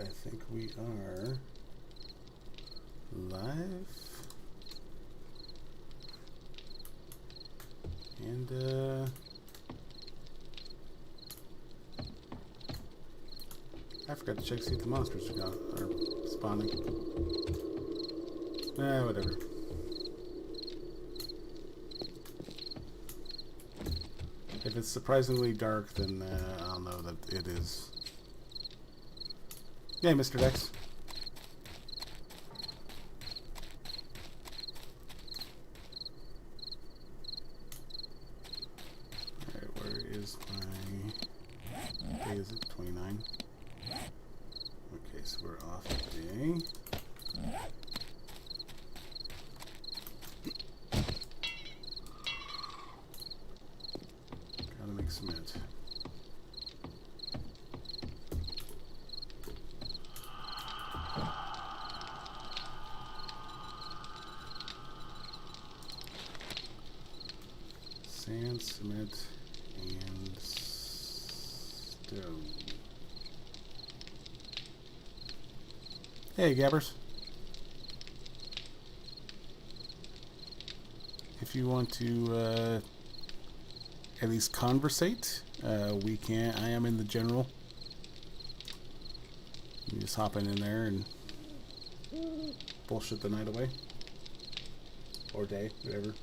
I think we are live. And I forgot to check see if the monsters are spawning. Whatever. If it's surprisingly dark, then I'll know that it is. Yeah, Mr. Dex. Alright, where is my... Day is it? 29? Okay, so we're off today. Gotta make cement. Sand, cement, and stone. Hey, Gabbers. If you want to at least conversate, we can. I am in the general. You just hop in there and bullshit the night away. Or day, whatever.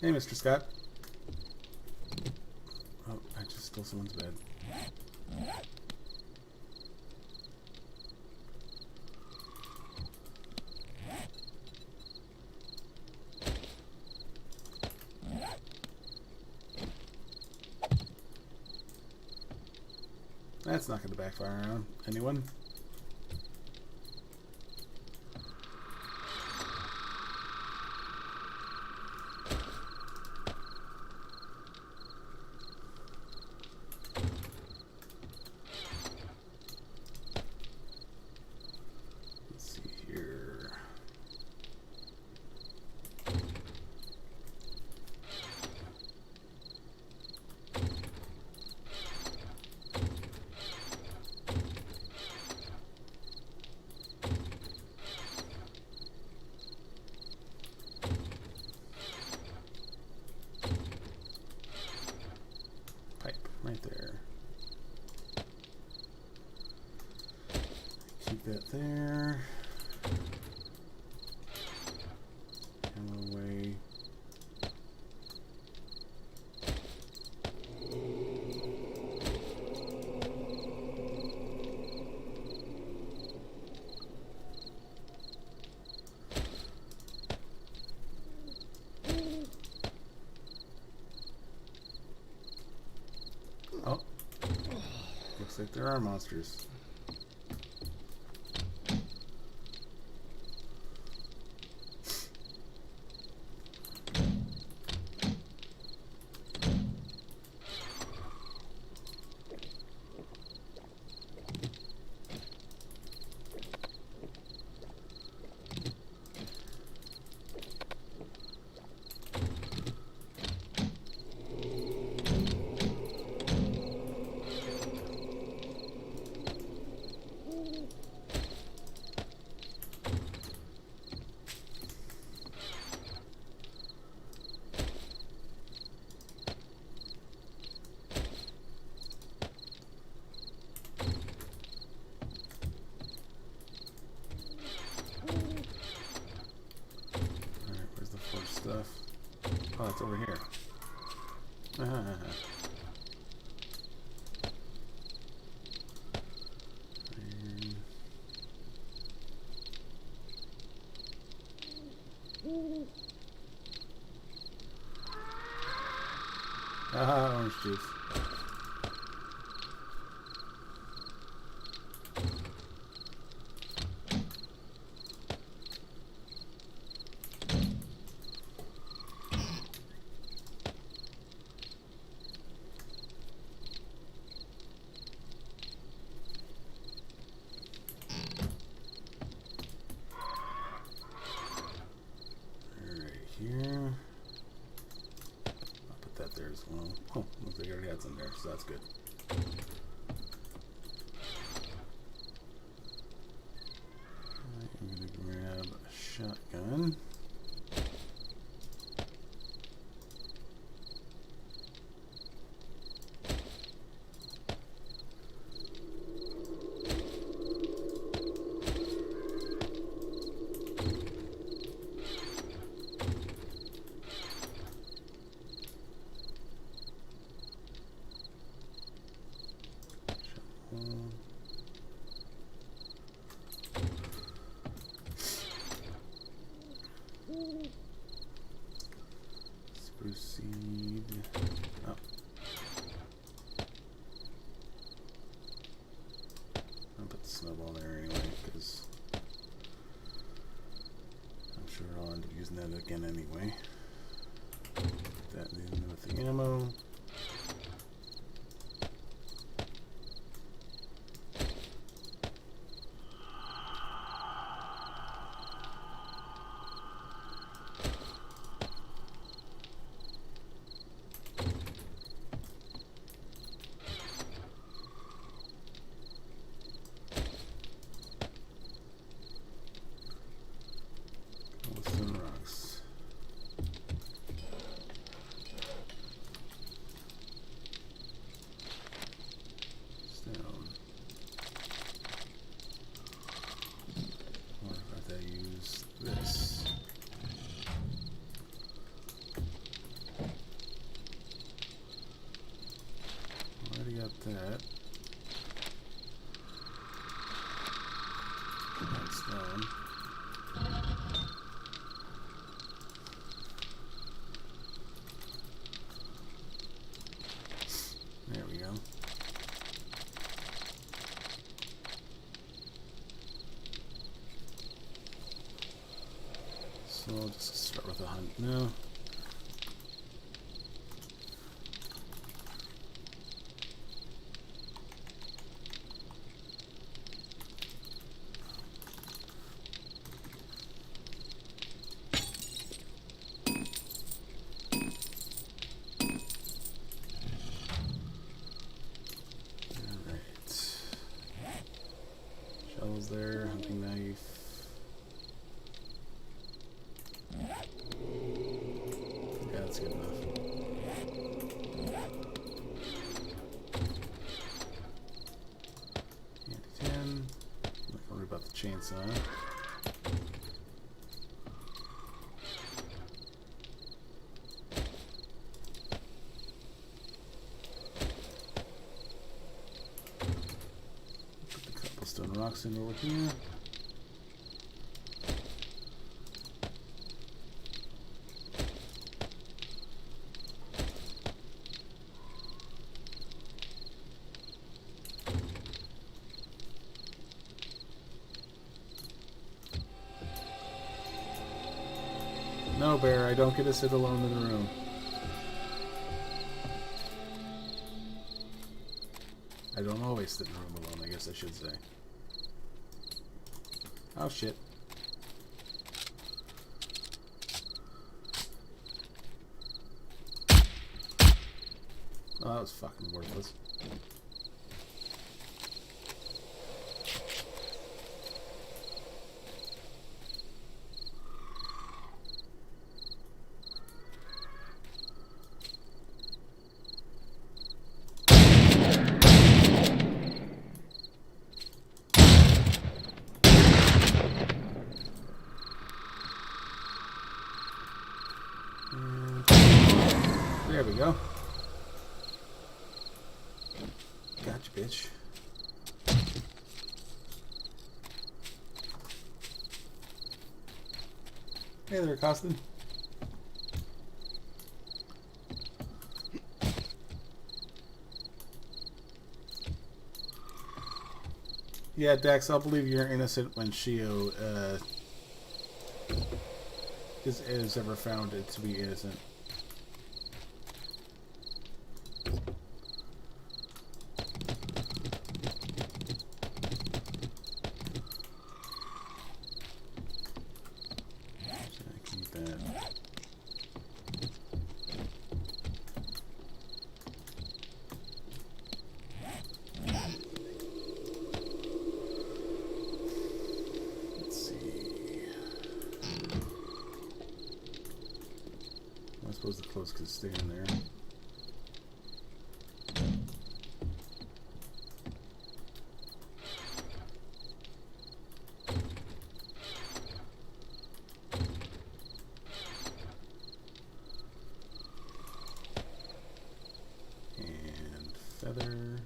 Hey, Mr. Scott. Oh, I just stole someone's bed. That's not going to backfire on anyone. Right there. Keep that there. Camel away. Oh. Looks like there are monsters. Stuff. Oh, it's over here. Orange juice. that's good. I'm gonna grab a shotgun. Spruce seed. Oh. I'll put the snowball there anyway, because I'm sure I'll end up using that again anyway. Put that in with the ammo. That. That's done. There we go. So I'll just start with a hunt now. There, hunting knife. Yeah, that's good enough. Handy 10. I'm not worried about the chainsaw. Stone rocks in over here. No, Bear, I don't get to sit alone in the room. I don't always sit in the room alone, I guess I should say. Oh shit. Oh, that was fucking worthless. There we go. Gotcha, bitch. Hey there, Costin. Yeah, Dax, I'll believe you're innocent when Shio is ever found it to be innocent. suppose the clothes could stay in there. And feather.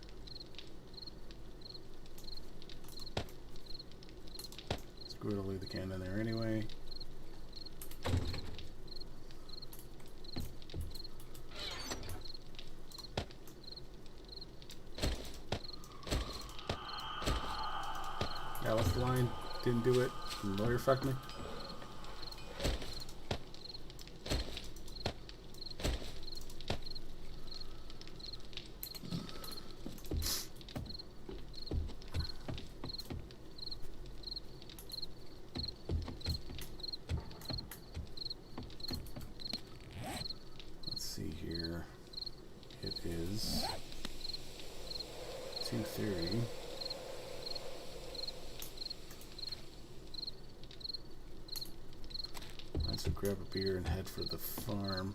Screw it, I'll leave the can in there anyway. Yeah, what's the line? Didn't do it. Lawyer fucked me. Let's see here. It is 2:30. So grab a beer and head for the farm.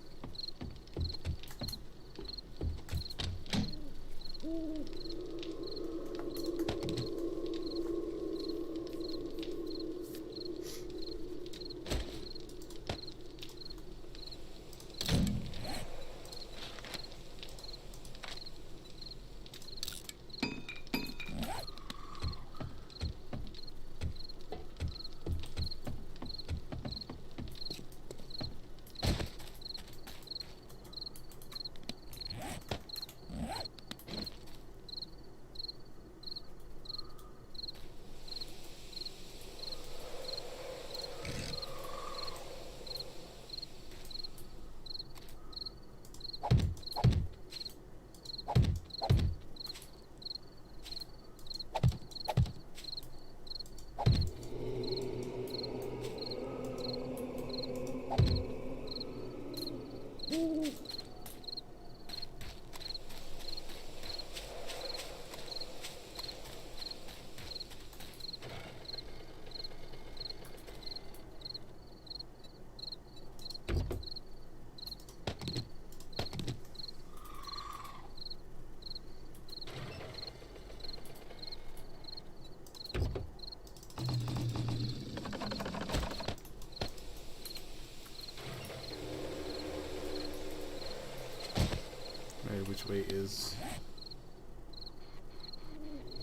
Which way is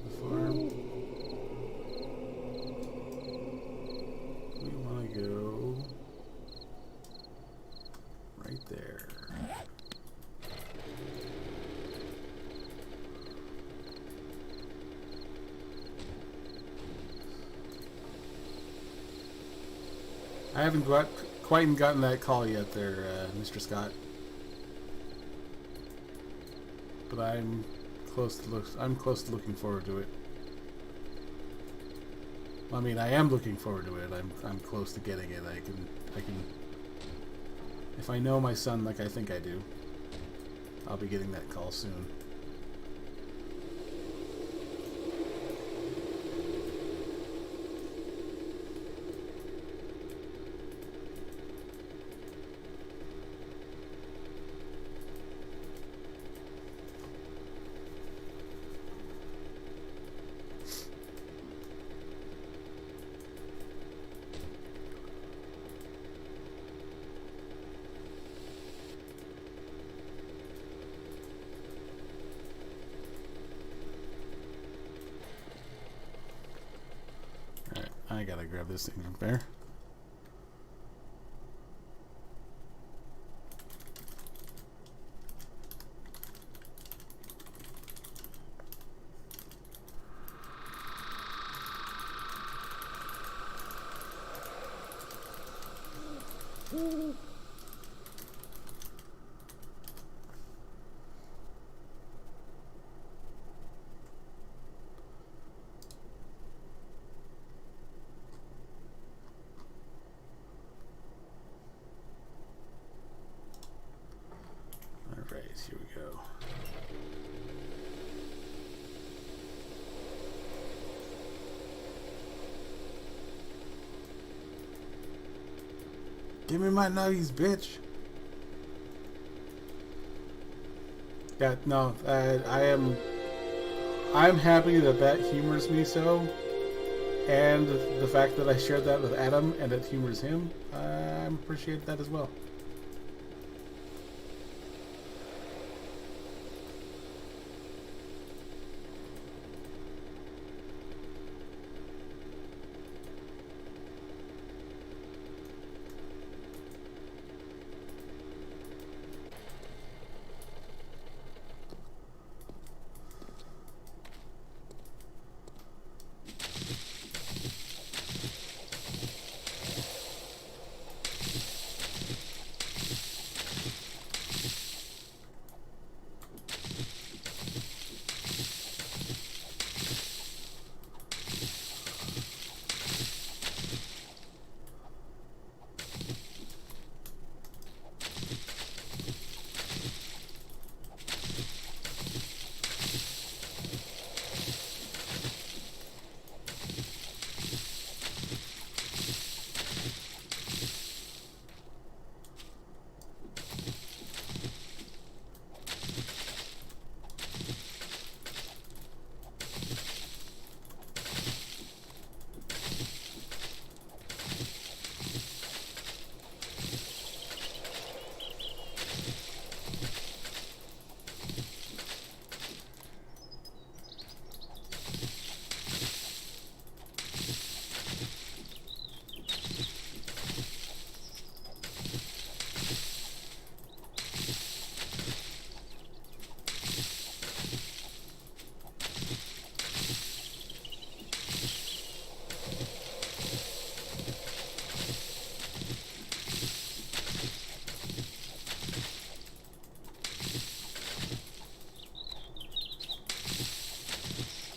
the farm? We want to go right there. I haven't quite gotten that call yet there, Mr. Scott. But I'm close to looking forward to it. I mean, I am looking forward to it. I'm close to getting it. I can if I know my son like I think I do, I'll be getting that call soon. I gotta grab this thing from there. Alright, here we go. Give me my nuggies, bitch. Yeah, no, I'm happy that that humors me so, and the fact that I shared that with Adam and it humors him, I appreciate that as well.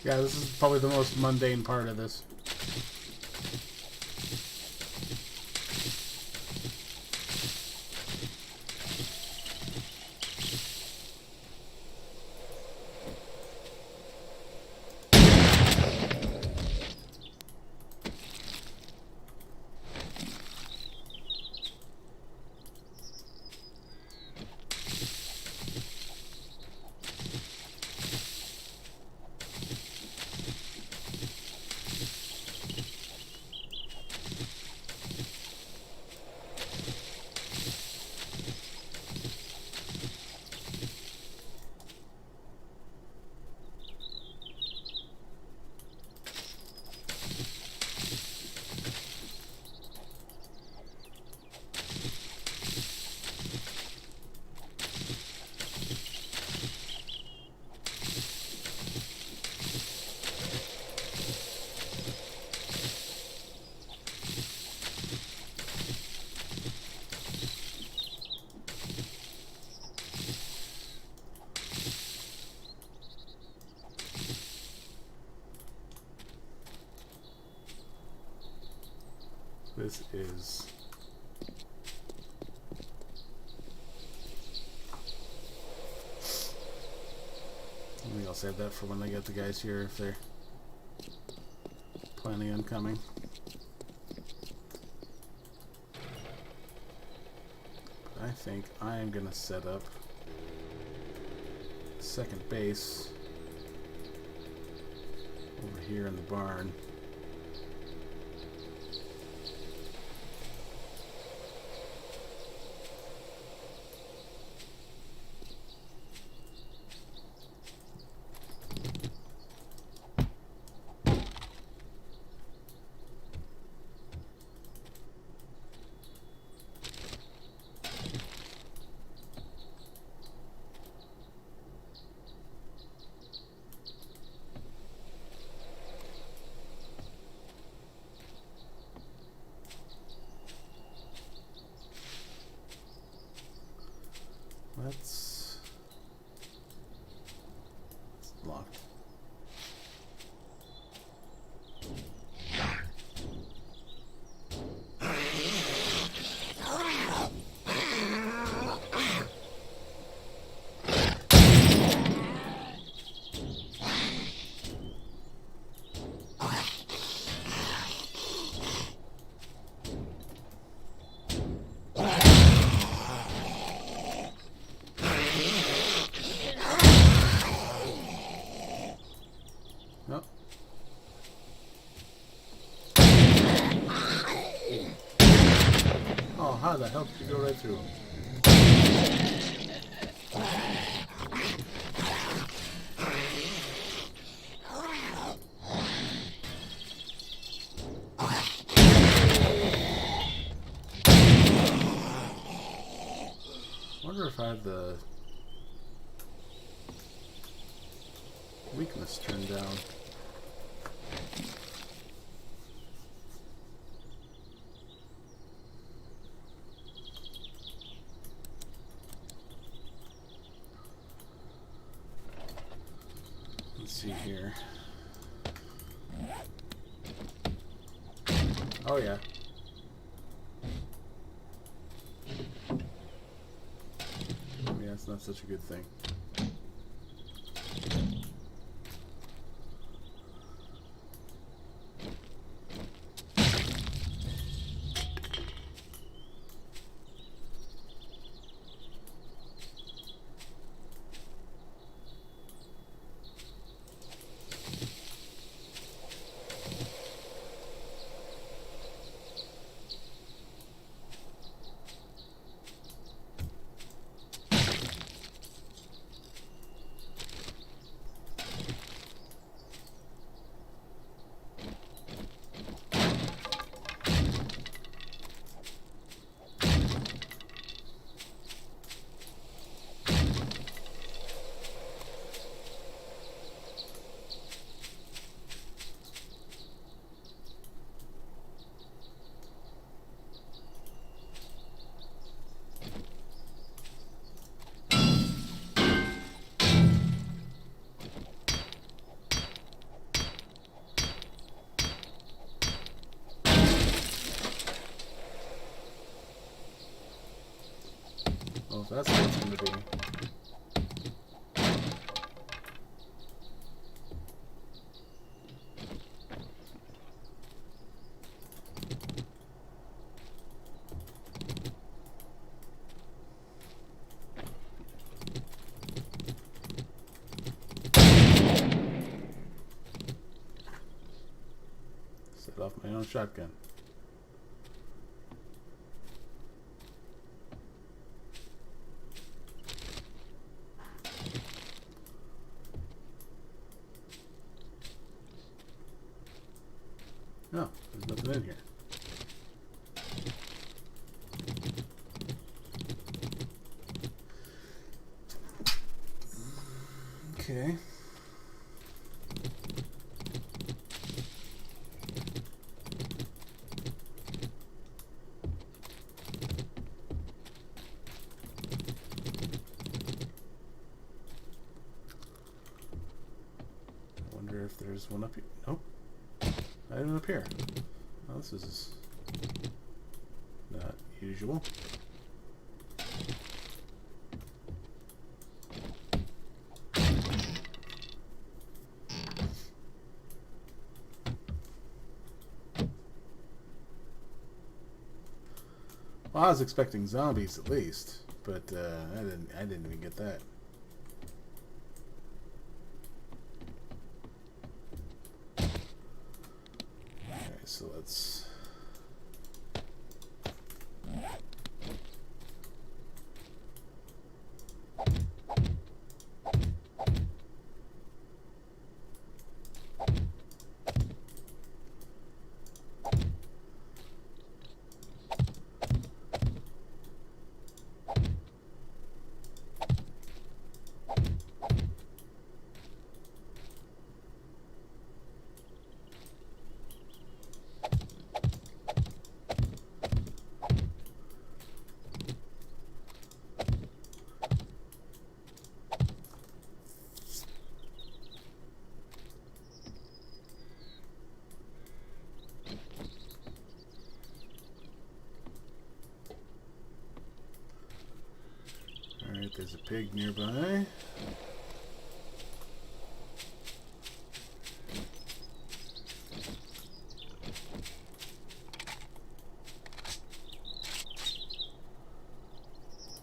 Yeah, this is probably the most mundane part of this. This is... I think I'll save that for when I get the guys here, if they're planning on coming. I think I am going to set up second base over here in the barn. Nope. Oh, how the hell did you go right through him? I wonder if I have the weakness turned down. Let's see here. Oh yeah. Yeah, it's not such a good thing. Well, if that's what it's going to be. Set off my own shotgun. No, there's nothing in here. Okay. I wonder if there's one up here. Nope. Not even up here. Well, this is not usual. Well, I was expecting zombies at least, but I didn't even get that. So let's there's a pig nearby.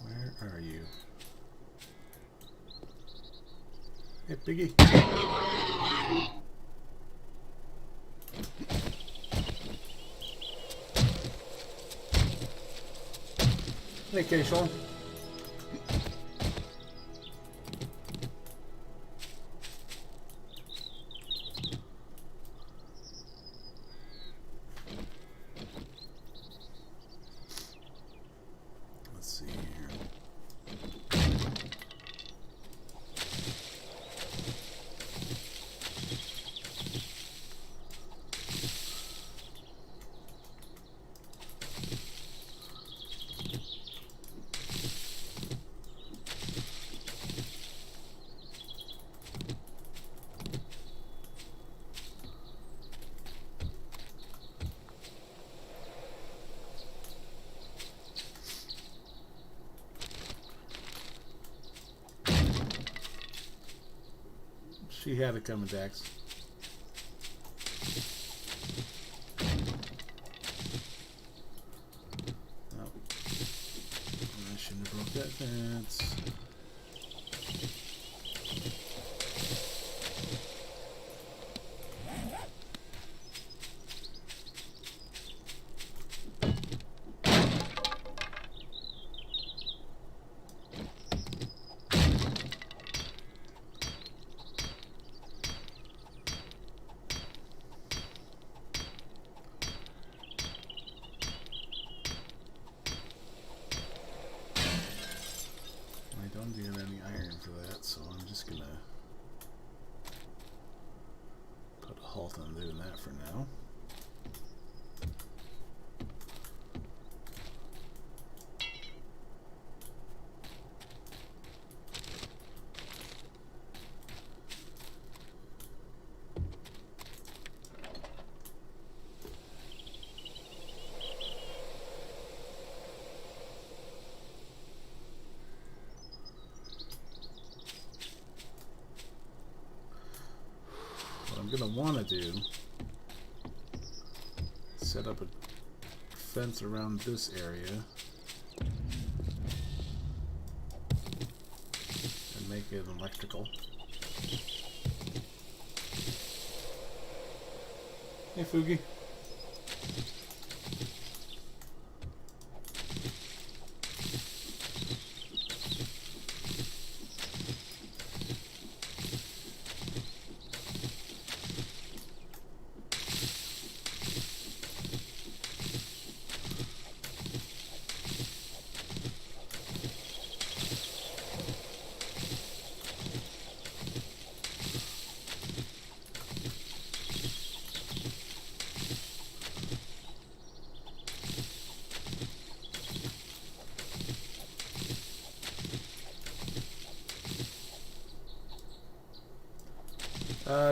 Where are you? Hey, piggy. Vacation. Let's see here. She had it coming, Dax. No. I shouldn't have broke that fence. Halt on doing that for now. Gonna want to do set up a fence around this area and make it electrical. Hey Fugi.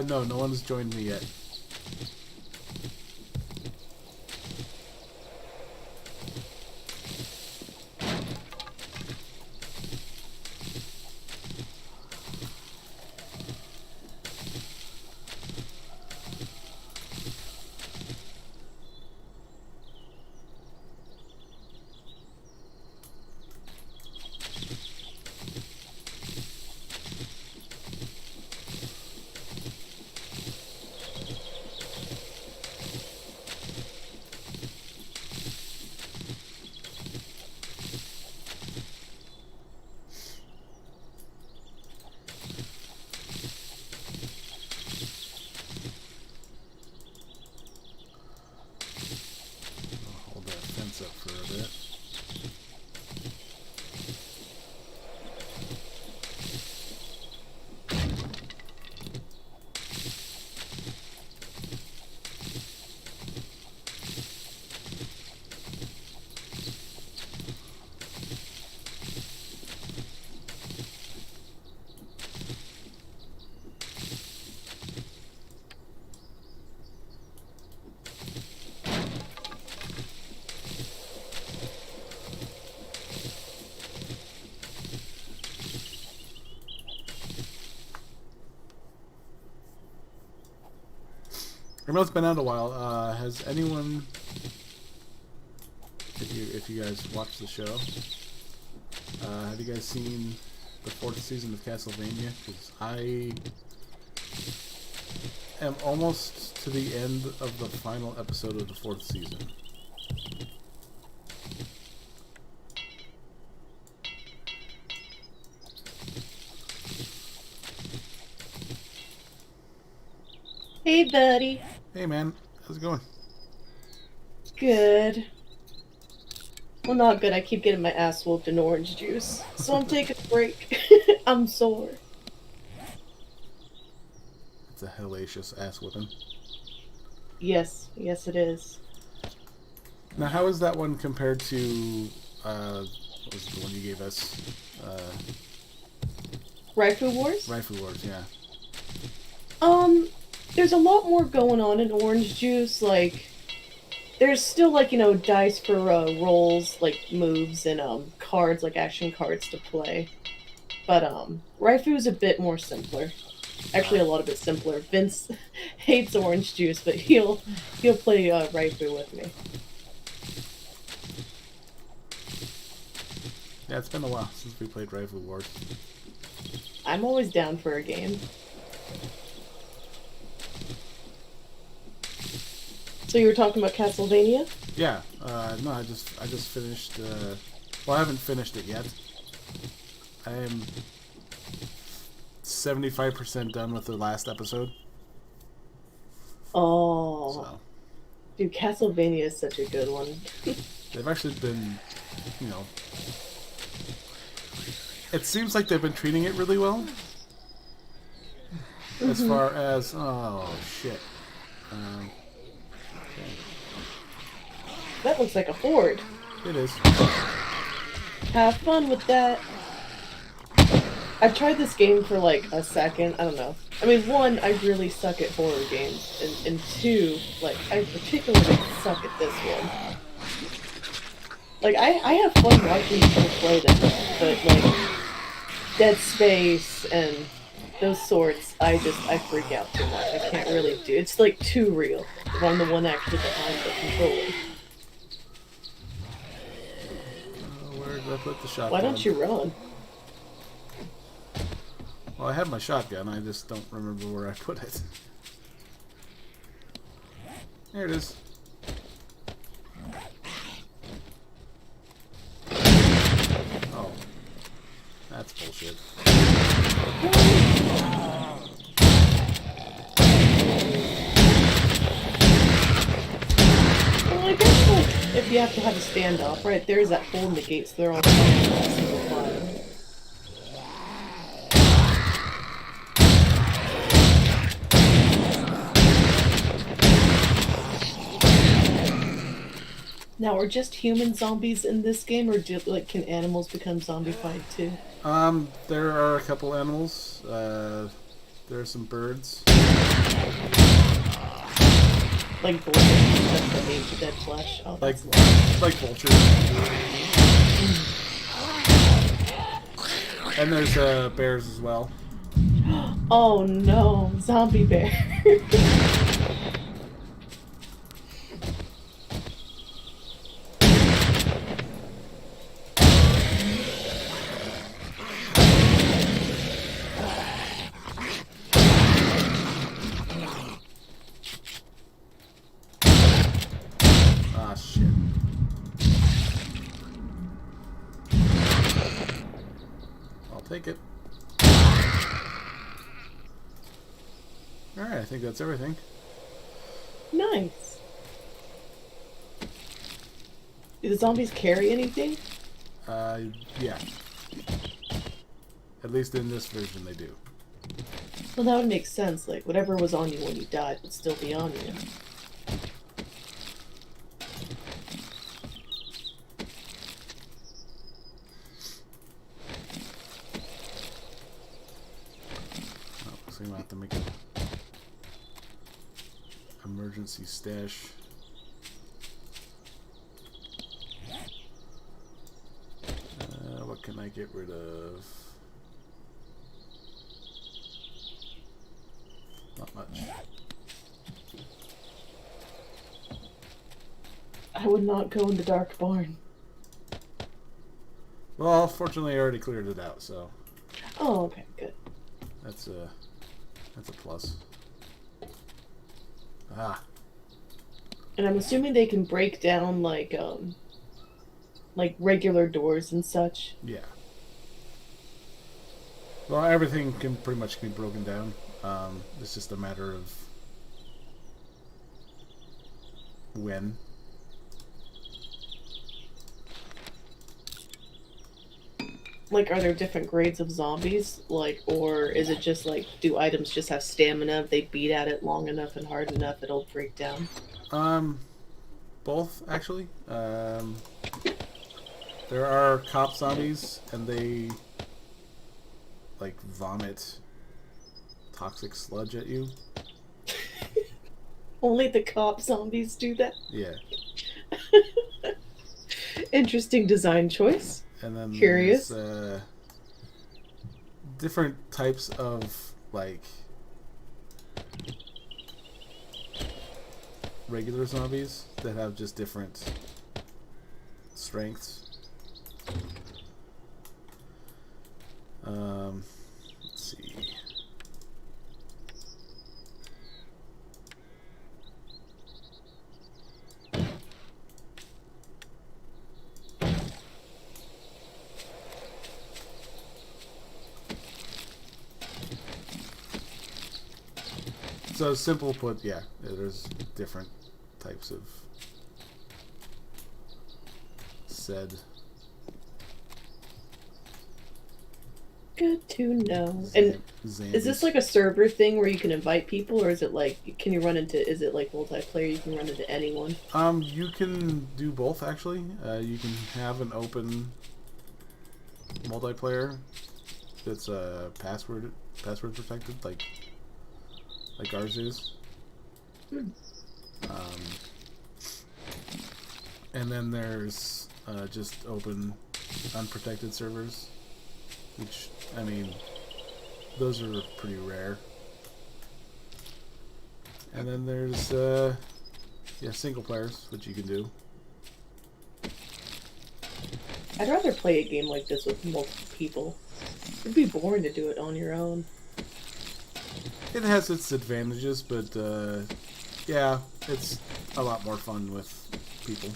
No, no one's joined me yet. I know it's been out a while. Has anyone, if you guys watch the show, have you guys seen the 4th season of Castlevania? Because I am almost to the end of the final episode of the 4th season. Hey, buddy. Hey, man. How's it going? Good. Well, not good. I keep getting my ass whooped in orange juice, so I'm taking a break. I'm sore. It's a hellacious ass whipping. Yes, yes, it is. Now, how is that one compared to, what was the one you gave us? Raifu Wars? Rifle Wars, yeah. Um, there's a lot more going on in orange juice. Like, there's still like dice for rolls, like moves and cards, like action cards to play. But Raifu is a bit more simpler. Actually, a lot of it simpler. Vince hates orange juice, but he'll play Raifu with me. Yeah, it's been a while since we played Rifle Wars. I'm always down for a game. So you were talking about Castlevania? Yeah, no, I just finished, well, I haven't finished it yet. I am 75% done with the last episode. Oh, So, dude, Castlevania is such a good one. they've actually been, you know, it seems like they've been treating it really well. As far as, oh, shit. Okay. That looks like a horde. It is. Have fun with that. I tried this game for like a second. I don't know. I mean, one, I really suck at horror games, and two, like I particularly suck at this one. Like I have fun watching people play them, but like Dead Space and those sorts, I freak out too much. I can't really do. It's like too real. If I'm the one actually behind the controller. Where did I put the shotgun? Why don't you run? Well, I have my shotgun. I just don't remember where I put it. There it is. Oh. That's bullshit. Well, I guess like if you have to have a standoff, right? There's that hole in the gate, so they're all single file. Now, are just human zombies in this game, or can animals become zombified too? There are a couple animals. There are some birds. Like vultures, that's the name for dead flesh. Oh, Like, that's nice. like vultures. And there's bears as well. Oh no, zombie bear. Ah, shit. I'll take it. Alright, I think that's everything. Nice. Do the zombies carry anything? Yeah. At least in this version they do. Well, that would make sense. Like, whatever was on you when you died would still be on you. Oh, so you have to make an emergency stash. What can I get rid of? Not much. I would not go in the dark barn. Well, fortunately I already cleared it out, so Oh, okay, good. that's a plus. Ah, And I'm assuming they can break down like regular doors and such. yeah. Well, everything can pretty much be broken down. It's just a matter of win. Like, are there different grades of zombies? Like, or is it just like, do items just have stamina? If they beat at it long enough and hard enough, it'll break down? Both actually. There are cop zombies, and they like vomit toxic sludge at you. Only the cop zombies do that? Yeah. Interesting design choice. And then Curious. there's different types of like regular zombies that have just different strengths. Let's see. So simple put, yeah, there's different types of said. Good to know. And is this like a server thing where you can invite people, or is it like, can you run into, is it like multiplayer, you can run into anyone? You can do both actually. You can have an open multiplayer that's password protected, like ours is. And then there's just open unprotected servers, which, I mean, those are pretty rare. And then there's single players, which you can do. I'd rather play a game like this with multiple people. It'd be boring to do it on your own. It has its advantages, but yeah, it's a lot more fun with people.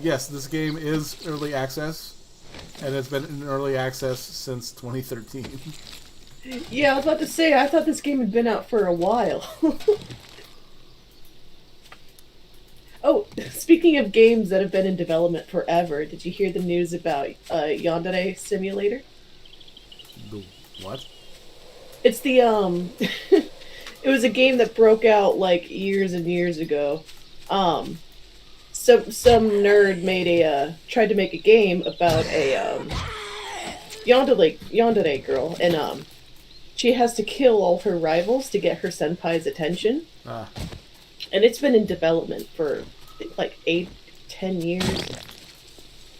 Yes, this game is early access, and it's been in early access since 2013. Yeah, I was about to say, I thought this game had been out for a while. Oh, speaking of games that have been in development forever, did you hear the news about Yandere Simulator? The what? It's the, it was a game that broke out, like, years and years ago. Some nerd tried to make a game about a, Yandere girl, and, she has to kill all her rivals to get her senpai's attention. Ah. And it's been in development for, like, 8-10 years.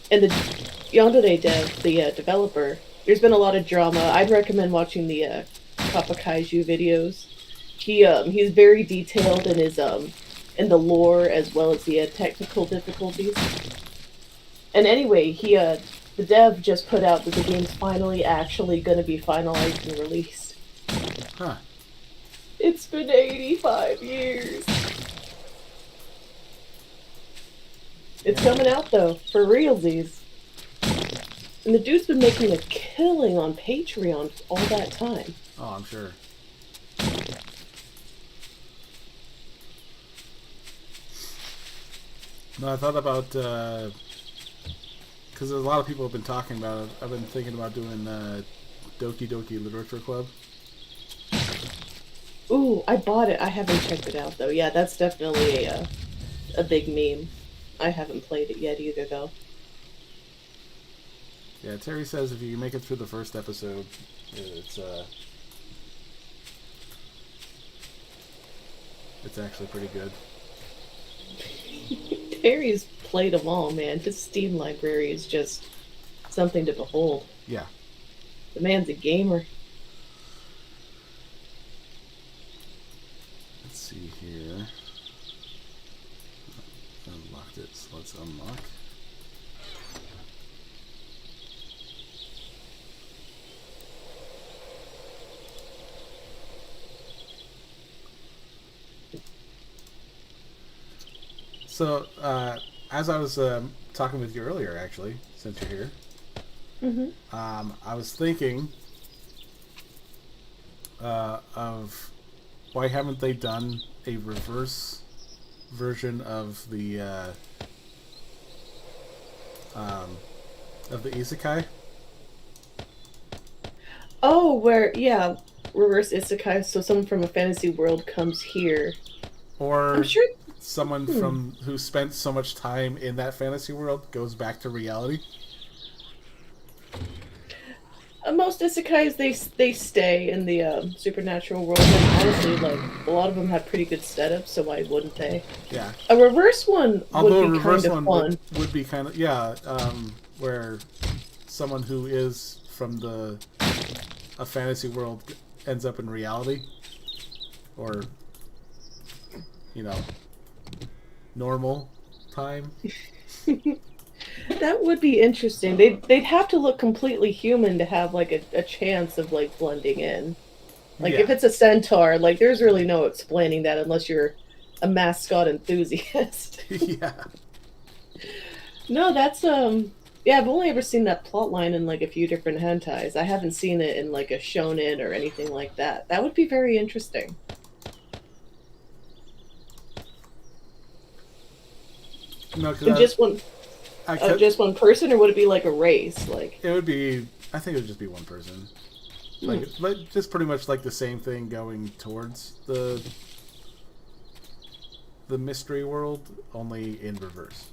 And the Yandere dev, the developer, there's been a lot of drama. I'd recommend watching the Kapakaiju videos. He's very detailed in his in the lore as well as the technical difficulties. And anyway, the dev just put out that the game's finally actually going to be finalized and released. Huh. It's been 85 years. It's coming out though, for realsies. And the dude's been making a killing on Patreon all that time. Oh, I'm sure. No, I thought about, because a lot of people have been talking about it. I've been thinking about doing Doki Doki Literature Club. Ooh, I bought it. I haven't checked it out though. Yeah, that's definitely a big meme. I haven't played it yet either though. Yeah, Terry says if you can make it through the first episode, it's actually pretty good. Terry's played them all, man. His Steam library is just something to behold. Yeah. The man's a gamer. Let's see here. Unlocked it, so let's unlock. So, as I was talking with you earlier, actually, since you're here, I was thinking of why haven't they done a reverse version of the isekai? Oh, reverse isekai. So someone from a fantasy world comes here. Or I'm sure someone from who spent so much time in that fantasy world goes back to reality. most isekais they stay in the supernatural world, and honestly, like a lot of them have pretty good setups. So why wouldn't they? Yeah. A reverse one Although would a be reverse kind of one fun. would be kind of where someone who is from a fantasy world ends up in reality, or normal time. That would be interesting. They'd have to look completely human to have like a chance of like blending in. Like if Yeah. it's a centaur, like there's really no explaining that unless you're a mascot enthusiast. Yeah. No, that's yeah, I've only ever seen that plot line in like a few different hentais. I haven't seen it in like a shonen or anything like that. That would be very interesting. No, And because just one person, or would it be like a race? Like it would be. I think it would just be one person. Like just pretty much like the same thing going towards the mystery world, only in reverse.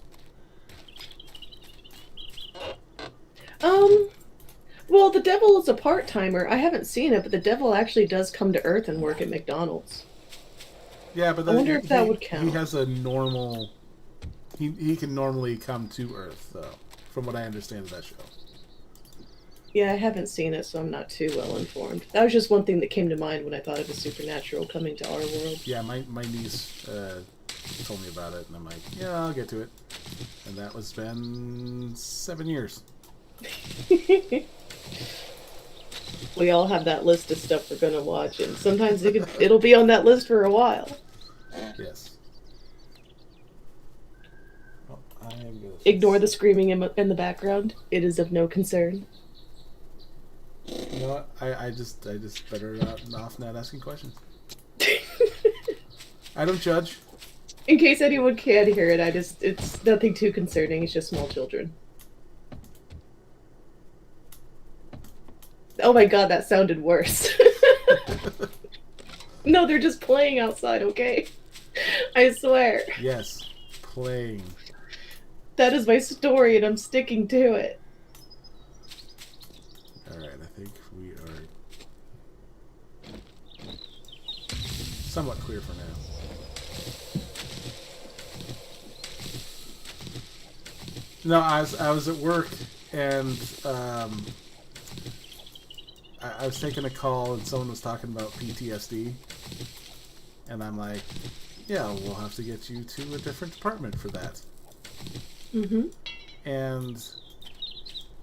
Well, the devil is a part timer. I haven't seen it, but the devil actually does come to Earth and work at McDonald's. Yeah, but I wonder if that would count. He has a normal. He can normally come to Earth, though, from what I understand of that show. Yeah, I haven't seen it, so I'm not too well informed. That was just one thing that came to mind when I thought of a supernatural coming to our world. Yeah, my niece told me about it, and I'm like, yeah, I'll get to it. And that was been 7 years. We all have that list of stuff we're gonna watch, and sometimes it'll be on that list for a while. Yes. Oh, I am gonna Ignore the screaming in the background. It is of no concern. You know what? I just better not asking questions. I don't judge. In case anyone can't hear it, it's nothing too concerning. It's just small children. Oh my god, that sounded worse. No, they're just playing outside, okay? I swear. Yes, playing. That is my story, and I'm sticking to it. Alright, I think we are somewhat clear for now. No, I was at work, and I was taking a call, and someone was talking about PTSD, and I'm like, yeah, we'll have to get you to a different department for that. Mm-hmm. And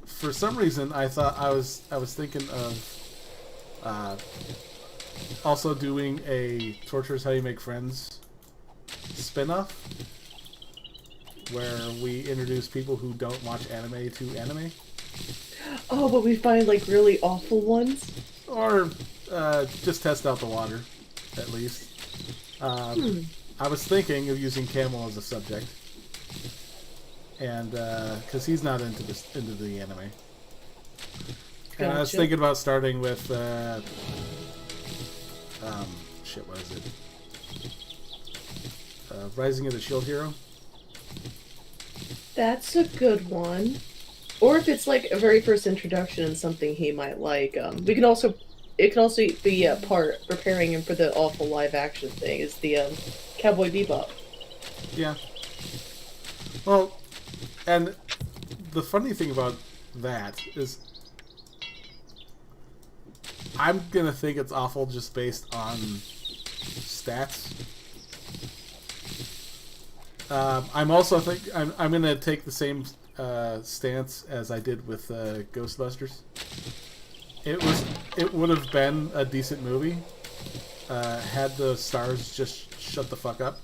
for some reason, I thought I was thinking of also doing a Torture is How You Make Friends spin-off, where we introduce people who don't watch anime to anime. Oh, but we find like really awful ones. Or just test out the water, at least. I was thinking of using Camel as a subject, and because he's not into the anime. Gotcha. And I was thinking about starting with what is it? Rising of the Shield Hero. That's a good one. Or if it's like a very first introduction and something he might like, it can also be a part preparing him for the awful live action thing. Is the Cowboy Bebop? Yeah. Well, and the funny thing about that is, I'm gonna think it's awful just based on stats. I'm also I'm gonna take the same stance as I did with Ghostbusters. It would have been a decent movie had the stars just shut the fuck up.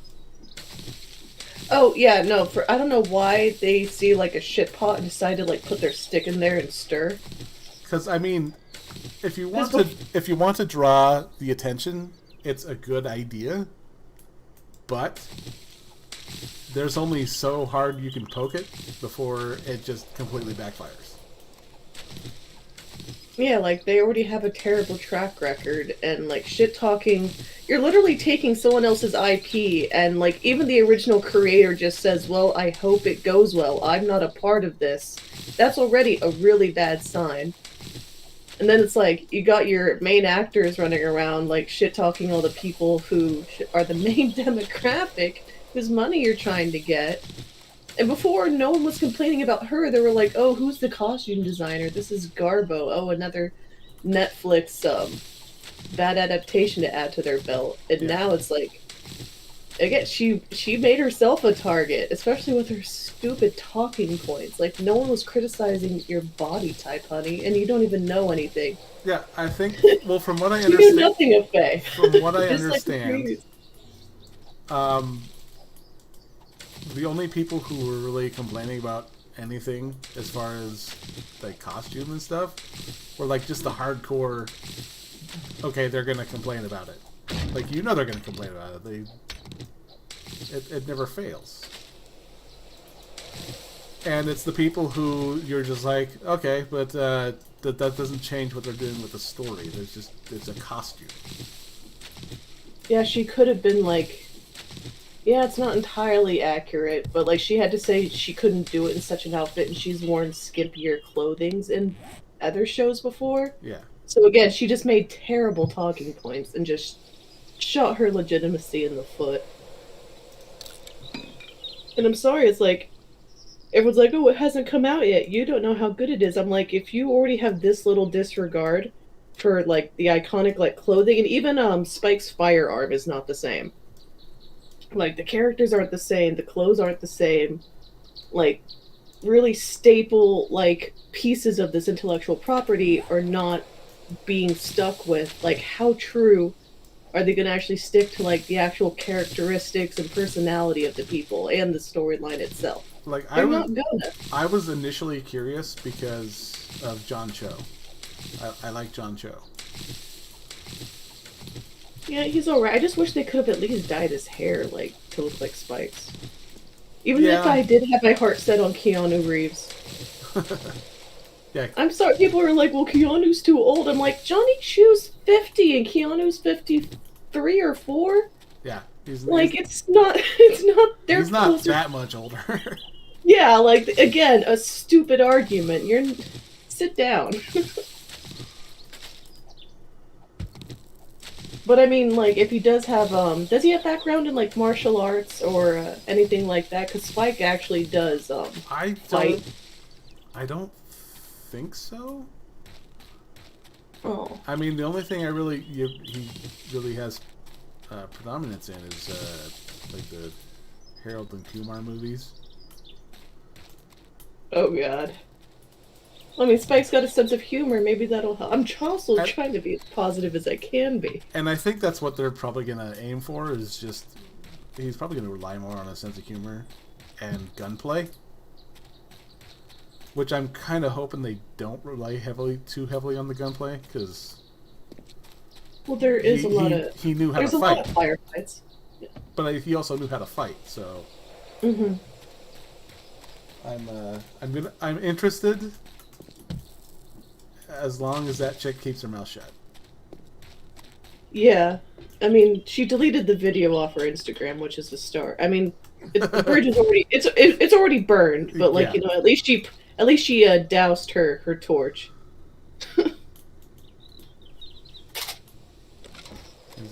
Oh yeah, no. I don't know why they see like a shit pot and decide to like put their stick in there and stir. Because I mean, if you want to draw the attention it's a good idea, but there's only so hard you can poke it before it just completely backfires. Yeah, like, they already have a terrible track record, and, like, shit-talking... You're literally taking someone else's IP, and, like, even the original creator just says, well, I hope it goes well, I'm not a part of this. That's already a really bad sign. And then it's like, you got your main actors running around, like, shit-talking all the people who are the main demographic, whose money you're trying to get. And before, no one was complaining about her. They were like, oh, who's the costume designer? This is Garbo. Oh, another Netflix bad adaptation to add to their belt. And now it's like, again, she made herself a target, especially with her stupid talking points. Like, no one was criticizing your body type, honey, and you don't even know anything. Yeah, I think, well, from what I You understand... knew nothing of Faye. From what I Just understand, the only people who were really complaining about anything as far as, like, costume and stuff were, like, just the hardcore, okay, they're gonna complain about it. Like, you know they're gonna complain about it. It never fails. And it's the people who you're just like, okay, but that doesn't change what they're doing with the story. It's a costume. Yeah, she could have been like, yeah, it's not entirely accurate, but, like, she had to say she couldn't do it in such an outfit, and she's worn skimpier clothings in other shows before. Yeah. So again, she just made terrible talking points and just shot her legitimacy in the foot. And I'm sorry, it's like, everyone's like, oh, it hasn't come out yet. You don't know how good it is. I'm like, if you already have this little disregard for, like, the iconic, like, clothing, and even Spike's firearm is not the same. Like, the characters aren't the same, the clothes aren't the same. Like, really staple, like, pieces of this intellectual property are not being stuck with. Like, how true are they going to actually stick to, like, the actual characteristics and personality of the people and the storyline itself? Like, They're not gonna. I was initially curious because of John Cho. I like John Cho. Yeah, he's alright. I just wish they could have at least dyed his hair, like, to look like Spike's. Even if I did have my heart set on Keanu Reeves. Yeah. I'm sorry, people are like, well, Keanu's too old. I'm like, Johnny Chu's 50 and Keanu's 53 or 4? Yeah. It's not, they're he's not closer. that much older. Yeah, like, again, a stupid argument. Sit down. But I mean, like, if he does have, does he have background in, like, martial arts or anything like that? Because Spike actually does, fight. I don't think so. Oh. I mean, the only thing he really has predominance in is, like, the Harold and Kumar movies. Oh, God. I mean, Spike's got a sense of humor. Maybe that'll help. I'm also trying to be as positive as I can be. And I think that's what they're probably going to aim for, is just... He's probably going to rely more on a sense of humor and gunplay. Which I'm kind of hoping they don't rely too heavily on the gunplay, because... Well, there is a lot of... He knew how to fight. There's a lot of firefights. Yeah. But he also knew how to fight, so... Mm-hmm. I'm interested... as long as that chick keeps her mouth shut. Yeah. I mean, she deleted the video off her Instagram, which is a start. I mean, the bridge is already it's already burned, but like, yeah. At least she doused her torch.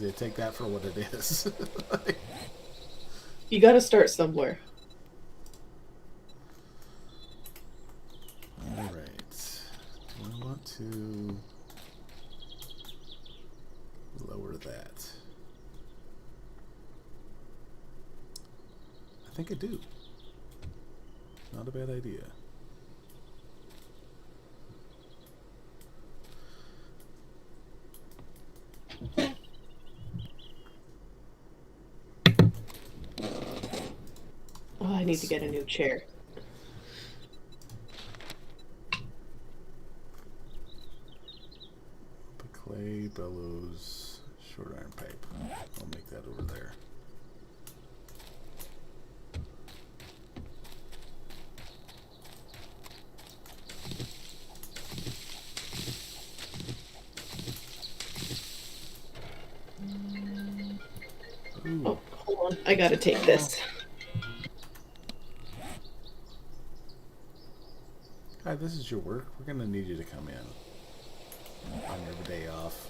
They take that for what it is. You got to start somewhere. All right. Do I want to lower that? I think I do. Not a bad idea. Oh, I need to get a new chair. Clay, bellows, Short iron pipe. I'll make that over there. Ooh. Oh, hold on. I gotta take this. Hi, this is your work. We're gonna need you to come in on your day off.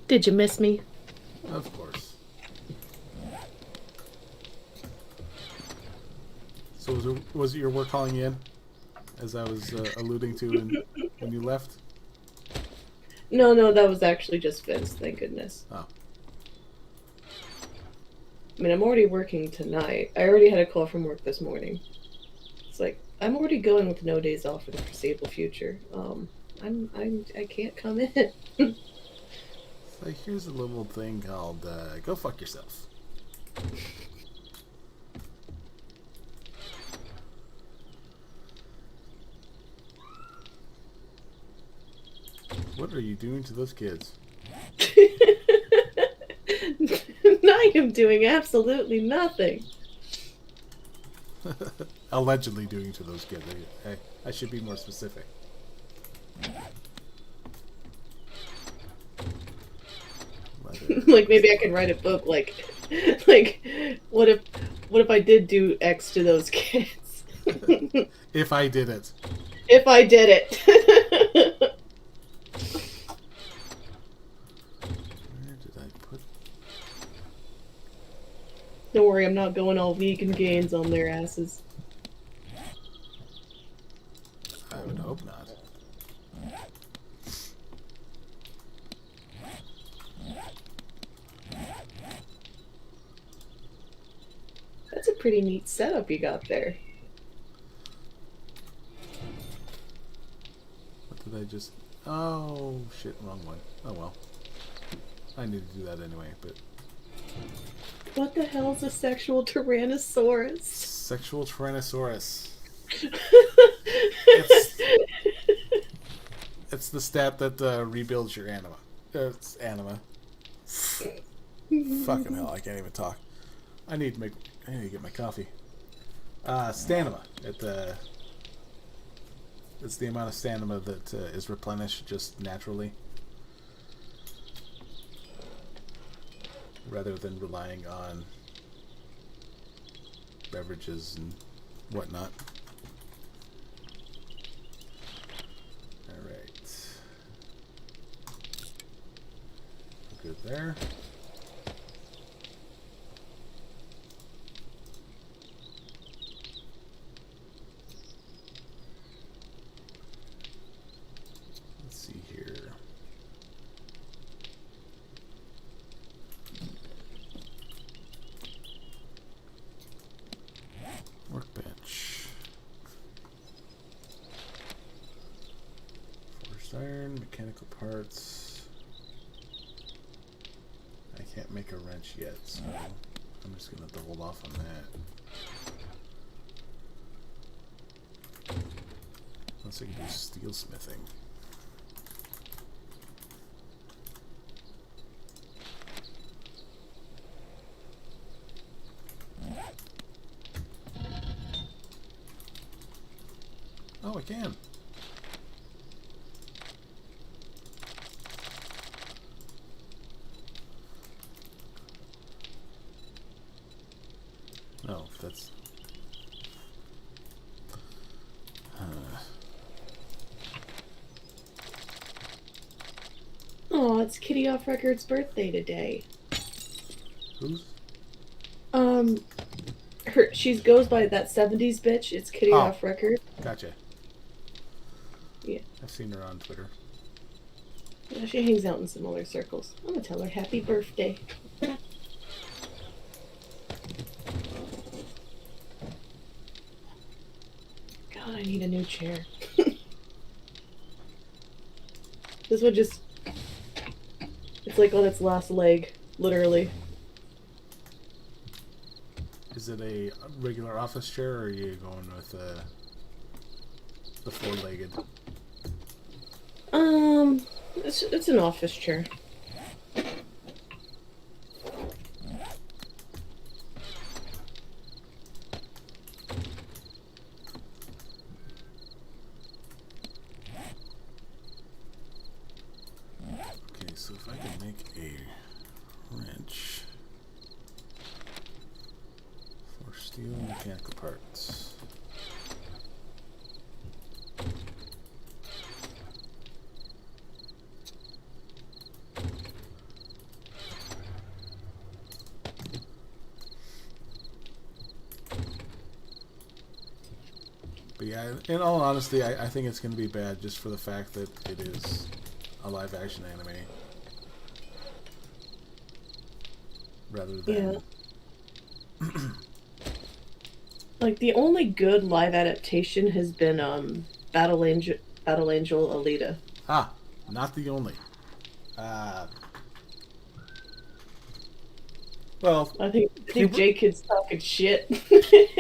Did you miss me? Of course. So was it your work calling you in, as I was alluding to when you left? No, that was actually just Vince, thank goodness. Oh. I mean, I'm already working tonight. I already had a call from work this morning. It's like, I'm already going with no days off for the foreseeable future. I can't come in. So here's a little thing called go fuck yourself. What are you doing to those kids? I am doing absolutely nothing. Allegedly doing to those kids. I should be more specific. Like maybe I can write a book like what if I did do X to those kids? If I did it. If I did it. Where did I put? Don't worry, I'm not going all vegan gains on their asses. I would hope not. That's a pretty neat setup you got there. What did I just... Oh, shit, wrong one. Oh, well. I need to do that anyway, but... What the hell is a sexual tyrannosaurus? Sexual Tyrannosaurus. It's the stat that rebuilds your anima. It's anima. Fucking hell, I can't even talk. I need to get my coffee. Stamina. It's the amount of stamina that is replenished just naturally, rather than relying on beverages and whatnot. Alright. Good there. Cast iron, mechanical parts. I can't make a wrench yet, so I'm just gonna have to hold off on that. Unless I can do steel smithing. Oh, I can. No, that's... Oh, it's Kitty Off Record's birthday today. Who's? She goes by that 70s bitch. It's Kitty Off Record. Gotcha. Yeah. I've seen her on Twitter. Yeah, she hangs out in similar circles. I'm gonna tell her happy birthday. God, I need a new chair. This one just... It's like on its last leg, literally. Is it a regular office chair, or are you going with the four-legged? It's an office chair. Okay, so if I can make a wrench for steel and mechanical parts. But yeah, in all honesty, I think it's going to be bad just for the fact that it is a live-action anime. Rather than... Yeah. Like, the only good live adaptation has been, Battle Angel Alita. Ah, not the only. Well, I think J-Kid's talking shit.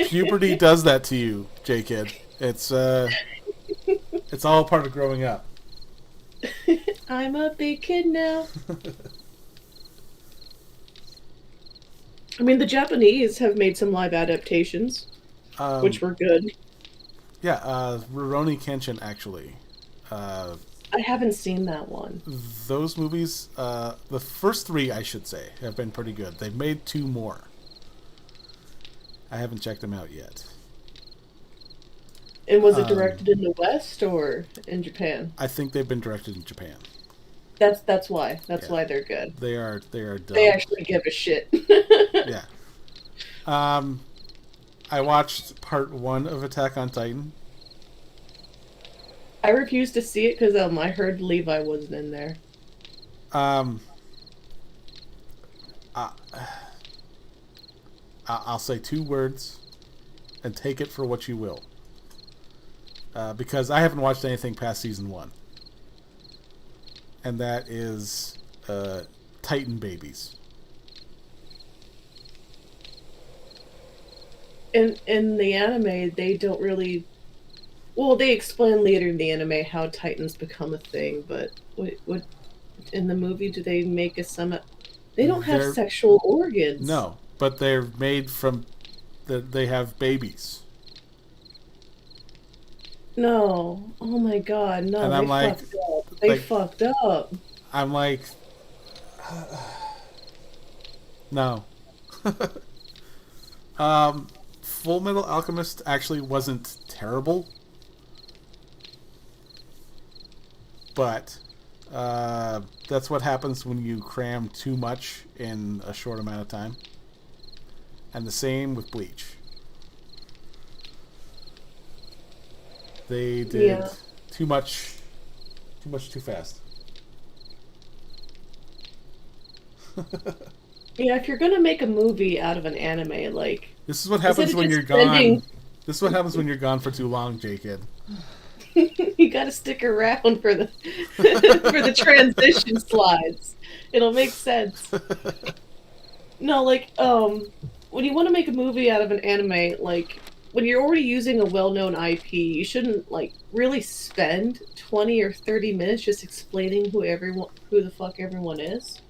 puberty does that to you, J-Kid. It's all part of growing up. I'm a big kid now. I mean, the Japanese have made some live adaptations, which were good. Yeah, Rurouni Kenshin, actually. I haven't seen that one. Those movies, the first three, I should say, have been pretty good. They've made 2 more. I haven't checked them out yet. And was it directed in the West or in Japan? I think they've been directed in Japan. That's why. That's why they're good. They are dubbed. They actually give a shit. Yeah. I watched part 1 of Attack on Titan. I refused to see it because I heard Levi wasn't in there. I'll say 2 words and take it for what you will. Because I haven't watched anything past season 1. And that is Titan babies. In the anime, they don't really... Well, they explain later in the anime how Titans become a thing, but what in the movie do they make a summit? They don't have sexual organs. No, but they're made from... They have babies. No. Oh my god, no. And I'm like... Fucked up. They fucked up. I'm like... No. Full Metal Alchemist actually wasn't terrible. But that's what happens when you cram too much in a short amount of time. And the same with Bleach. They did too much too fast. Yeah, if you're gonna make a movie out of an anime, like... This is what happens when you're gone. This is what happens when you're gone for too long, J-Kid. You gotta stick around for the for the transition slides. It'll make sense. No, like, when you want to make a movie out of an anime, like, when you're already using a well-known IP, you shouldn't, like, really spend 20 or 30 minutes just explaining who the fuck everyone is.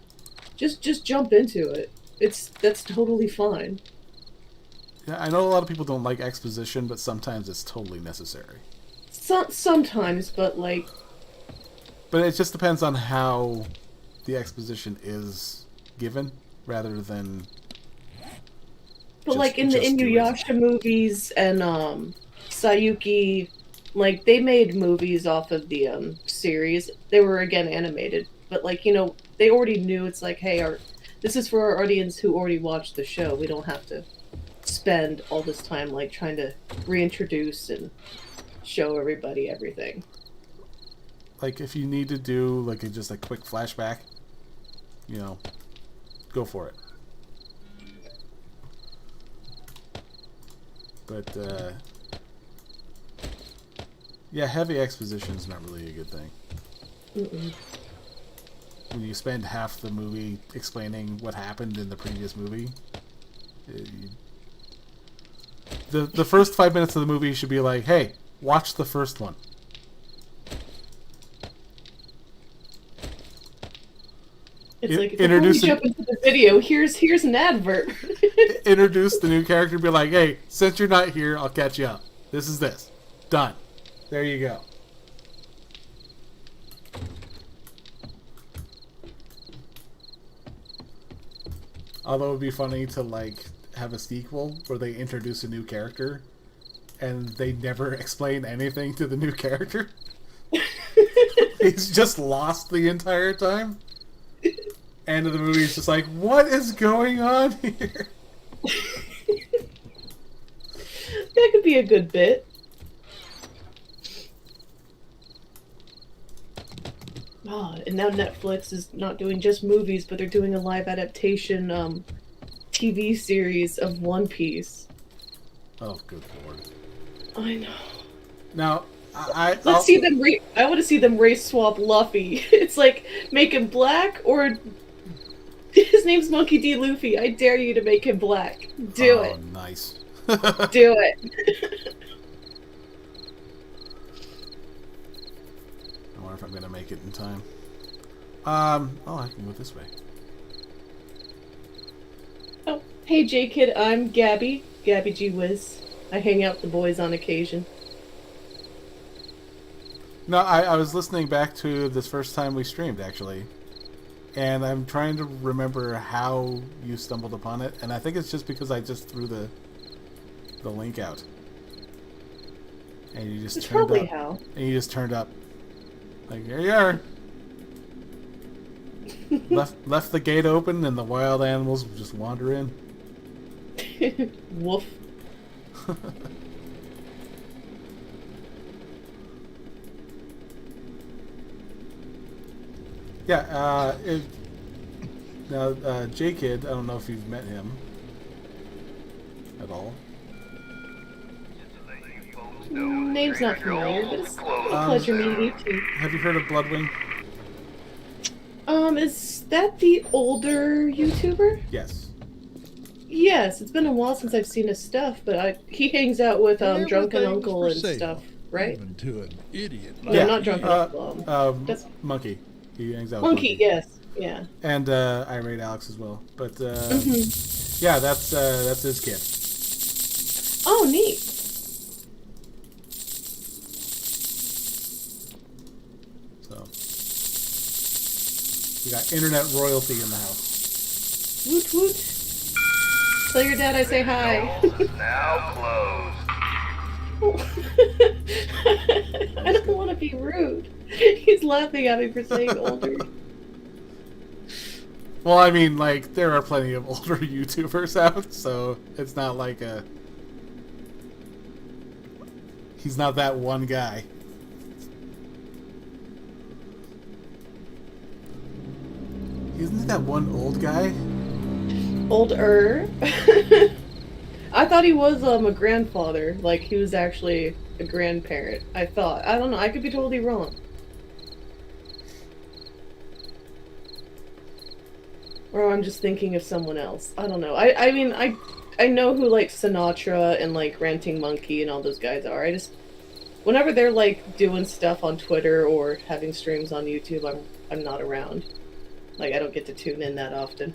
Just jump into it. That's totally fine. Yeah, I know a lot of people don't like exposition, but sometimes it's totally necessary. Sometimes, but, like... But it just depends on how the exposition is given, rather than... But, like, in the Inuyasha movies and, Sayuki, like, they made movies off of the, series. They were, again, animated. But, like, you know, they already knew it's like, hey, this is for our audience who already watched the show. We don't have to spend all this time, like, trying to reintroduce and show everybody everything. Like, if you need to do, like, just a quick flashback, you know, go for it. But, yeah, heavy exposition is not really a good thing. Mm-mm. When you spend half the movie explaining what happened in the previous movie, the first 5 minutes of the movie should be like, hey, watch the first one. It's like, before we jump into the video, here's an advert. Introduce the new character and be like, hey, since you're not here, I'll catch you up. This is this. Done. There you go. Although it would be funny to, like, have a sequel where they introduce a new character and they never explain anything to the new character. He's just lost the entire time. End of the movie is just like, what is going on here? That could be a good bit. Oh, and now Netflix is not doing just movies, but they're doing a live adaptation TV series of One Piece. Oh, good lord. I know. Now, I want to see them race swap Luffy. It's like, make him black, or his name's Monkey D. Luffy. I dare you to make him black. Do it. Oh, nice. Do it. I wonder if I'm gonna make it in time. Oh, I can go this way. Oh, hey J-Kid, I'm Gabby G. Wiz. I hang out with the boys on occasion. No, I was listening back to this first time we streamed, actually. And I'm trying to remember how you stumbled upon it. And I think it's just because I just threw the link out. And you just That's turned up. probably how. And you just turned up. Like, here you are. left the gate open and the wild animals just wander in. Woof. Yeah, now, J-Kid, I don't know if you've met him at all. Name's not familiar, but it's a pleasure meeting you too. Have you heard of Bloodwing? Is that the older YouTuber? Yes. Yes, it's been a while since I've seen his stuff, but he hangs out with Drunken Uncle and stuff, right? Even to an idiot. Yeah, not Drunken Uncle. That's Monkey. He hangs out with Monkey. Yes, yeah. And Irate Alex as well. But yeah, that's his kid. Oh, neat. So we got internet royalty in the house. Woot woot. Tell your dad I say hi. Now closed. I don't want to be rude. He's laughing at me for saying older. Well, I mean, like, there are plenty of older YouTubers out, so it's not like he's not that one guy. Isn't he that one old guy? Older. I thought he was a grandfather. Like, he was actually a grandparent. I thought. I don't know. I could be totally wrong. Or I'm just thinking of someone else. I don't know. I mean, I know who, like, Sinatra and, like, Ranting Monkey and all those guys are. I just... Whenever they're, like, doing stuff on Twitter or having streams on YouTube, I'm not around. Like, I don't get to tune in that often.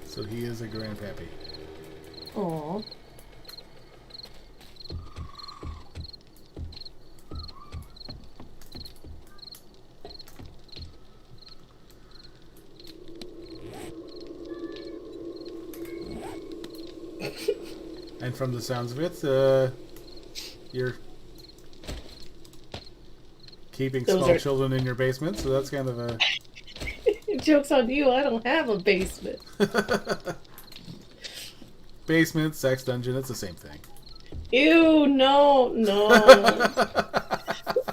So he is a grandpappy. Aww. And from the sounds of it, you're keeping small children in your basement, so that's kind of a... Joke's on you, I don't have a basement. Basement, sex dungeon, it's the same thing. Ew, no.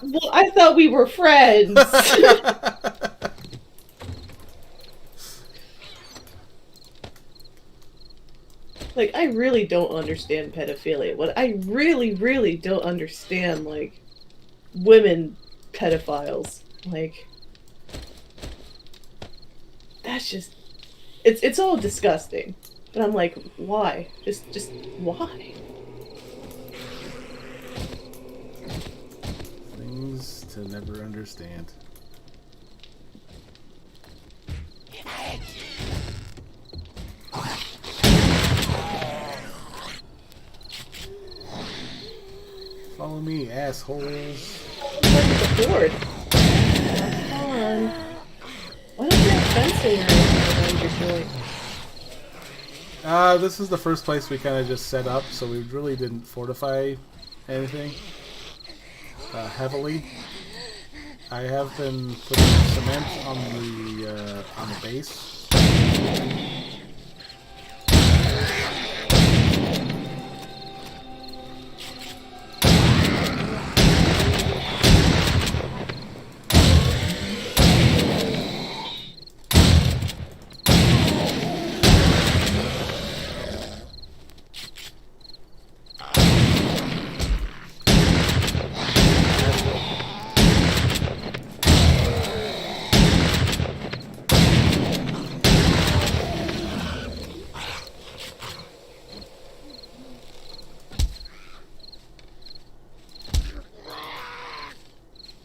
Well, I thought we were friends. Like, I really don't understand pedophilia. What I really, really don't understand, like, women pedophiles. Like, that's just... It's all disgusting. But I'm like, why? Just why? Things to never understand. Follow me, assholes. Look at the board. Come on. Why don't you have fencing around your joint? This is the first place we kind of just set up, so we really didn't fortify anything heavily. I have been putting cement on the base.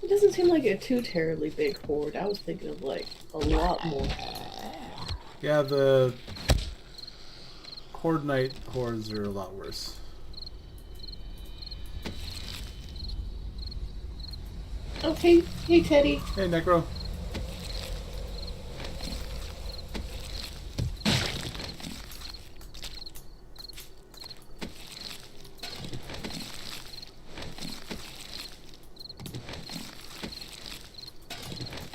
It doesn't seem like a too terribly big horde. I was thinking of, like, a lot more. Yeah, the Horde Knight hordes are a lot worse. Okay, hey Teddy. Hey, Necro.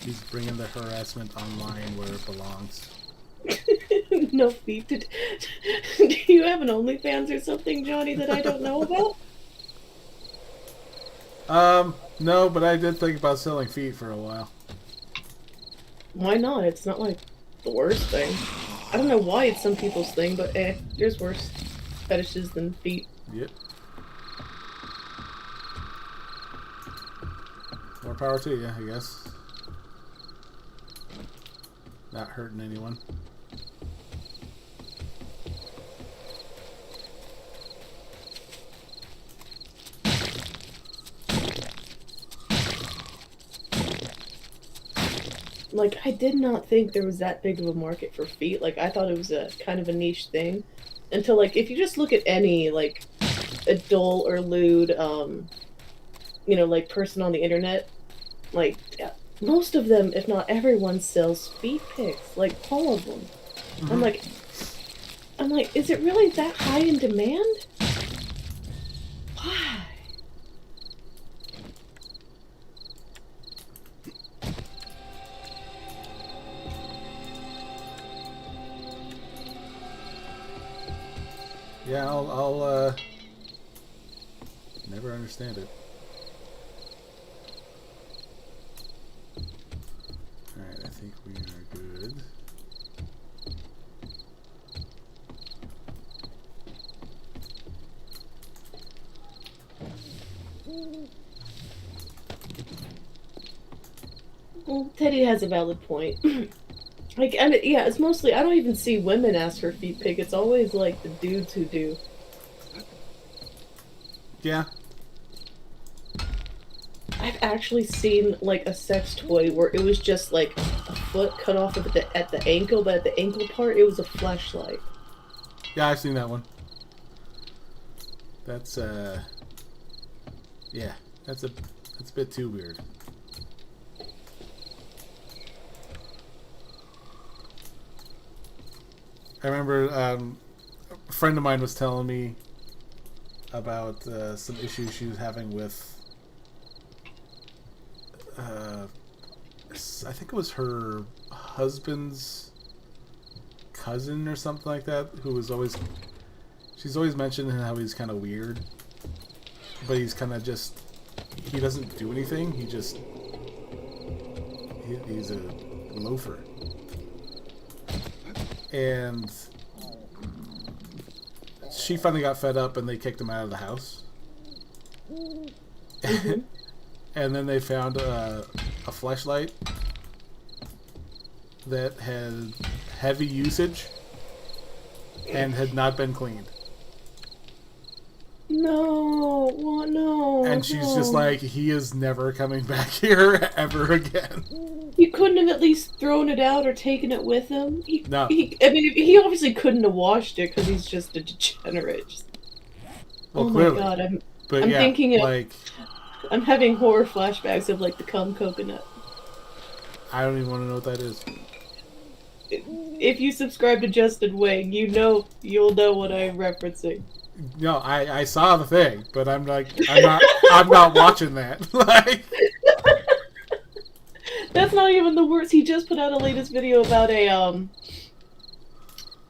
He's bringing the harassment online where it belongs. No feet. Do you have an OnlyFans or something, Johnny, that I don't know about? No, but I did think about selling feet for a while. Why not? It's not like the worst thing. I don't know why it's some people's thing, but there's worse fetishes than feet. Yep. More power to you, I guess. Not hurting anyone. Like, I did not think there was that big of a market for feet. Like, I thought it was a kind of a niche thing. Until, like, if you just look at any, like, adult or lewd, you know, like, person on the internet, like, most of them, if not everyone, sells feet pics. Like, all of them. Mm-hmm. I'm like, is it really that high in demand? Why? Yeah, I'll never understand it. Alright, I think we are good. Well, Teddy has a valid point. Like, and yeah, it's mostly, I don't even see women ask for feet pic. It's always like the dudes who do. Yeah. I've actually seen like a sex toy where it was just like a foot cut off at the ankle, but at the ankle part it was a fleshlight. Yeah, I've seen that one. That's yeah, that's a bit too weird. I remember a friend of mine was telling me about some issues she was having with I think it was her husband's cousin or something like that, who was always, she's always mentioned how he's kind of weird, but he's kind of just, he doesn't do anything, he's a loafer. And she finally got fed up and they kicked him out of the house. Mm-hmm. And then they found a fleshlight that had heavy usage and had not been cleaned. No, what? No. And she's just like, he is never coming back here ever again. You couldn't have at least thrown it out or taken it with him? No. I mean, he obviously couldn't have washed it because he's just a degenerate. Well, oh clearly. my god, I'm yeah, thinking of, like, I'm having horror flashbacks of like the cum coconut. I don't even want to know what that is. If you subscribe to Justin Wang, you'll know what I'm referencing. No, I saw the thing, but I'm like, I'm not watching that. Like, that's not even the worst. He just put out a latest video about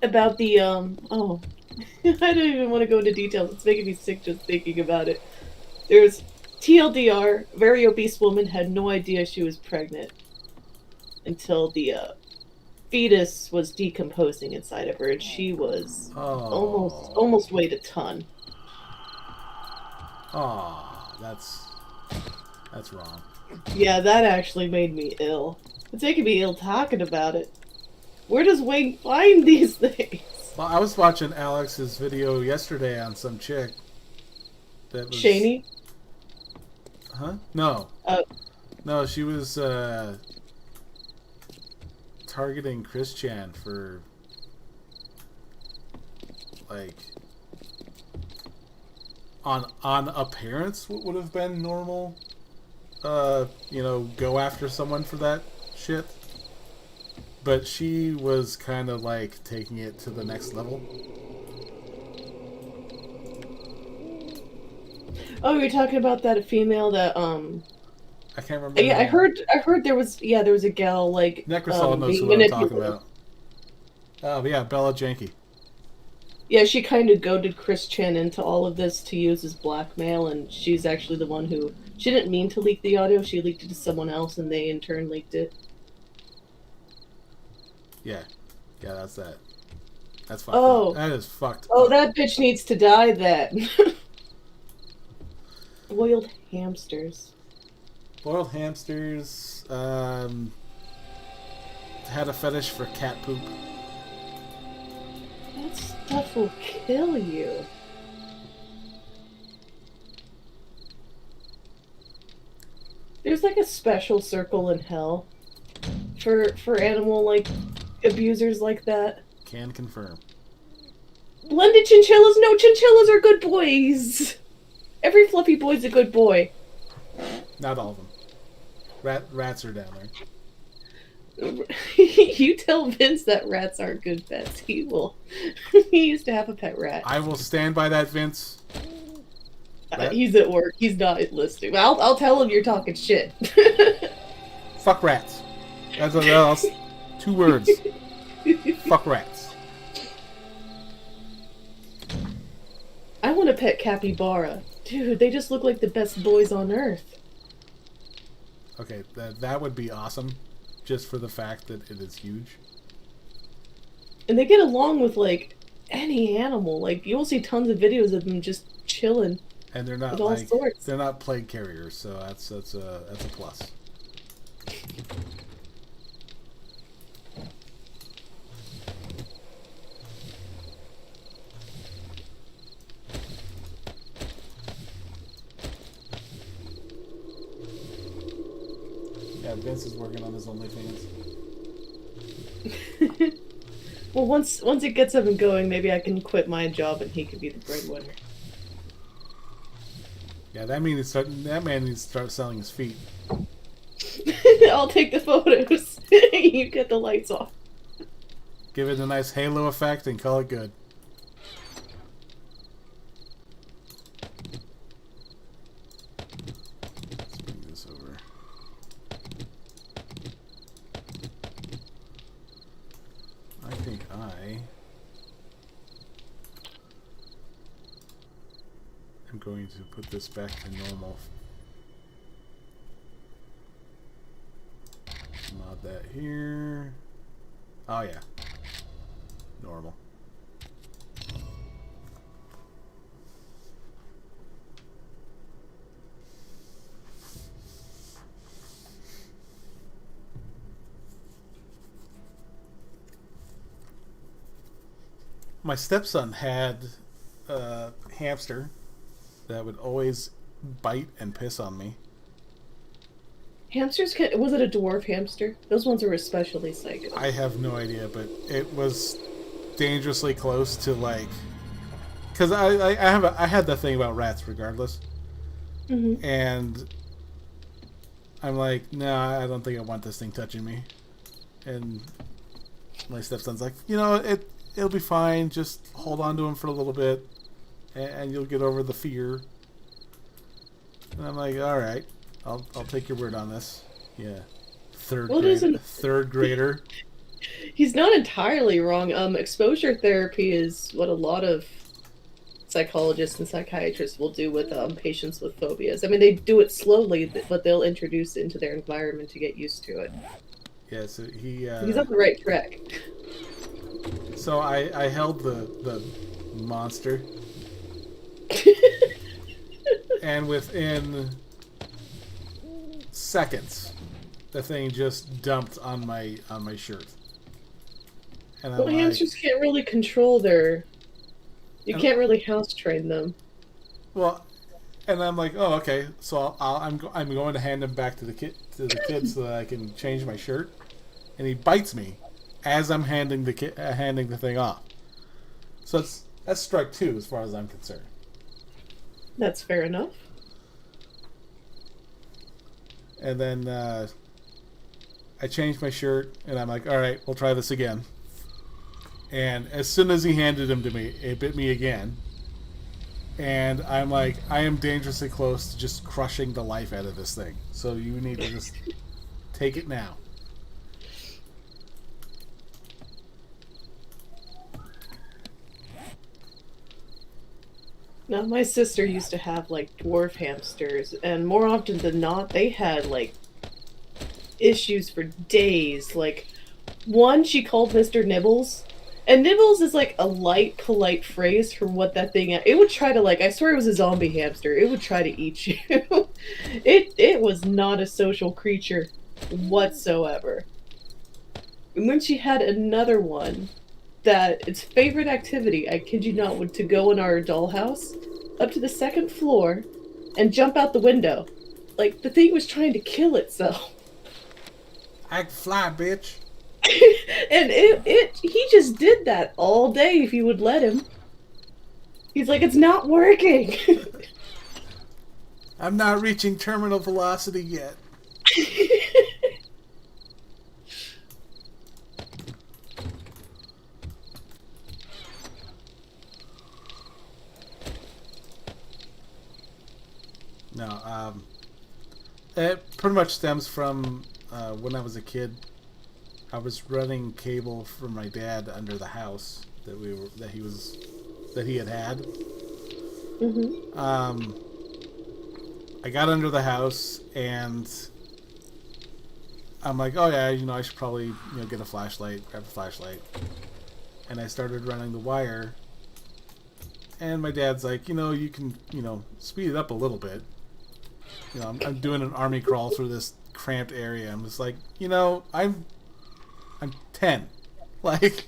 about the oh, I don't even want to go into details. It's making me sick just thinking about it. There's TLDR, very obese woman had no idea she was pregnant until the fetus was decomposing inside of her, and she was almost weighed a ton. Oh, that's wrong. Yeah, that actually made me ill. It's making me ill talking about it. Where does Wayne find these things? Well, I was watching Alex's video yesterday on some chick that was... Shaney? Huh? No. No, she was targeting Chris Chan for, like, on appearance what would have been normal, you know, go after someone for that shit. But she was kind of like taking it to the next level. Oh, you're talking about that female that I can't remember. yeah, I heard there was a gal like Necrosol knows who I'm talking about. Oh yeah, Bella Janky. Yeah, she kind of goaded Chris Chan into all of this to use as blackmail, and she's actually the one who, she didn't mean to leak the audio, she leaked it to someone else, and they in turn leaked it. Yeah, that's that. That's fucked up. That is fucked up. That bitch needs to die then. Boiled hamsters. Boiled hamsters, had a fetish for cat poop. That stuff will kill you. There's like a special circle in hell for animal like abusers like that. Can confirm. Blended chinchillas? No, chinchillas are good boys. Every fluffy boy's a good boy. Not all of them. Rats are down there. You tell Vince that rats aren't good pets. He will. He used to have a pet rat. I will stand by that, Vince. He's at work. He's not listening. I'll tell him you're talking shit. Fuck rats. That's 2 words. Fuck rats. I want a pet capybara. Dude, they just look like the best boys on earth. Okay, that would be awesome. Just for the fact that it is huge. And they get along with, like, any animal. Like, you'll see tons of videos of them just chilling. And they're not With all sorts. they're not plague carriers, so that's a plus. Yeah, Vince is working on his OnlyFans. Well, once it gets up and going, maybe I can quit my job and he could be the breadwinner. Yeah, that man needs to start selling his feet. I'll take the photos. You get the lights off. Give it a nice halo effect and call it good. Let's bring this over. I think I'm going to put this back to normal. Mod that here. Oh yeah. Normal. My stepson had a hamster that would always bite and piss on me. Hamsters was it a dwarf hamster? Those ones are especially psycho. I have no idea, but it was dangerously close to like, because I had that thing about rats regardless, and I'm like, nah, I don't think I want this thing touching me. And my stepson's like, it'll be fine. Just hold on to him for a little bit, and you'll get over the fear. And I'm like, all right, I'll take your word on this. Yeah, third grader. He's not entirely wrong. Exposure therapy is what a lot of psychologists and psychiatrists will do with patients with phobias. I mean, they do it slowly, but they'll introduce it into their environment to get used to it. Yeah, so he's on the right track. So I held the monster, and within seconds, the thing just dumped on my shirt. And well, hamsters can't really control their. You can't really house train them. Well, and I'm like, oh, okay. So I'm going to hand him back to the kid so that I can change my shirt, and he bites me as I'm handing the thing off. So that's strike 2 as far as I'm concerned. That's fair enough. And then I changed my shirt, and I'm like, all right, we'll try this again. And as soon as he handed him to me, it bit me again. And I'm like, I am dangerously close to just crushing the life out of this thing. So you need to just take it now. Now, my sister used to have, like, dwarf hamsters, and more often than not, they had, like, issues for days. Like, one she called Mr. Nibbles, and Nibbles is, like, a light, polite phrase for what that thing... It would try to, like, I swear it was a zombie hamster. It would try to eat you. It was not a social creature whatsoever. And then she had another one that its favorite activity, I kid you not, would to go in our dollhouse up to the second floor and jump out the window. Like, the thing was trying to kill itself. I can fly, bitch. And he just did that all day if you would let him. He's like, it's not working. I'm not reaching terminal velocity yet. No, it pretty much stems from when I was a kid. I was running cable for my dad under the house that he had. Mm-hmm. I got under the house and I'm like, oh yeah, I should probably get a flashlight, grab a flashlight, and I started running the wire, And my dad's like, you can, speed it up a little bit. I'm doing an army crawl through this cramped area. I'm just like, I'm 10. Like,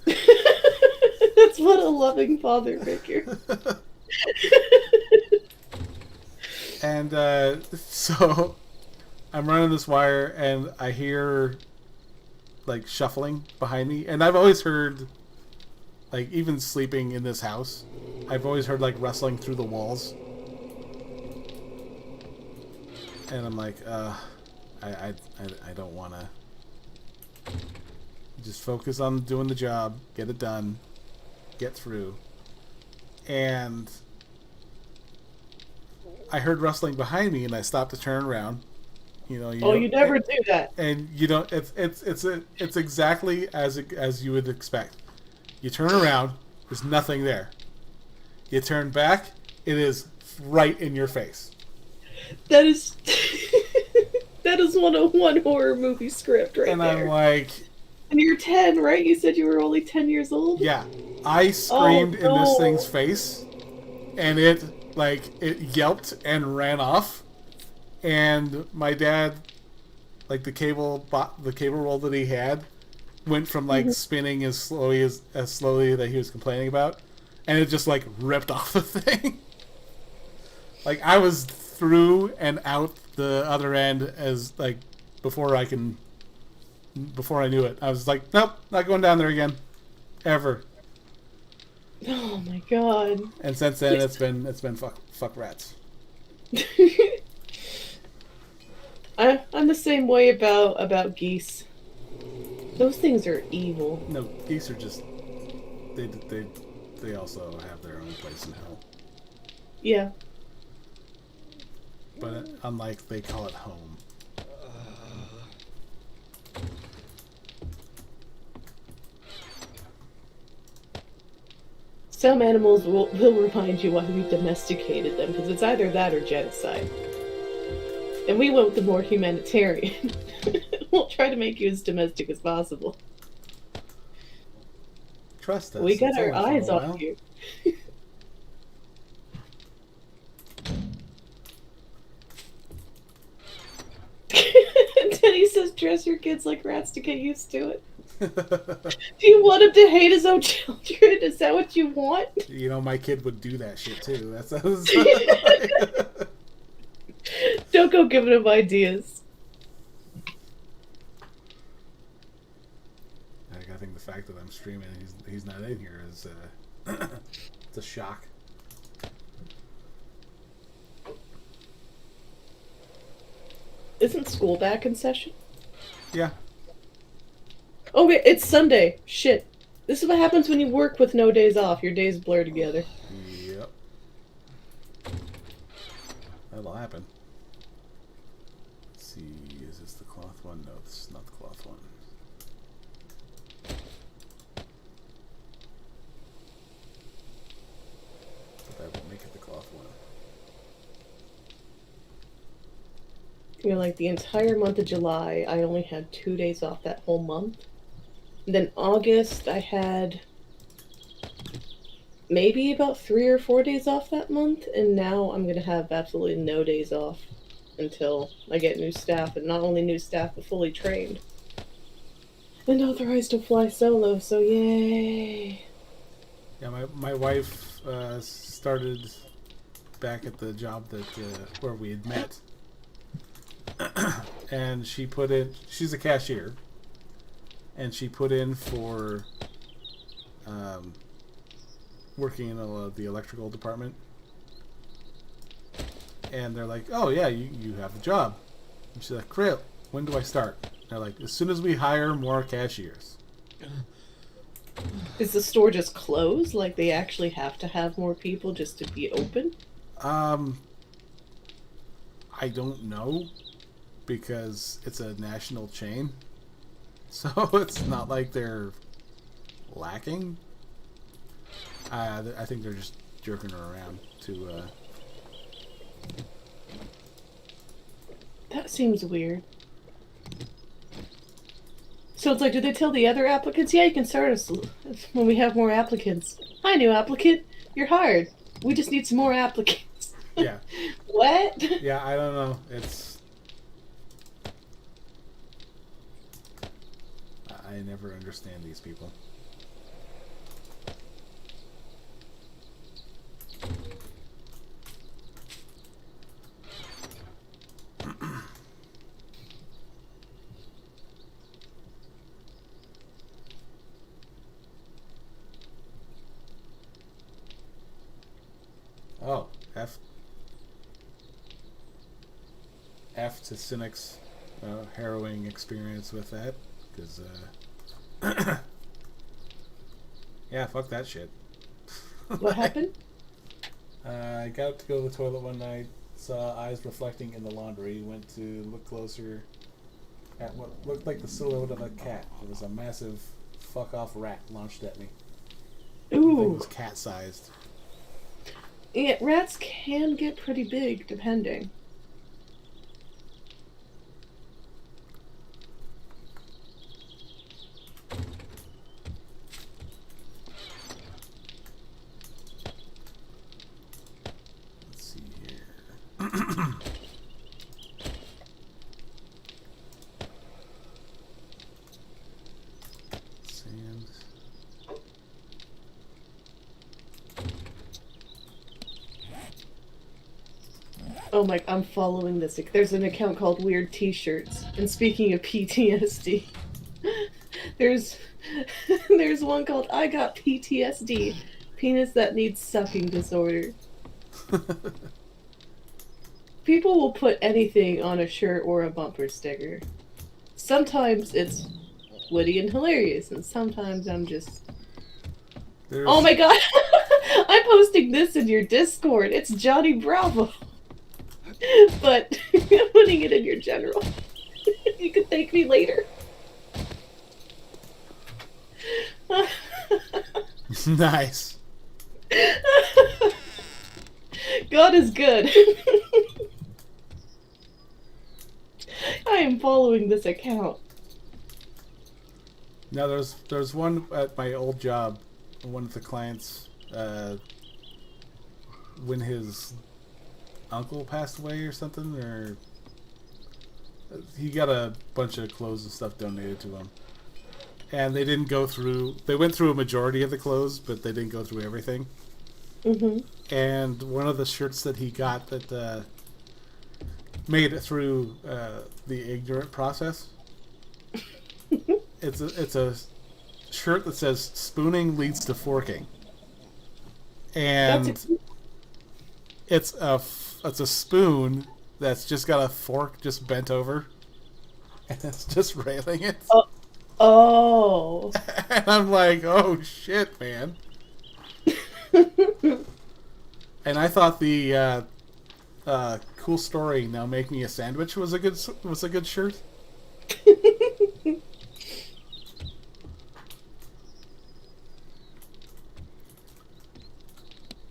that's what a loving father figure. And so I'm running this wire, and I hear like shuffling behind me. And I've always heard, like, even sleeping in this house, I've always heard like rustling through the walls. And I'm like, I don't want to. Just focus on doing the job, get it done, get through. And I heard rustling behind me, and I stopped to turn around. You never do that. And it's exactly as you would expect. You turn around, there's nothing there. You turn back, it is right in your face. That is that is 101 horror movie script right and there. And I'm like... And you're 10, right? You said you were only 10 years old? Yeah. I screamed in this thing's face, and it yelped and ran off. And my dad, like, the cable roll that he had went from, like, spinning as slowly that he was complaining about, and it just, like, ripped off the thing. Like, I was through and out the other end as, like, before I knew it. I was like, nope, not going down there again. Ever. Oh my god. And since then it's been fuck rats. I'm the same way about geese. Those things are evil. No, geese are just they also have their own place in hell. Yeah. But unlike they call it home. Some animals will remind you why we domesticated them, because it's either that or genocide. And we went with the more humanitarian. We'll try to make you as domestic as possible. Trust us. We got our eyes on you. Denny says, dress your kids like rats to get used to it. Do you want him to hate his own children? Is that what you want? My kid would do that shit too. That's Don't go giving him ideas. I think the fact that I'm streaming and he's not in here is it's a shock. Isn't school back in session? Yeah. Oh wait, it's Sunday. Shit. This is what happens when you work with no days off. Your days blur together. Yep. That'll happen. Let's see, is this the cloth one? No, this is not the cloth one. But that won't make it the cloth one. Like the entire month of July, I only had 2 days off that whole month. And then August, I had maybe about 3 or 4 days off that month. And now I'm going to have absolutely no days off until I get new staff. And not only new staff, but fully trained. And authorized to fly solo, so yay! Yeah, my wife started back at the job that where we had met. And she put in, she's a cashier, and she put in for working in the electrical department. And they're like, oh yeah, you have the job. And she's like, great, when do I start? And they're like, as soon as we hire more cashiers. Is the store just closed? Like they actually have to have more people just to be open? I don't know, because it's a national chain, so it's not like they're lacking. I think they're just jerking her around to. That seems weird. So it's like, did they tell the other applicants, yeah, you can start us when we have more applicants? Hi, new applicant. You're hired. We just need some more applicants. Yeah. What? Yeah, I don't know. It's... I never understand these people. Oh, F to Cynic's harrowing experience with that, because yeah, fuck that shit. What happened? I got up to go to the toilet one night, saw eyes reflecting in the laundry, went to look closer at what looked like the silhouette of a cat. It was a massive fuck off rat launched at me. Ooh. It was cat sized. Yeah, rats can get pretty big, depending. Let's see here. Sand. Oh my, I'm following this. There's an account called Weird T-Shirts. And speaking of PTSD, there's one called I Got PTSD, Penis That Needs Sucking Disorder. People will put anything on a shirt or a bumper sticker. Sometimes it's witty and hilarious, and sometimes I'm just... Oh my god! I'm posting this in your Discord. It's Johnny Bravo. But I'm putting it in your general. You can thank me later. Nice. God is good. I am following this account. Now there's one at my old job. One of the clients, when his uncle passed away or something, or he got a bunch of clothes and stuff donated to him, and they didn't go through. They went through a majority of the clothes, but they didn't go through everything. Mm-hmm. And one of the shirts that he got that made it through the ignorant process. It's a shirt that says "Spooning leads to forking," and it's a spoon that's just got a fork just bent over, and it's just railing it. Oh. And I'm like, oh shit, man. And I thought the cool story, now make me a sandwich, was a good shirt.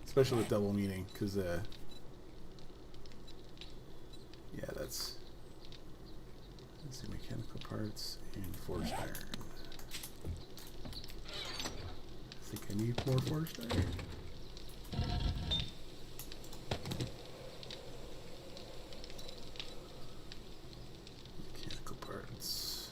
Especially with double meaning, because yeah, that's, let's see, mechanical parts and forged iron. I think I need more forged iron. Mechanical parts.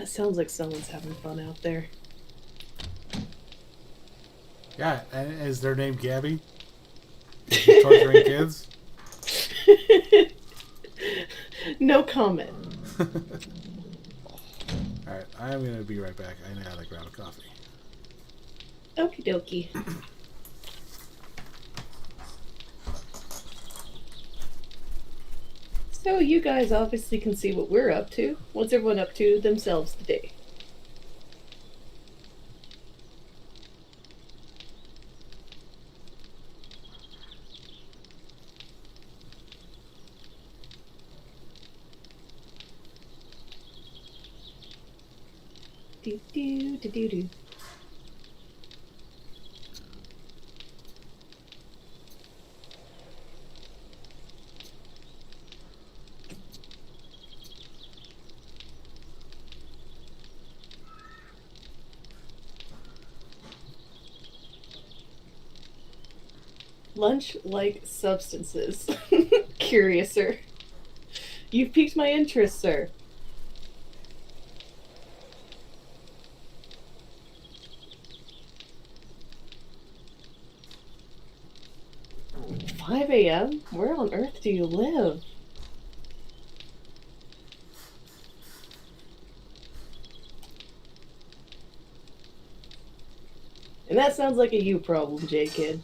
Sounds like someone's having fun out there. Yeah, and is their name Gabby? Is she torturing kids? No comment. Alright, I'm gonna be right back. I gotta grab a coffee. Okie dokie. So you guys obviously can see what we're up to. What's everyone up to themselves today? Do do do do do. Lunch-like substances. Curious, sir. You've piqued my interest, sir. "5 a.m.? Where on earth do you live?" And that sounds like a you problem, J-Kid.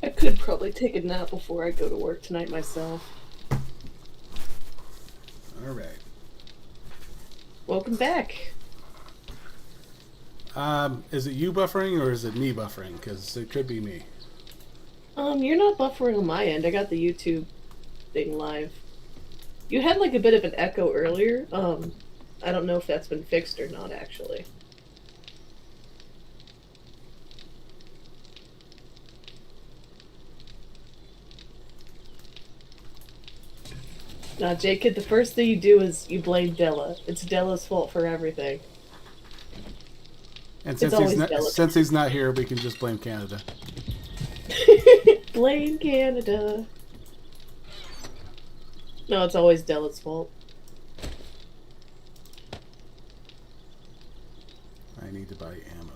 I could probably take a nap before I go to work tonight myself. Alright. Welcome back. Is it you buffering or is it me buffering? Because it could be me. You're not buffering on my end. I got the YouTube thing live. You had like a bit of an echo earlier. I don't know if that's been fixed or not, actually. Now, J-Kid, the first thing you do is you blame Della. It's Della's fault for everything. And It's since he's not here, we can just blame Canada. Blame Canada. No, it's always Della's fault. I need to buy ammo.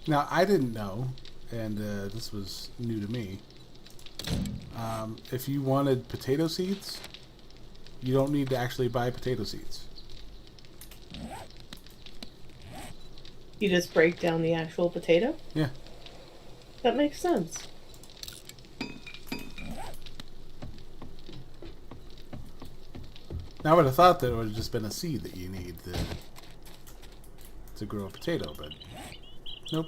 Now, I didn't know, and this was new to me, if you wanted potato seeds, you don't need to actually buy potato seeds. You just break down the actual potato? Yeah. That makes sense. Now, I would have thought that it would have just been a seed that you need to grow a potato, but nope.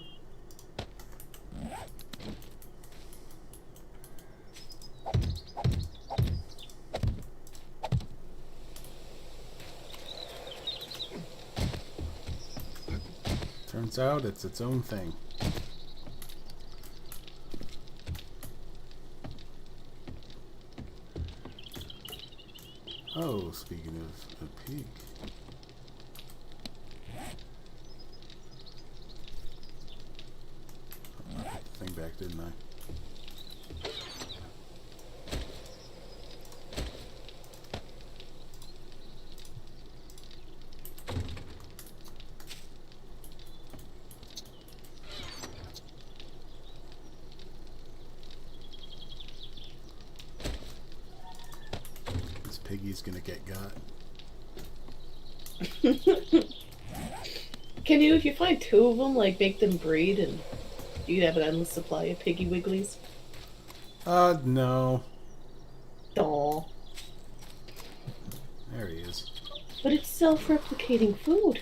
Turns out it's its own thing. Oh, speaking of a pig. I put the thing back, didn't I? Piggy's gonna get got. Can you, if you find two of them, like make them breed and you have an endless supply of Piggy Wigglies? No. Aw. There he is. But it's self-replicating food.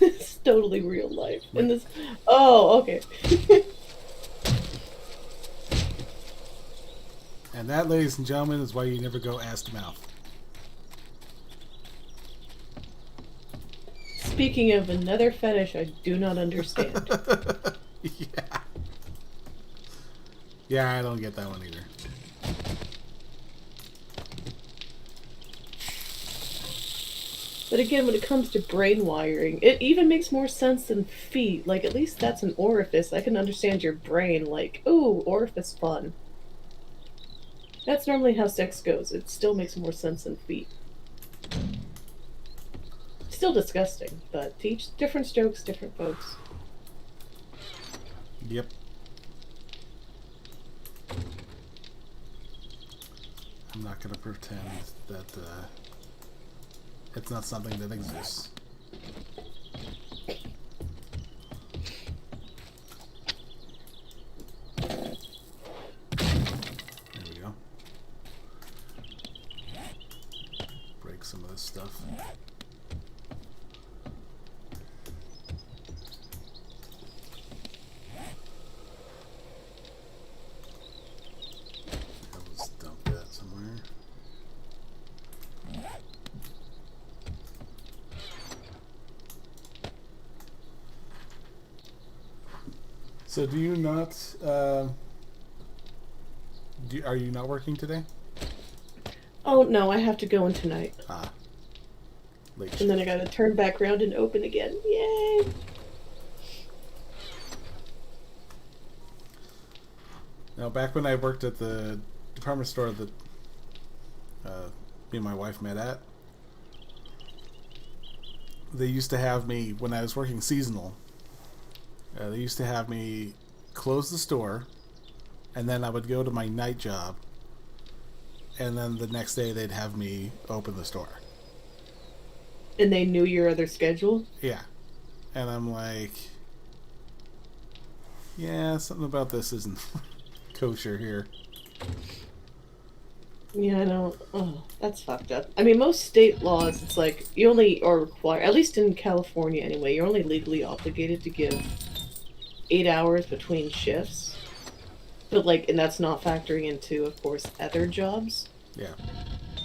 It's totally real life. In this. Oh, okay. And that, ladies and gentlemen, is why you never go ass to mouth. Speaking of another fetish I do not understand. Yeah. Yeah, I don't get that one either. But again, when it comes to brain wiring, it even makes more sense than feet. Like, at least that's an orifice. I can understand your brain, like, ooh, orifice fun. That's normally how sex goes. It still makes more sense than feet. Still disgusting, but to each different strokes, different folks. Yep. I'm not going to pretend that it's not something that exists. There we go. Break some of this stuff. Let's dump that somewhere. So do you not, are you not working today? Oh no, I have to go in tonight. Ah. Late And then I shift. gotta turn back around and open again. Yay! Now, back when I worked at the department store that me and my wife met at, they used to have me, when I was working seasonal, they used to have me close the store, and then I would go to my night job, and then the next day they'd have me open the store. And they knew your other schedule? Yeah. And I'm like, yeah, something about this isn't kosher here. Yeah, I don't. Oh, that's fucked up. I mean, most state laws, it's like you only are required, at least in California anyway, you're only legally obligated to give 8 hours between shifts. But, like, and that's not factoring into, of course, other jobs. Yeah.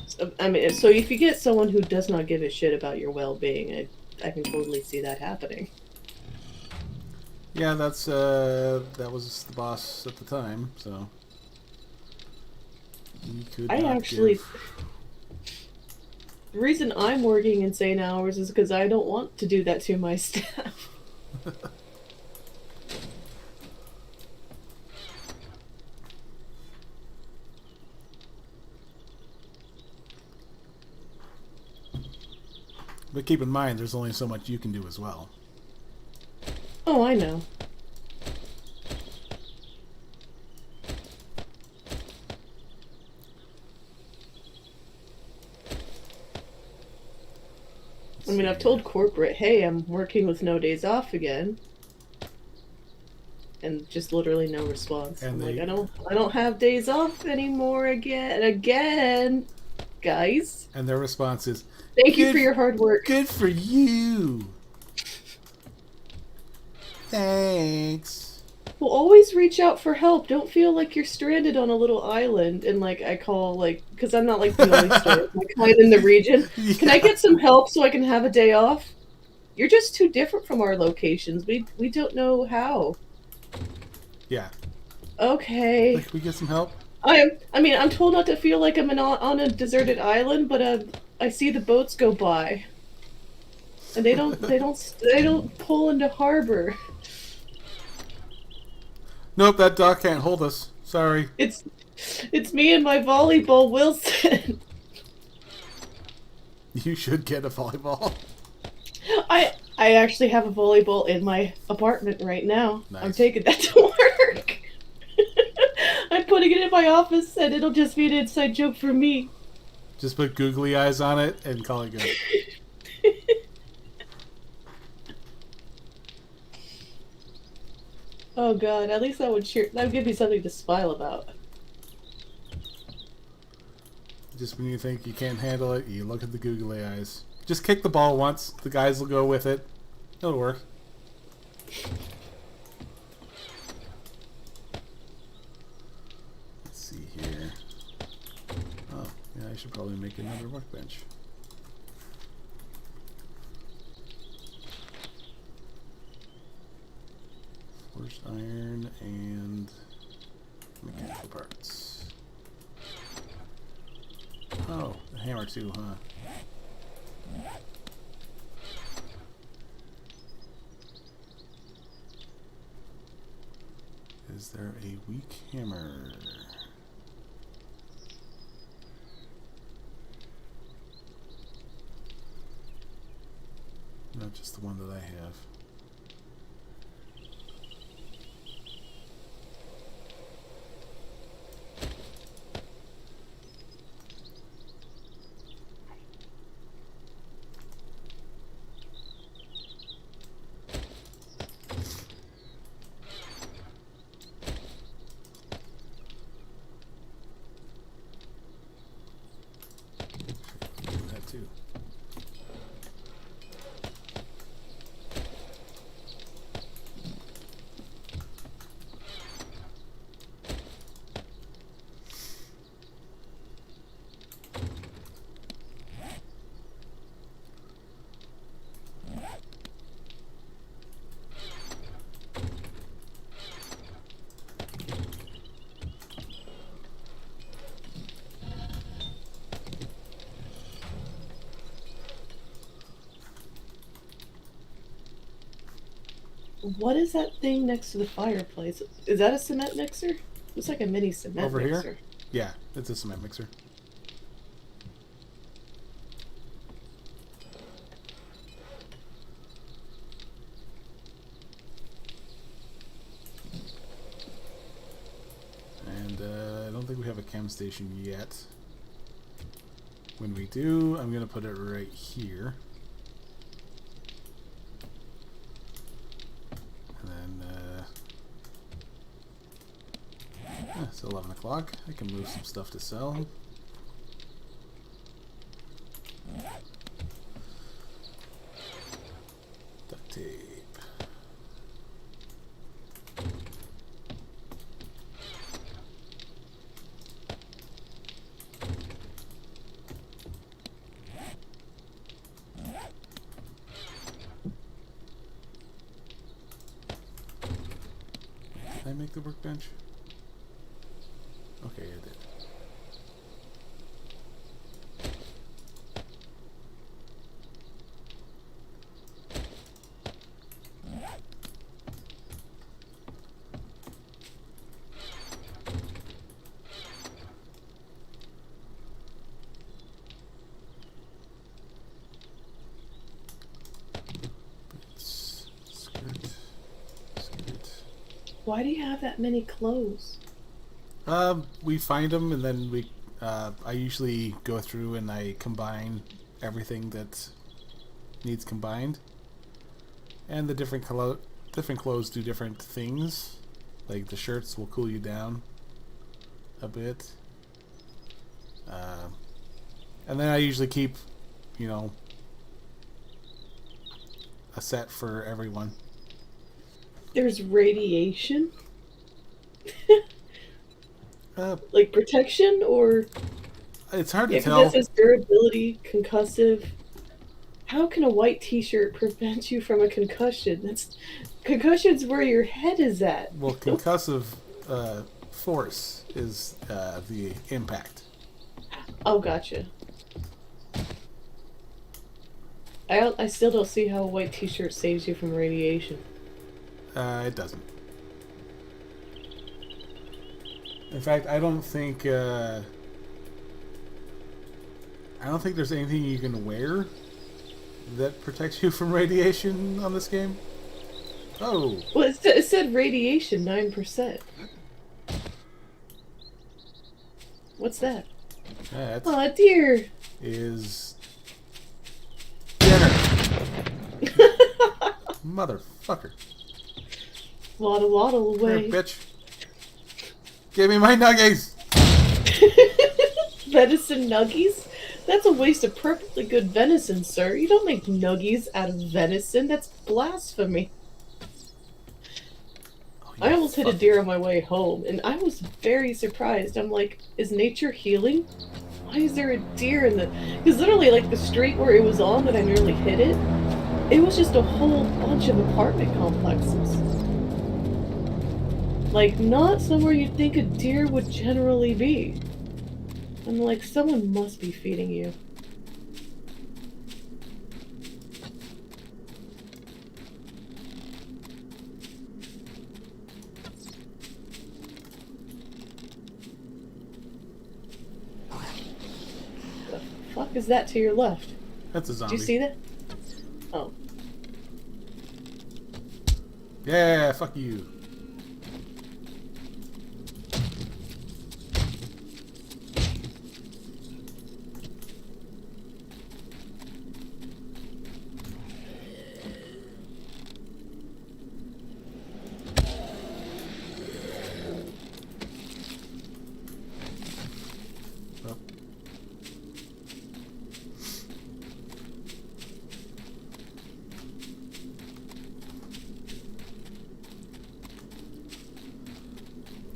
So, I mean, so if you get someone who does not give a shit about your well-being, I can totally see that happening. Yeah, that was the boss at the time, so he could I not actually... give. The reason I'm working insane hours is because I don't want to do that to my staff. But keep in mind, there's only so much you can do as well. Oh, I know. I mean, I've told corporate, hey, I'm working with no days off again. And just literally no response. And I'm they- like, I don't have days off anymore again, guys. And their response is, Thank you Good- for your hard work. good for you. Thanks. Well, always reach out for help. Don't feel like you're stranded on a little island. And like, I call like, because I'm not like the only store, like client in the region. Can I get some help so I can have a day off? You're just too different from our locations. We don't know how. Yeah. Okay. Like, can we get some help? I mean, I'm told not to feel like I'm on a deserted island, but I see the boats go by, and they don't pull into harbor. Nope, that dock can't hold us. Sorry. It's me and my volleyball Wilson. You should get a volleyball. I actually have a volleyball in my apartment right now. Nice. I'm taking that to work. I'm putting it in my office, and it'll just be an inside joke for me. Just put googly eyes on it and call it good. Oh god, at least that would give me something to smile about. Just when you think you can't handle it, you look at the googly eyes. Just kick the ball once. The guys will go with it. It'll work. Let's see here. I should probably make another workbench. Forged iron and mechanical parts. Oh, the hammer too, huh? Is there a weak hammer? Not just the one that I have. That too. What is that thing next to the fireplace? Is that a cement mixer? Looks like a mini cement Over mixer. here? Yeah, it's a cement mixer. And I don't think we have a chem station yet. When we do, I'm going to put it right here. And then, it's 11 o'clock. I can move some stuff to sell. Duct tape. Did I make the workbench? Okay, I did. Boots, skirt. Why do you have that many clothes? We find them, and then we. I usually go through and I combine everything that needs combined, and the different clothes do different things. Like the shirts will cool you down a bit, and then I usually keep, you know, a set for everyone. There's radiation? Uh, Like protection, or it's hard yeah, to 'cause tell. that says durability, concussive. How can a white T-shirt prevent you from a concussion? Concussion's where your head is at. Well, concussive force is the impact. Oh, gotcha. I still don't see how a white T-shirt saves you from radiation. It doesn't. In fact, I don't think there's anything you can wear that protects you from radiation on this game. Oh, Well, it said radiation 9%. What's that? that Aw, dear. is dinner. Motherfucker. Waddle waddle Come away. here, bitch. Give me my nuggies. Venison nuggies? That's a waste of perfectly good venison, sir. You don't make nuggies out of venison. That's blasphemy. Oh, I almost hit a fuck. deer on my way home, and I was very surprised. I'm like, is nature healing? why is there a deer in the... Because literally, like, the street where it was on that I nearly hit it, it was just a whole bunch of apartment complexes. Like, not somewhere you'd think a deer would generally be. I'm like, someone must be feeding you. The fuck is that to your left? That's a zombie. Did you see that? Oh. Yeah, fuck you.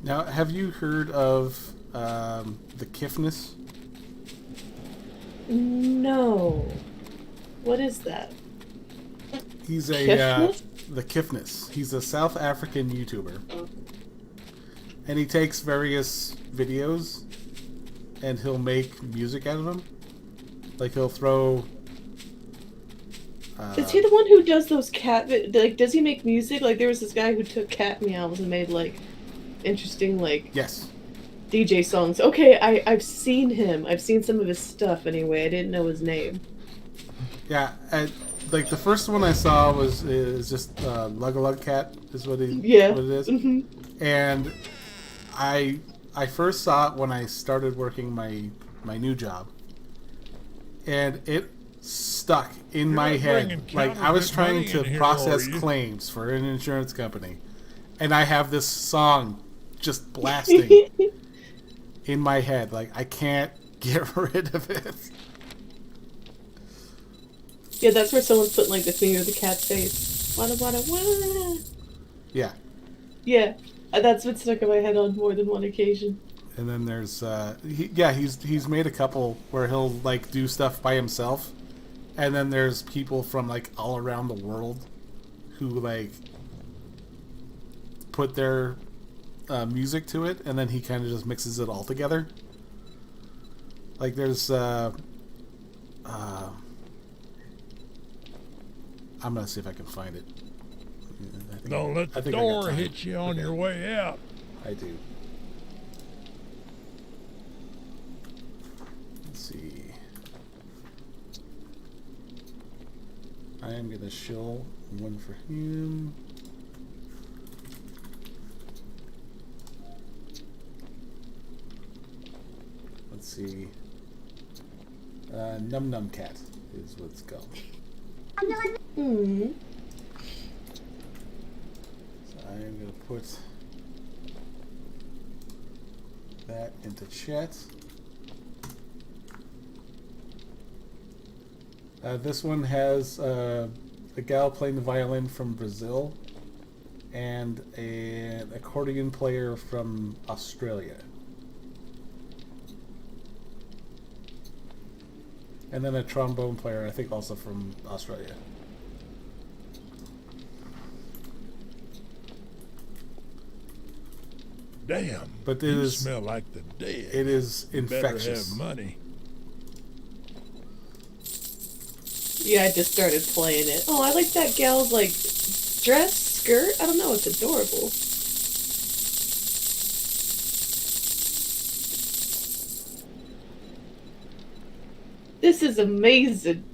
Now, have you heard of the Kifness? No. What is that? He's a Kifness? the Kifness. He's a South African YouTuber, and he takes various videos, and he'll make music out of them. Like he'll throw. Is he the one who does those like? Does he make music? Like there was this guy who took cat meows and made like interesting like Yes. DJ songs. Okay, I've seen him. I've seen some of his stuff anyway. I didn't know his name. Yeah, like the first one I saw is just Lug a Lug Cat is what it is. Mm-hmm. And I first saw it when I started working my new job, and it stuck in my head. Like I was trying to process claims for an insurance company, and I have this song just blasting in my head. Like I can't get rid of it. Yeah, that's where someone's putting like the finger of the cat's face. Wada wada wada. Yeah. Yeah, that's what stuck in my head on more than one occasion. And then there's he's made a couple where he'll like do stuff by himself, and then there's people from like all around the world who like put their music to it, and then he kind of just mixes it all together. Like there's I'm gonna see if I can find it. Don't let the door hit you on your way out. I do. Let's see. I am gonna shill one for him. Let's see. Num Num Cat is what it's called. Hmm. So I am gonna put that into chat. This one has a gal playing the violin from Brazil and an accordion player from Australia. And then a trombone player, I think also from Australia. Damn, but you smell like the dead. It is infectious. Better have money. Yeah, I just started playing it. Oh, I like that gal's like dress, skirt. I don't know, it's adorable. This is amazing.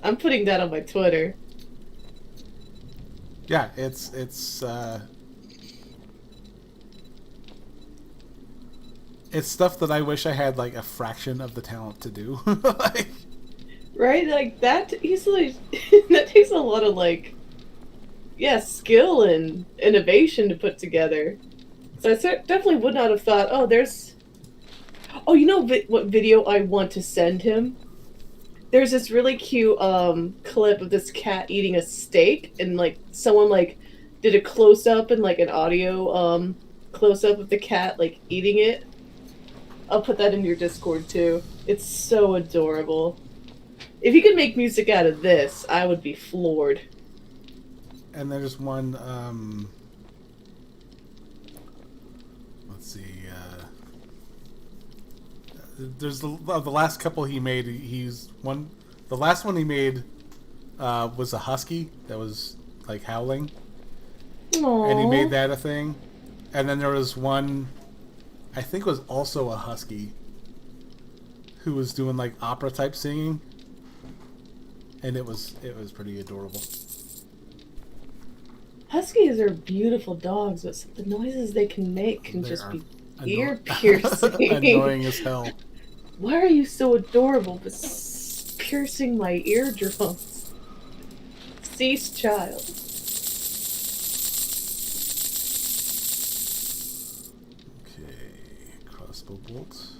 I'm putting that on my Twitter. Yeah, it's stuff that I wish I had like a fraction of the talent to do. Like, right? Like that easily that takes a lot of like skill and innovation to put together. So I definitely would not have thought, oh, there's you know what video I want to send him? There's this really cute clip of this cat eating a steak, and like someone like did a close up and like an audio close up of the cat like eating it. I'll put that in your Discord too. It's so adorable. If you could make music out of this, I would be floored. And there's one, let's see, there's the last couple he made, the last one he made was a husky that was like howling. Aww. And he made that a thing. And then there was one, I think was also a husky, who was doing like opera type singing. And it was pretty adorable. Huskies are beautiful dogs, but the noises they can make can just be ear piercing. Annoying as hell. Why are you so adorable but piercing my eardrums? Cease, child. Okay, crossbow bolts.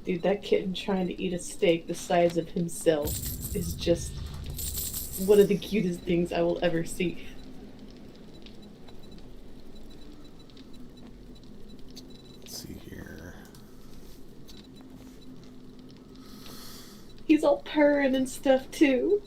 Dude, that kitten trying to eat a steak the size of himself is just one of the cutest things I will ever see. Let's see here. He's all purring and stuff too.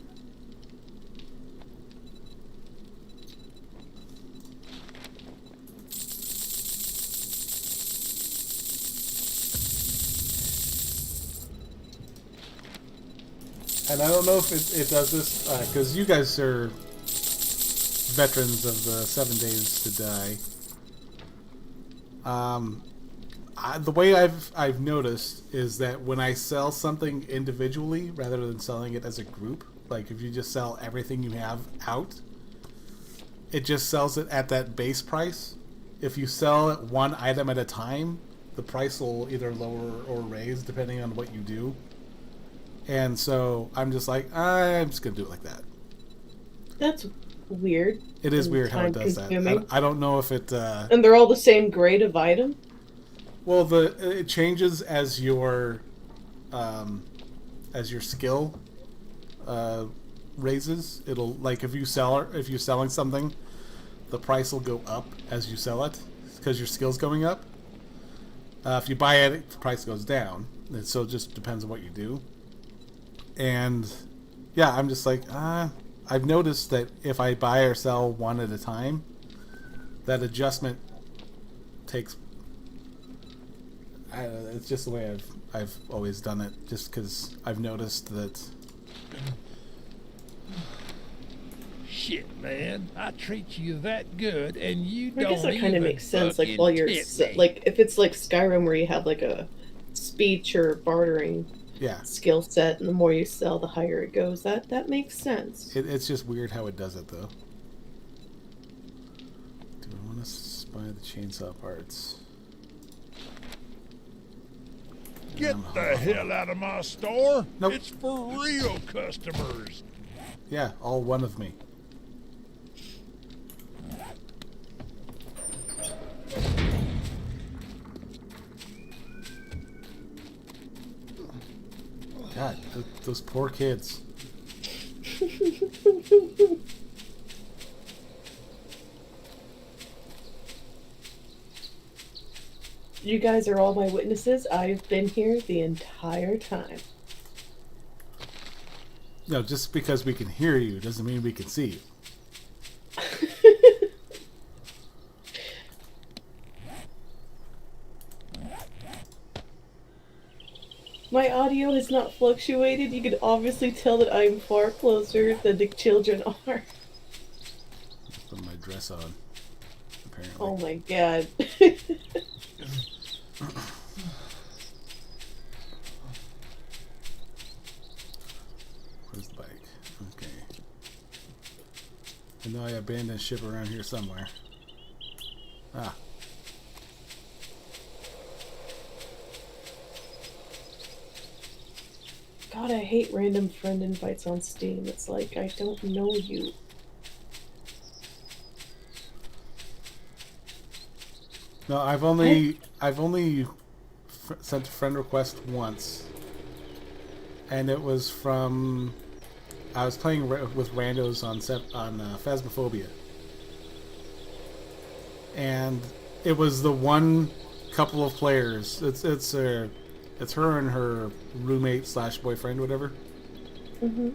And I don't know if it does this, because you guys are veterans of the 7 Days to Die. The way I've noticed is that when I sell something individually, rather than selling it as a group, like if you just sell everything you have out, it just sells it at that base price. If you sell one item at a time, the price will either lower or raise depending on what you do. And so I'm just like, I'm just going to do it like that. That's weird. It is weird how it does that. I don't know if it... And they're all the same grade of item? Well, it changes as your skill raises. It'll, like, if you're selling something, the price will go up as you sell it because your skill's going up. If you buy it, the price goes down. And so it just depends on what you do. And yeah, I'm just like, I've noticed that if I buy or sell one at a time, that adjustment takes... I don't know, it's just the way I've always done it, just because I've noticed that... Shit, man, I treat you that good, and you don't. I guess that kind of makes sense. Like while you're like, if it's like Skyrim where you have like a speech or bartering skill set, and the more you sell, the higher it goes. That makes sense. It's just weird how it does it, though. Do I want to buy the chainsaw parts? Get the hell out of my store! Nope. It's for real customers. Yeah, all one of me. God, those poor kids. You guys are all my witnesses. I've been here the entire time. No, just because we can hear you doesn't mean we can see you. My audio has not fluctuated. You can obviously tell that I'm far closer than the children are. Put my dress on, apparently. Oh my god. Where's the bike? Okay. I know I abandoned ship around here somewhere. Ah. God, I hate random friend invites on Steam. It's like, I don't know you. No, I've only sent a friend request once, and it was from... I was playing with randos on Phasmophobia. And it was the one couple of players. It's her and her roommate slash boyfriend, whatever. Mm-hmm.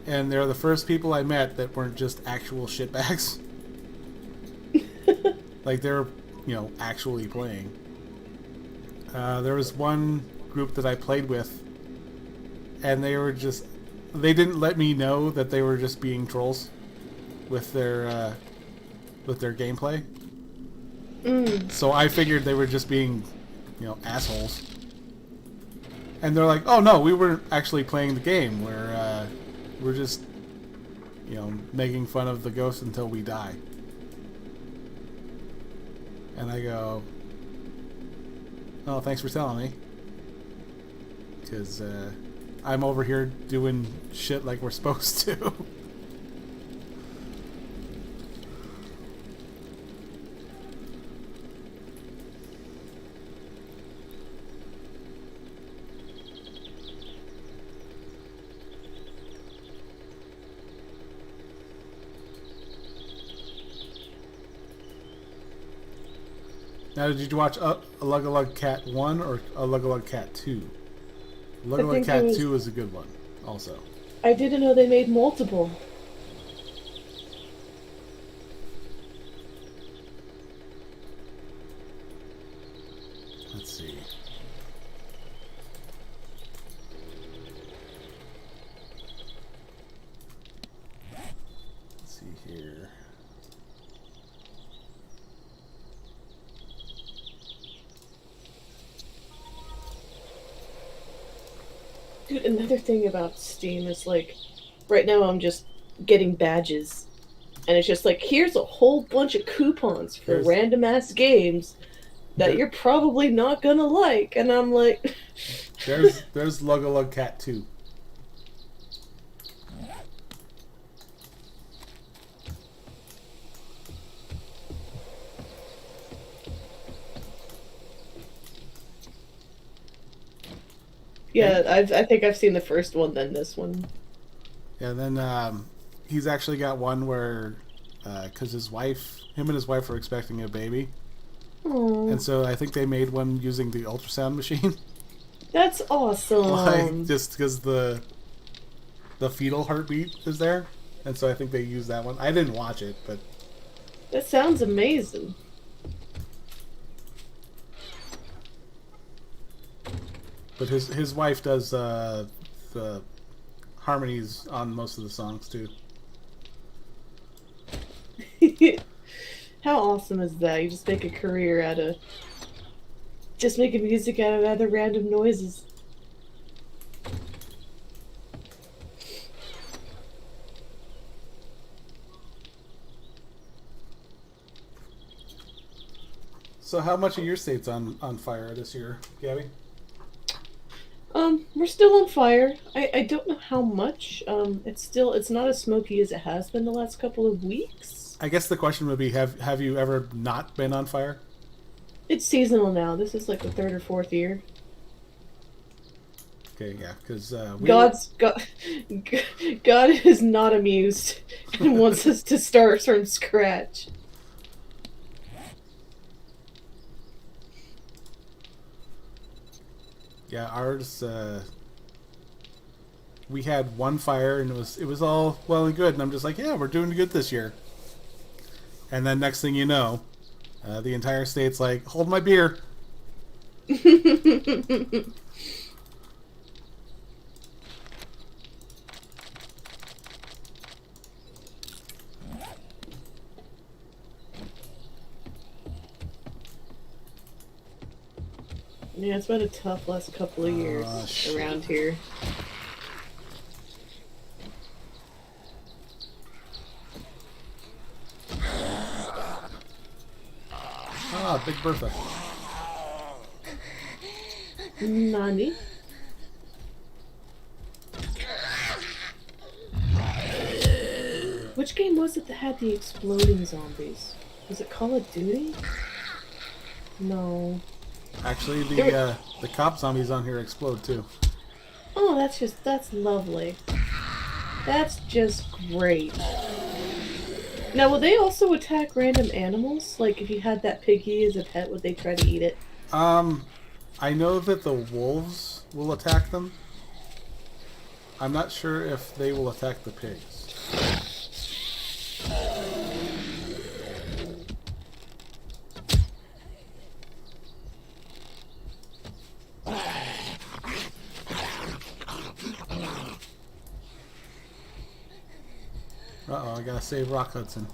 And they're the first people I met that weren't just actual shitbags. Like, they're, actually playing. There was one group that I played with, and they didn't let me know that they were just being trolls with their gameplay. So I figured they were just being, assholes. And they're like, "Oh no, we weren't actually playing the game. We're just, making fun of the ghost until we die." And I go, "Oh, thanks for telling me. Because I'm over here doing shit like we're supposed to." Now, did you watch a Lug Cat 1 or a Lug Cat 2? Lug Cat 2 is a good one, also. I didn't know they made multiple. Let's see. Let's see here. Dude, another thing about Steam is, like, right now I'm just getting badges. And it's just like, here's a whole bunch of coupons for random-ass games that you're probably not gonna like. And I'm like... There's Lug Cat 2. Yeah, I think I've seen the first one, then this one. Yeah, then he's actually got one where, because him and his wife are expecting a baby. Aww. And so I think they made one using the ultrasound machine. That's awesome. Like, just because the fetal heartbeat is there. And so I think they used that one. I didn't watch it, but... That sounds amazing. But his wife does the harmonies on most of the songs too. How awesome is that? You just make a career out of just making music out of other random noises. So how much of your state's on fire this year, Gabby? We're still on fire. I don't know how much. It's not as smoky as it has been the last couple of weeks. I guess the question would be, have you ever not been on fire? It's seasonal now. This is like the 3rd or 4th year. Okay, yeah, because God is not amused and wants us to start from scratch. Yeah, ours. We had one fire, and it was all well and good, and I'm just like, yeah, we're doing good this year. And then next thing you know, the entire state's like, hold my beer. Yeah, it's been a tough last couple of years around here. Ah, Big Bertha. Nani? Which game was it that had the exploding zombies? Was it Call of Duty? No. Actually, the cop zombies on here explode too. Oh, that's lovely. That's just great. Now, will they also attack random animals? Like, if you had that piggy as a pet, would they try to eat it? I know that the wolves will attack them. I'm not sure if they will attack the pigs. Uh-oh, I gotta save Rock Hudson.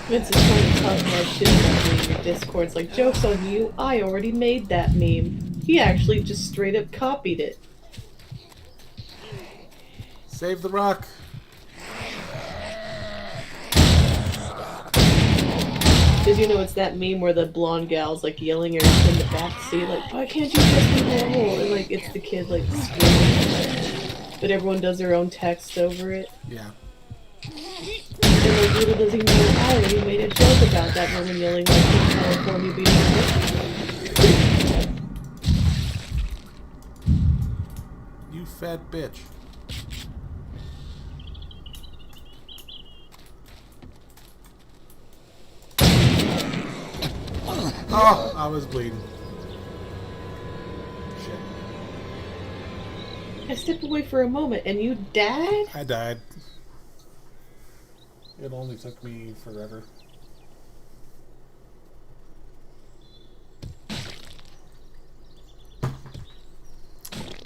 Vince is trying to talk more shit about me in your Discord's like, joke's on you, I already made that meme. He actually just straight up copied it. Save the rock! Because you know it's that meme where the blonde gal's like yelling at her in the back seat, like, why can't you just be normal? And like, it's the kid like screaming. But everyone does their own text over it. Yeah. And like, little does he know, I already made a joke about that woman yelling like, in California being You fat bitch. Oh, I was bleeding. Shit. I stepped away for a moment and you died? I died. It only took me forever.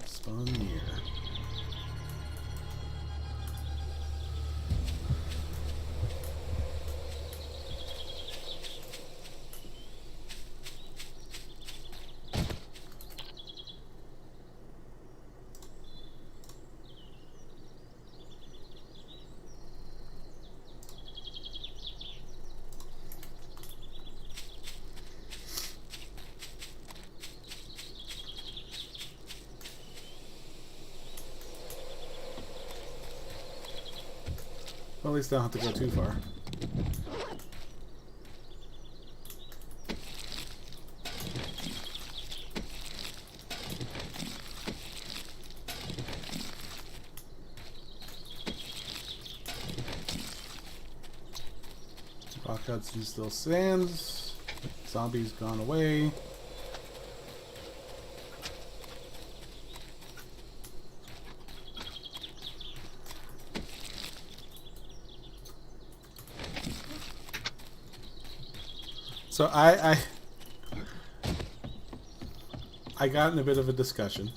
Spawn here. Well, at least I don't have to go too far. Rock Hudson still stands. Zombie's gone away. So I got in a bit of a discussion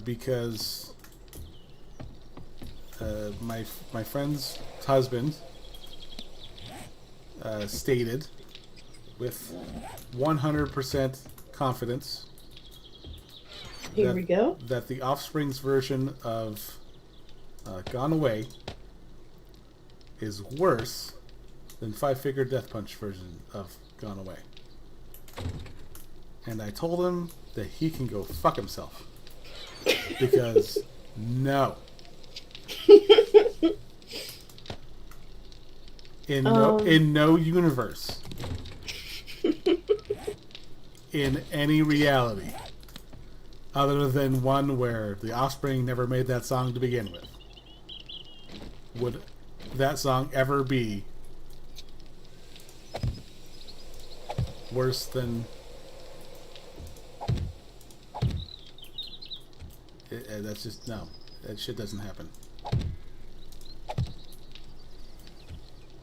because my friend's husband stated with 100% confidence Here we go. that the Offspring's version of Gone Away is worse than Five Finger Death Punch version of Gone Away. And I told him that he can go fuck himself. Because no. In no universe, in any reality, other than one where the Offspring never made that song to begin with, would that song ever be worse than that's just no, that shit doesn't happen.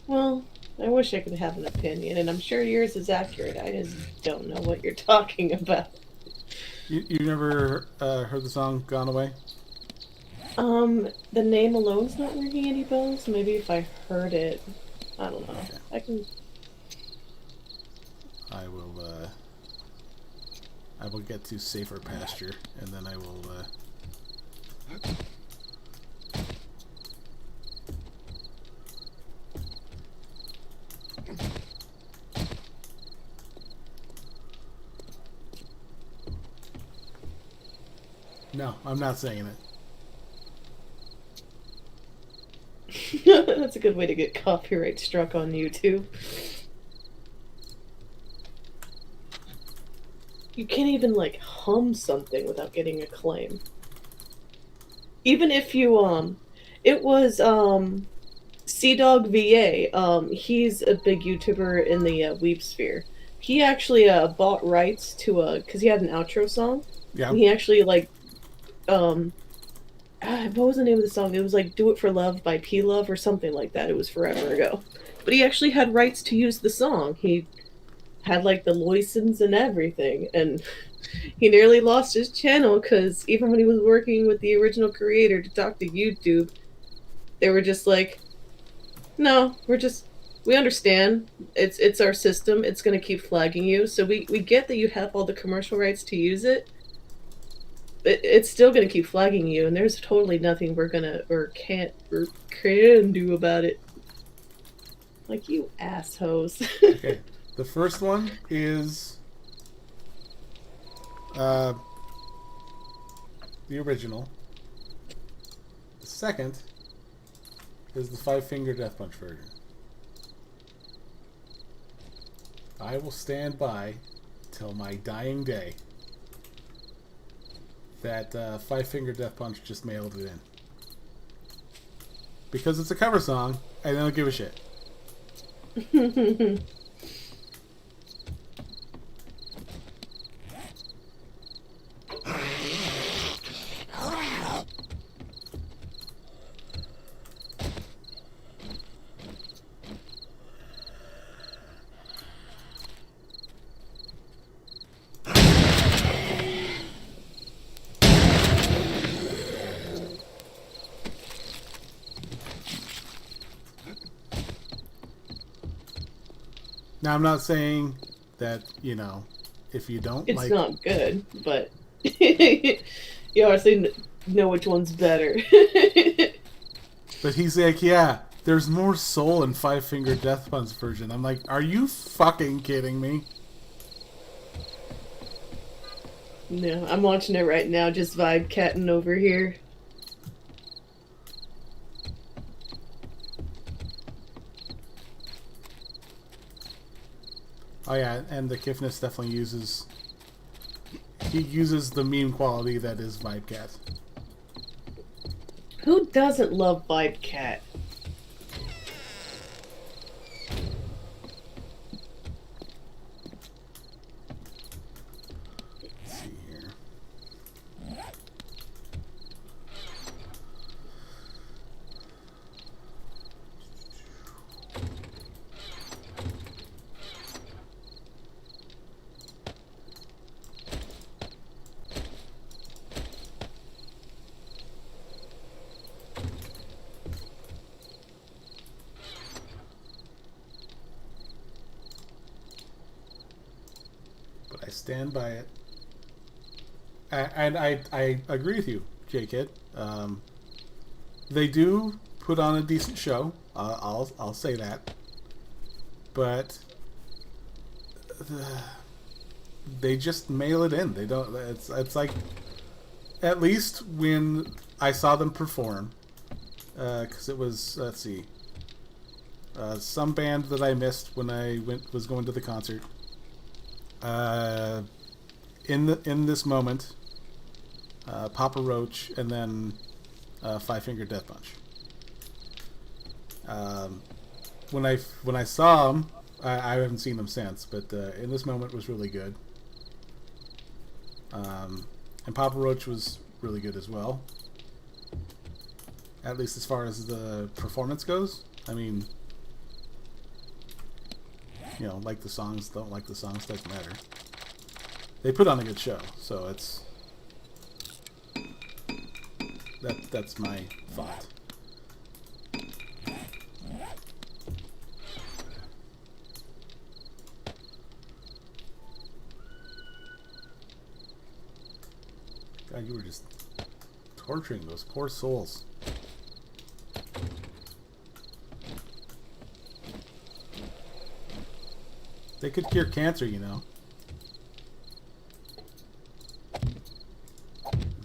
Well, I wish I could have an opinion, and I'm sure yours is accurate. I just don't know what you're talking about. You never heard the song Gone Away? The name alone's not ringing any bells. Maybe if I heard it, I don't know. Okay. I can. I will get to safer pasture, and then I will No, I'm not saying it. That's a good way to get copyright struck on YouTube. You can't even, like, hum something without getting a claim. Even if you, it was, CDog VA, he's a big YouTuber in the, Weeb sphere. He actually, bought rights to, because he had an outro song. Yeah. And he actually, like, what was the name of the song? It was, like, Do It For Love by P-Love or something like that. It was forever ago. But he actually had rights to use the song. He had, like, the license and everything, and he nearly lost his channel because even when he was working with the original creator to talk to YouTube, they were just like, no, we understand. It's our system. It's going to keep flagging you. So we get that you have all the commercial rights to use it. It's still going to keep flagging you, and there's totally nothing we're going to, or can do about it. Like, you assholes. Okay. The first one is the original. The second is the 5-finger death punch version. I will stand by till my dying day that 5-finger death punch just mailed it in. Because it's a cover song, I don't give a shit. Now, I'm not saying that, you know, if you don't it's like... not good, but you honestly know which one's better. But he's like, yeah, there's more soul in 5-finger death punch version. I'm like, are you fucking kidding me? No, I'm watching it right now, just vibe catting over here. Oh yeah, and the Kifness definitely uses... He uses the meme quality that is Vibecat. Who doesn't love Vibe Cat? Let's see here. But I stand by it. And I agree with you, J-Kid. They do put on a decent show. I'll say that. But they just mail it in. They don't. It's like, at least when I saw them perform, because it was, let's see, some band that I missed when I was going to the concert. In this moment, Papa Roach, and then 5-finger death punch. When I saw him, I haven't seen him since, but in this moment was really good. And Papa Roach was really good as well. At least as far as the performance goes. I mean, you know, like the songs, don't like the songs, doesn't matter. They put on a good show, so it's... That's my thought. God, you were just torturing those poor souls. They could cure cancer, you know.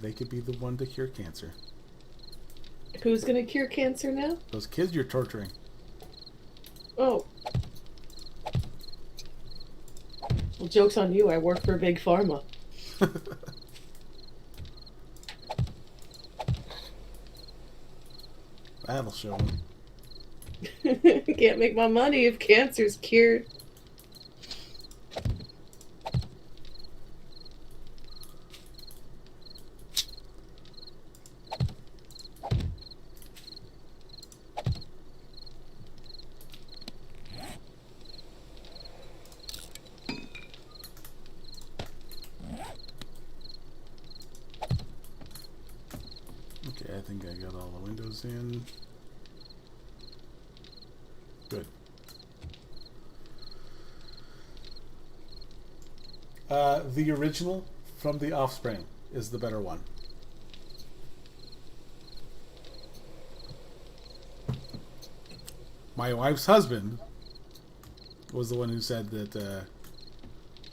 They could be the one to cure cancer. Who's gonna cure cancer now? Those kids you're torturing. Oh. Well, joke's on you. I work for Big Pharma. That'll show them. Can't make my money if cancer's cured. Okay, I think I got all the windows in. Good. The original from The Offspring is the better one. My wife's husband was the one who said that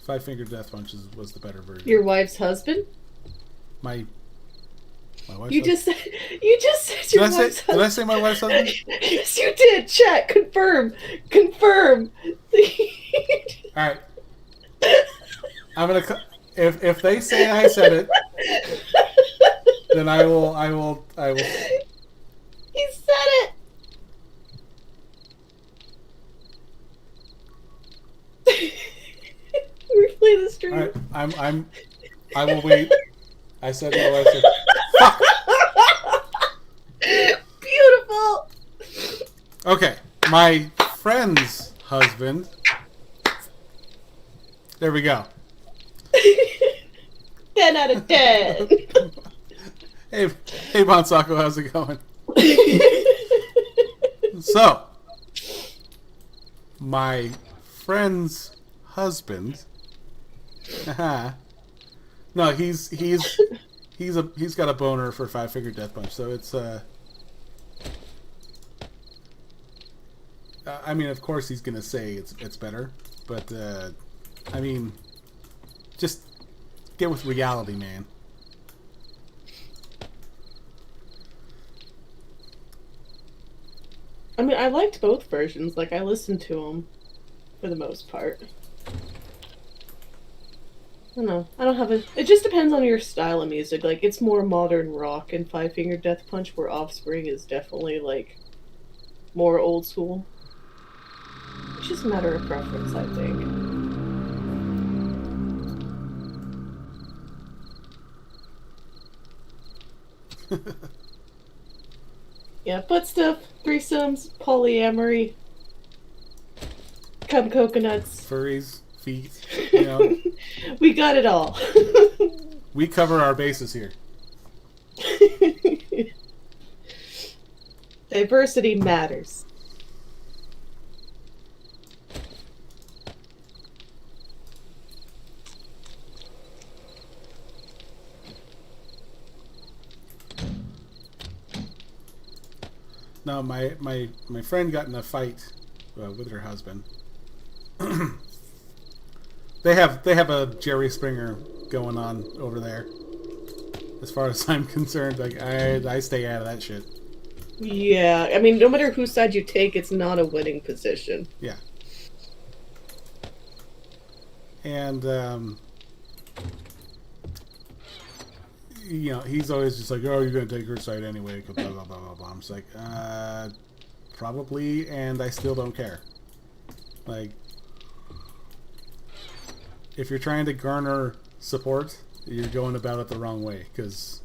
Five Finger Death Punch was the better version. Your wife's husband? My wife's You husband? just said your wife's husband. Did I say my wife's husband? Yes, you did. Chat. Confirm. Confirm. All right. I'm gonna. If they say I said it, then I will. He said it. Replay the stream. All right. I will wait. I said my wife said. Fuck. Beautiful. Okay. My friend's husband. There we go. 10 out of 10. Hey, Bonsako, how's it going? So, my friend's husband. No, he's got a boner for Five Finger Death Punch, so it's I mean, of course he's gonna say it's better, but I mean, just get with reality, man. I mean, I liked both versions. Like, I listened to them for the most part. I don't know. I don't have a... It just depends on your style of music. Like, it's more modern rock in Five Finger Death Punch, where Offspring is definitely, like, more old school. It's just a matter of preference, I think. Yeah, butt stuff, threesomes, polyamory, cum coconuts. Furries, feet, you know. We got it all. We cover our bases here. Diversity matters. No, my friend got in a fight with her husband. They have a Jerry Springer going on over there. As far as I'm concerned, like I stay out of that shit. Yeah, I mean, no matter whose side you take, it's not a winning position. Yeah. And you know, he's always just like, "Oh, you're gonna take her side anyway." Blah blah blah blah blah. I'm just like, probably, and I still don't care. Like, if you're trying to garner support, you're going about it the wrong way. Because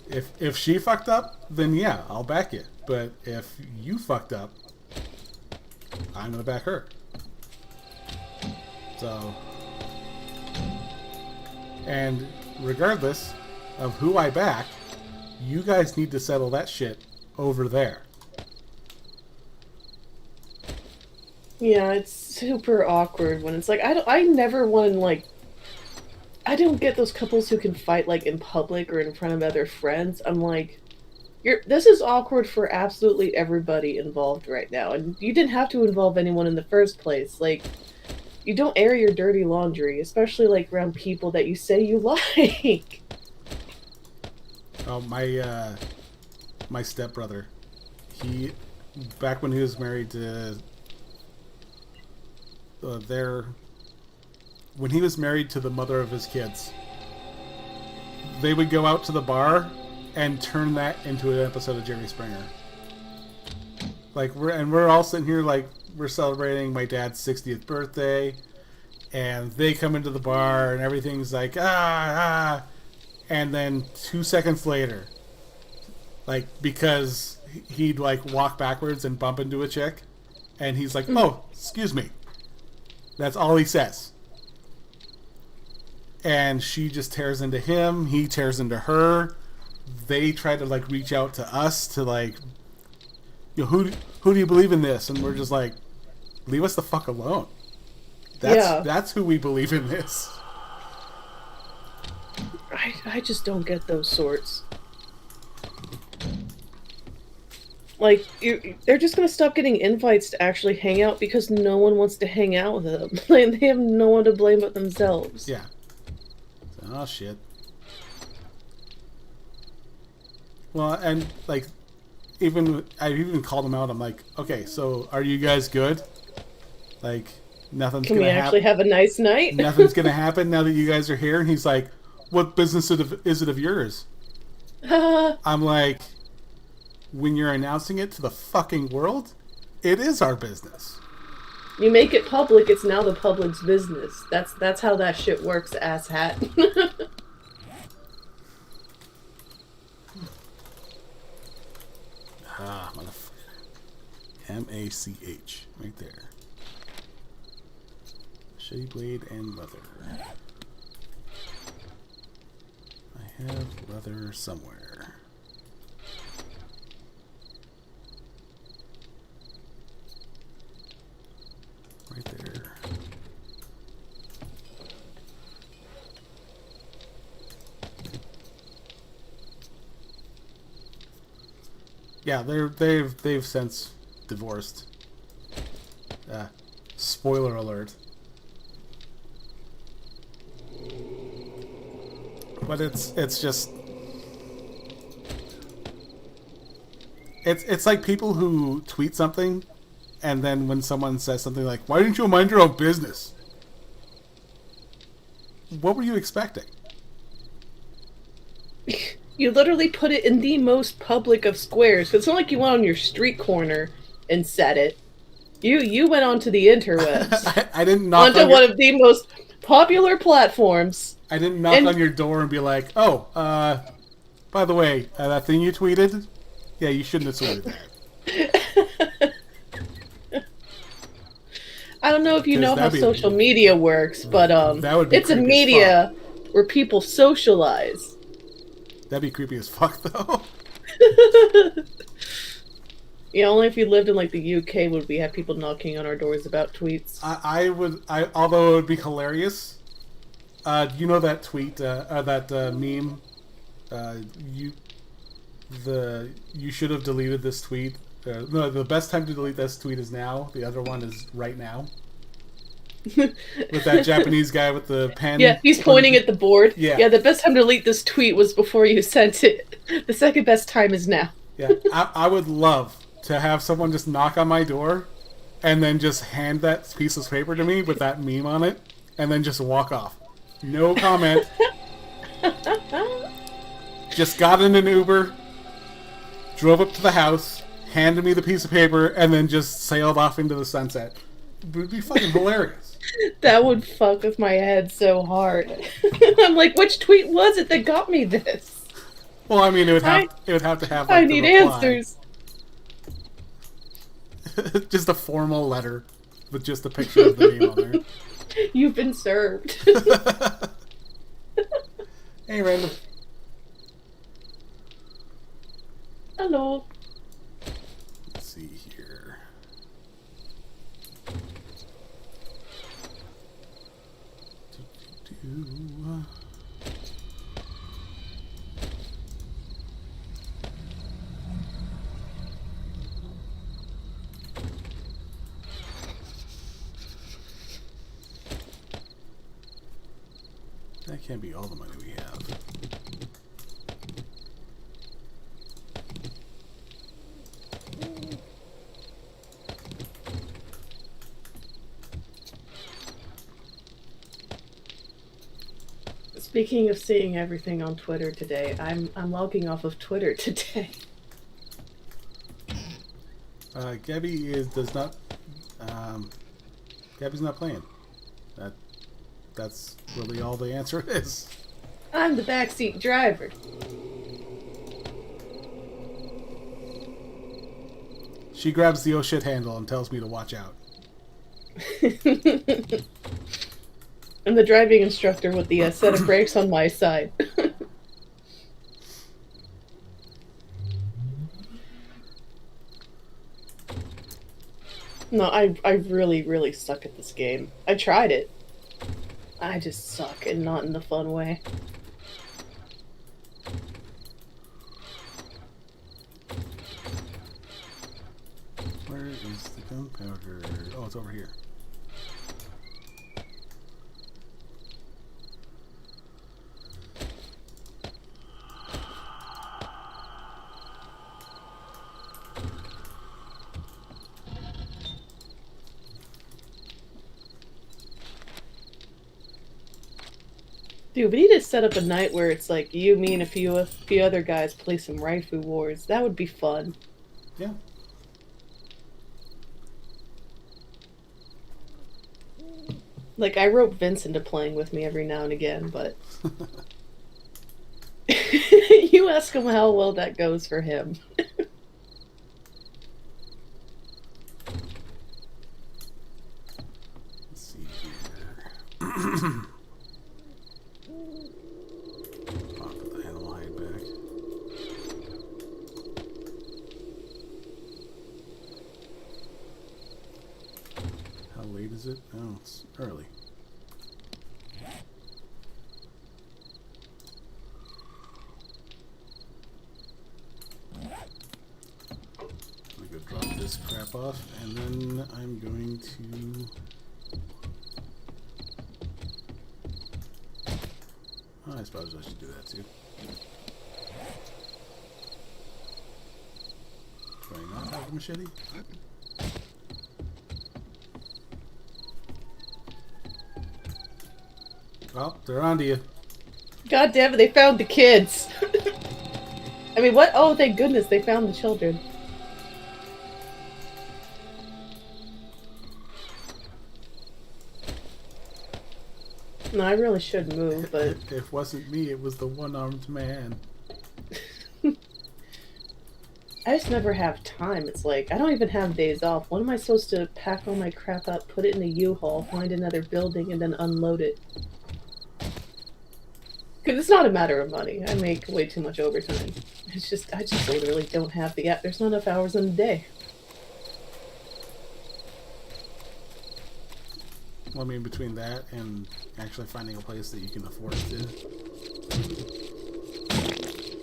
if she fucked up, then yeah, I'll back you. But if you fucked up, I'm gonna back her. So, and regardless of who I back, you guys need to settle that shit over there. Yeah, it's super awkward when it's like, I never want to, like, I don't get those couples who can fight, like, in public or in front of other friends. I'm like, this is awkward for absolutely everybody involved right now, and you didn't have to involve anyone in the first place. Like, you don't air your dirty laundry, especially, like, around people that you say you like. Oh, my stepbrother. He, back when he was married to when he was married to the mother of his kids, they would go out to the bar and turn that into an episode of Jerry Springer. Like we're all sitting here like we're celebrating my dad's 60th birthday, and they come into the bar and everything's like and then 2 seconds later, like because he'd like walk backwards and bump into a chick, and he's like, "Oh, excuse me." That's all he says. And she just tears into him. He tears into her. They try to like reach out to us to like, who do you believe in this? And we're just like, leave us the fuck alone. That's who we believe in this. I just don't get those sorts. Like, they're just gonna stop getting invites to actually hang out because no one wants to hang out with them. Like, they have no one to blame but themselves. Yeah. Oh, shit. Well, and, like, I even called them out. I'm like, okay, so are you guys good? Like, nothing's Can gonna happen. we actually have a nice night? Nothing's gonna happen now that you guys are here. And he's like, what business is it of yours? I'm like, when you're announcing it to the fucking world, it is our business. You make it public, it's now the public's business. That's how that shit works, asshat. Motherfucker. M-A-C-H. Right there. Shady blade and leather. I have leather somewhere. Right there. Yeah, they've since divorced. Spoiler alert. But it's just it's like people who tweet something, and then when someone says something like, "Why didn't you mind your own business?" What were you expecting? You literally put it in the most public of squares. It's not like you went on your street corner and said it. You went onto the interwebs. I didn't knock onto on one of the most popular platforms. I didn't knock on your door and be like, "Oh, by the way, that thing you tweeted, yeah, you shouldn't have tweeted that." I don't know if you know how social media works, but it's a media where people socialize. That'd be creepy as fuck, though. Yeah, only if you lived in like the UK would we have people knocking on our doors about tweets. I would, although it would be hilarious. You know that tweet, that meme? You should have deleted this tweet. No, the best time to delete this tweet is now. The other one is right now. With that Japanese guy with the pen. Yeah, he's pointing at the board. Yeah, the best time to delete this tweet was before you sent it. The second best time is now. Yeah, I would love to have someone just knock on my door and then just hand that piece of paper to me with that meme on it and then just walk off. No comment. Just got in an Uber, drove up to the house, handed me the piece of paper, and then just sailed off into the sunset. It would be fucking hilarious. That would fuck with my head so hard. I'm like, which tweet was it that got me this? Well, I mean, it would have to have. Like, I need answers. Just a formal letter with just a picture of the name on there. You've been served. Hey, random. Hello. Let's see here. That can't be all the money we have. Speaking of seeing everything on Twitter today, I'm logging off of Twitter today. Gabby does not. Gabby's not playing. That's really all the answer is. I'm the backseat driver. She grabs the oh shit handle and tells me to watch out. I'm the driving instructor with the set of brakes on my side. No, I really, really suck at this game. I tried it. I just suck, and not in the fun way. Where is the gunpowder? Oh, it's over here. Dude, we need to set up a night where it's like you, me, and a few other guys play some Raifu Wars. That would be fun. Yeah. Like, I rope Vince into playing with me every now and again, but... You ask him how well that goes for him. Let's see here. I'll put the animal hide back. How late is it? Oh, it's early. I'm gonna go drop this crap off, and then I'm going to... Oh, I suppose I should do that too. Do I not have a machete? Well, they're onto you. God damn it, they found the kids! I mean, what? Oh, thank goodness they found the children. No, I really should move, but... If it wasn't me, it was the one-armed man. I just never have time. It's like, I don't even have days off. When am I supposed to pack all my crap up, put it in a U-Haul, find another building, and then unload it? Because it's not a matter of money. I make way too much overtime. It's just, I just literally don't have the... There's not enough hours in the day. Well, I mean, between that and actually finding a place that you can afford to.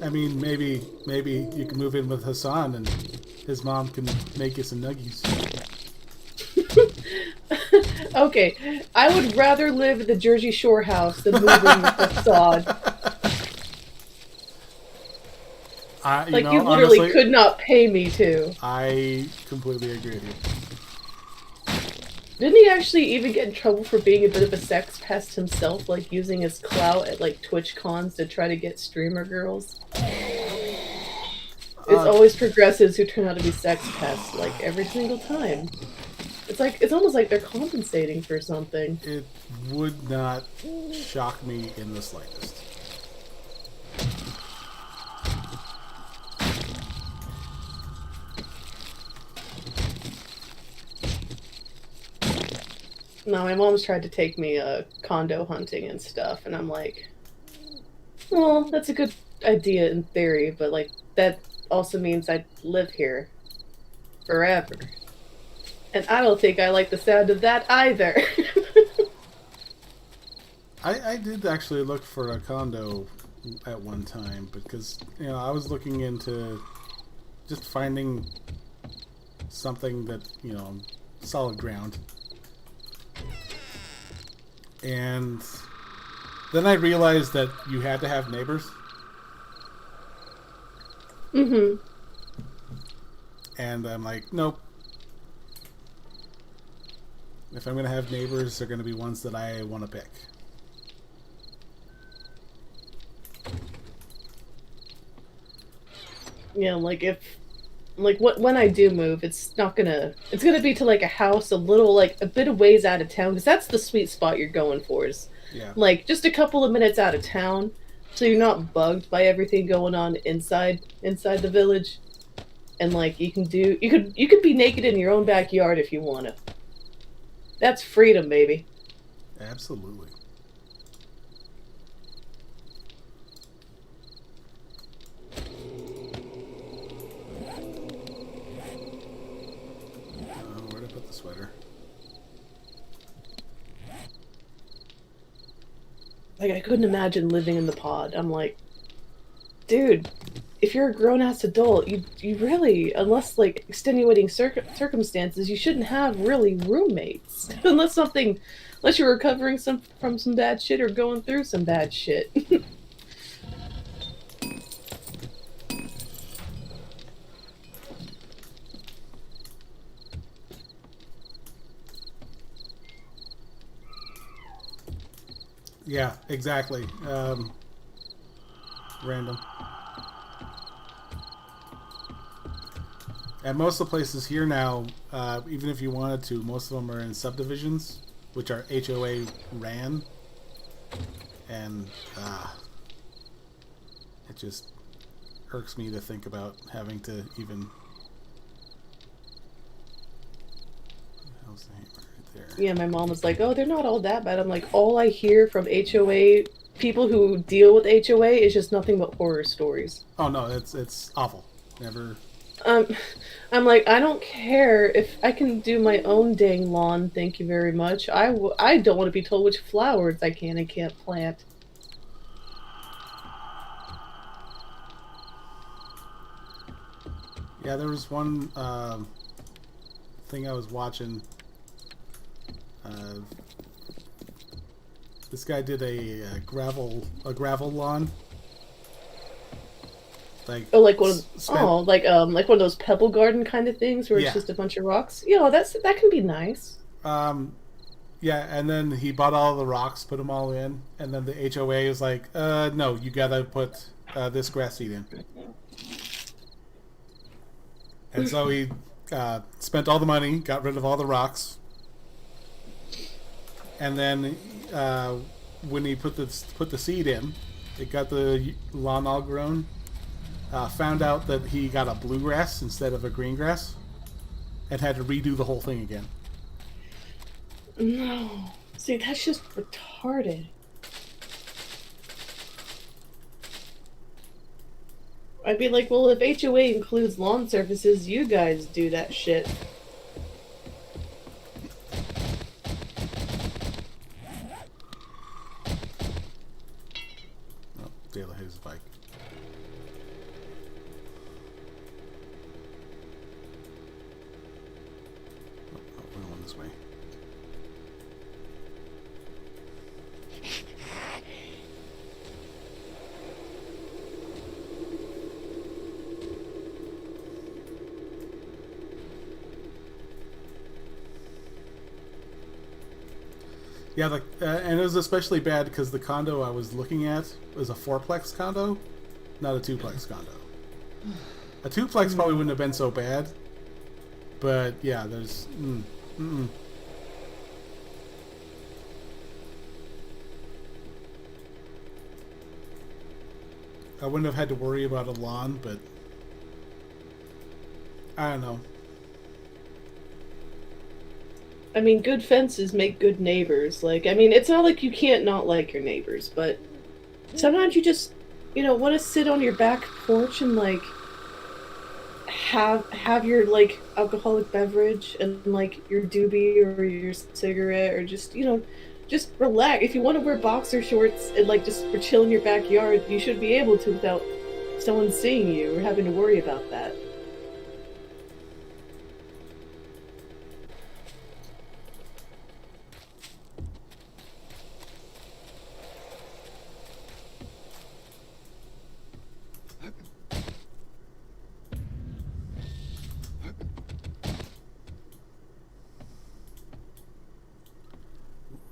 I mean, maybe you can move in with Hassan and his mom can make you some nuggies. Okay, I would rather live at the Jersey Shore house than move in with Hassan. You Like, know, you literally honestly, could not pay me to. I completely agree with you. Didn't he actually even get in trouble for being a bit of a sex pest himself, like using his clout at like Twitch cons to try to get streamer girls? It's always progressives who turn out to be sex pests, like every single time. It's almost like they're compensating for something. It would not shock me in the slightest. No, my mom's tried to take me condo hunting and stuff, and I'm like, well, that's a good idea in theory, but like that also means I'd live here forever. And I don't think I like the sound of that either. I did actually look for a condo at one time because, you know, I was looking into just finding something that, you know, solid ground. And then I realized that you had to have neighbors. Mm-hmm. And I'm like, nope. If I'm going to have neighbors, they're going to be ones that I want to pick. You know, like if like when I do move, it's gonna be to like a house a little like a bit of ways out of town because that's the sweet spot you're going for is Yeah. like just a couple of minutes out of town, so you're not bugged by everything going on inside the village, and like you could be naked in your own backyard if you wanna. That's freedom, baby. Absolutely. Where'd I put the sweater? Like I couldn't imagine living in the pod. I'm like, dude, if you're a grown ass adult, you really, unless like extenuating circumstances, you shouldn't have really roommates unless you're recovering from some bad shit or going through some bad shit. Yeah, exactly. Random. And most of the places here now, even if you wanted to, most of them are in subdivisions, which are HOA ran. And it just irks me to think about having to even... How's the hammer right there? Yeah, my mom was like, "Oh, they're not all that bad." I'm like, all I hear from HOA people who deal with HOA is just nothing but horror stories. Oh no, it's awful. Never... Um, I'm like, I don't care if I can do my own dang lawn. Thank you very much. I don't want to be told which flowers I can and can't plant. Yeah, there was one thing I was watching. This guy did a gravel lawn. Like Oh, like like one of those pebble garden kind of things where Yeah. it's just a bunch of rocks. You know, that can be nice. Yeah, and then he bought all the rocks, put them all in, and then the HOA was like, no, you gotta put this grass seed in. And so he spent all the money, got rid of all the rocks, and then when he put the seed in, it got the lawn all grown. Found out that he got a bluegrass instead of a green grass, and had to redo the whole thing again. No, see, that's just retarded. I'd be like, well, if HOA includes lawn services, you guys do that shit. Oh, Dale hit his bike. Oh, we're going this way. Yeah, and it was especially bad because the condo I was looking at was a fourplex condo, not a twoplex condo. A twoplex probably wouldn't have been so bad, but yeah, there's... I wouldn't have had to worry about a lawn, but I don't know. I mean, good fences make good neighbors. Like, I mean, it's not like you can't not like your neighbors, but sometimes you just, want to sit on your back porch and like have your like alcoholic beverage and like your doobie or your cigarette or just just relax. If you want to wear boxer shorts and like just for chill in your backyard, you should be able to without someone seeing you or having to worry about that.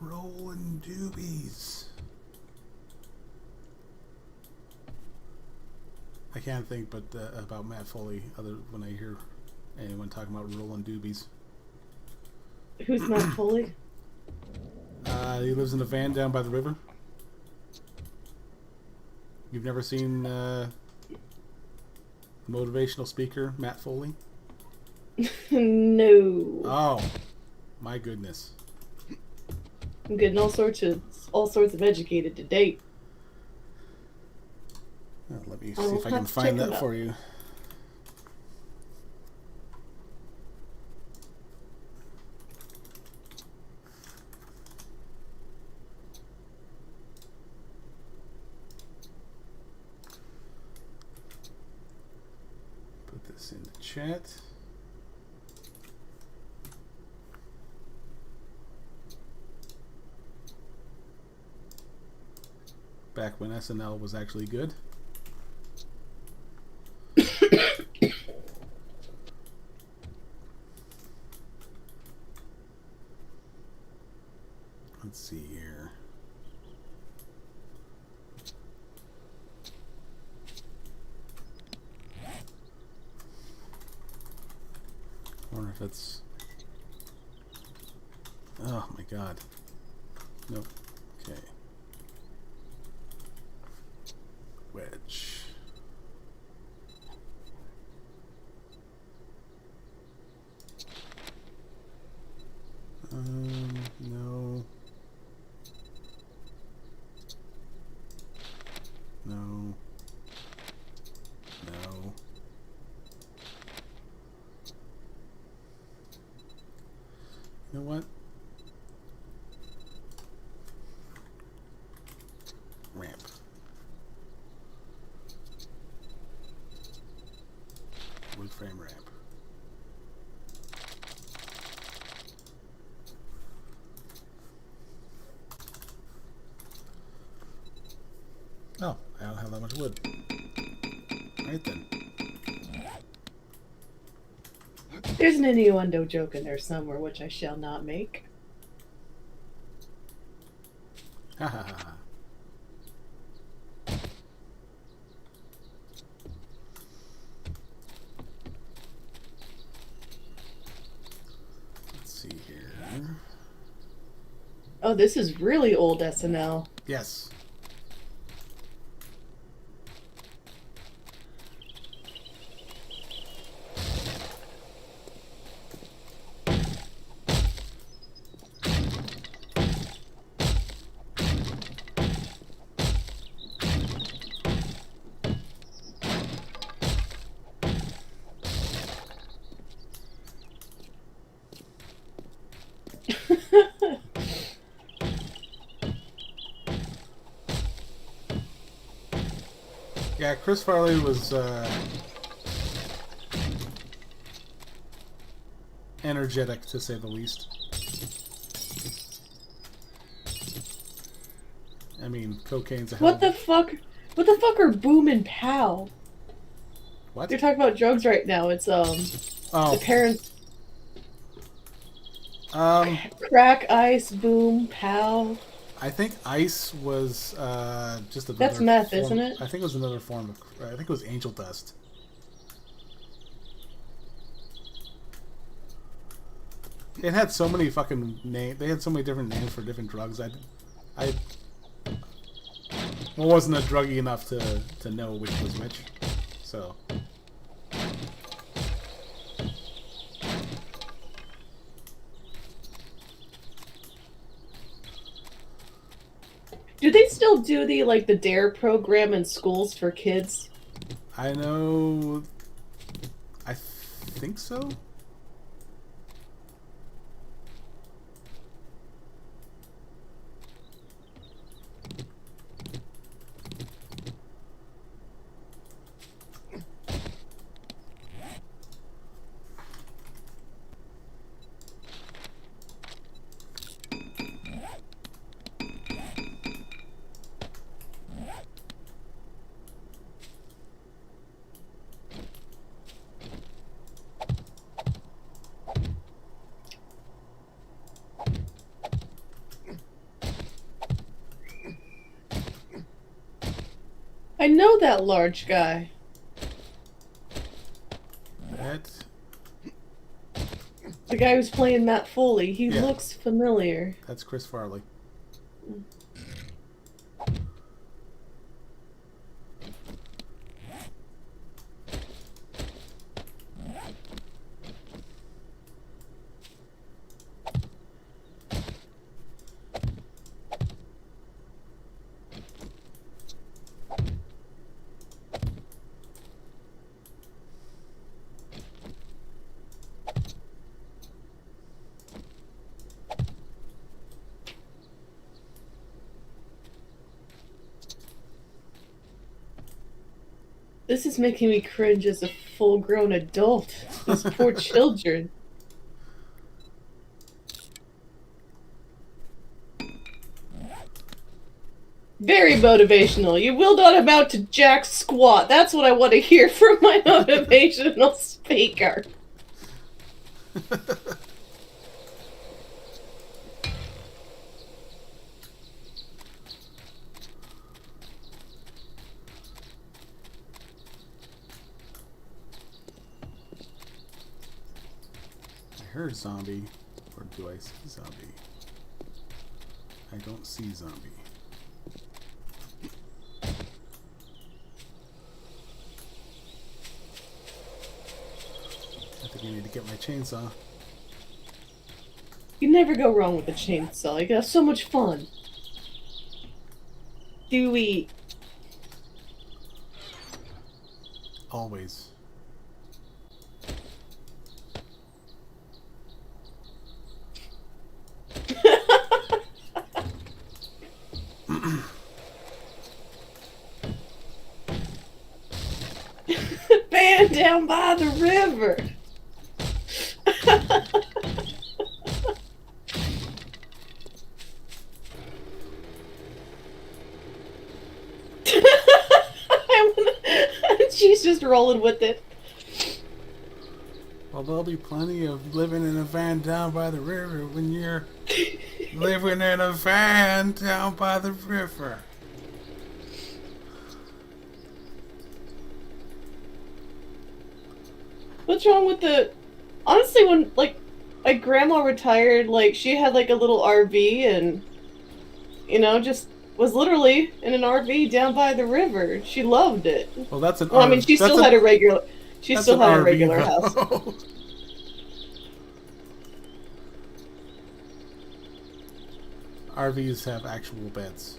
Rolling doobies. I can't think but about Matt Foley other when I hear anyone talking about rolling doobies. Who's Matt Foley? He lives in a van down by the river. You've never seen motivational speaker Matt Foley? No. Oh, my goodness. I'm getting all sorts of educated to date. Let me see if I can find that for you. Put this in the chat. Back when SNL was actually good. Let's see here. I wonder if it's... Oh my god. Nope. Okay. Wedge. No. No. No. You know what? Ramp. Wood frame ramp. Oh, I don't have that much wood. Right then. There's an innuendo joke in there somewhere, which I shall not make. Ha ha ha ha. Let's see here. Oh, this is really old SNL. Yes. Yeah, Chris Farley was energetic, to say the least. I mean, cocaine's a hell What the fuck? What the fuck are Boom and Pow? What? You're talking about drugs right now. It's the parents. Crack, ice, boom, pow. I think ice was just another That's meth, form, isn't it? I think it was another form of... I think it was angel dust. It had so many fucking names. They had so many different names for different drugs. I wasn't a druggie enough to know which was which. So... Do they still do the DARE program in schools for kids? I know... I think so? I know that large guy. Get. The guy who's playing Matt Foley, he Yeah. looks familiar. That's Chris Farley. This is making me cringe as a full-grown adult. Those poor children. Very motivational. You will not amount to jack squat. That's what I want to hear from my motivational speaker. I heard zombie, or do I see zombie? I don't see zombie. I think I need to get my chainsaw. You never go wrong with a chainsaw. You got so much fun. Do we? Always. Man down by the river. She's just rolling with it. Well, there'll be plenty of living in a van down by the river when you're living in a van down by the river. What's wrong with the... Honestly, when, like, my grandma retired, like, she had, like, a little RV and, you know, just was literally in an RV down by the river. She loved it. Well, that's an Well, I mean, she still had a regular... She still had a regular house. RVs have actual beds.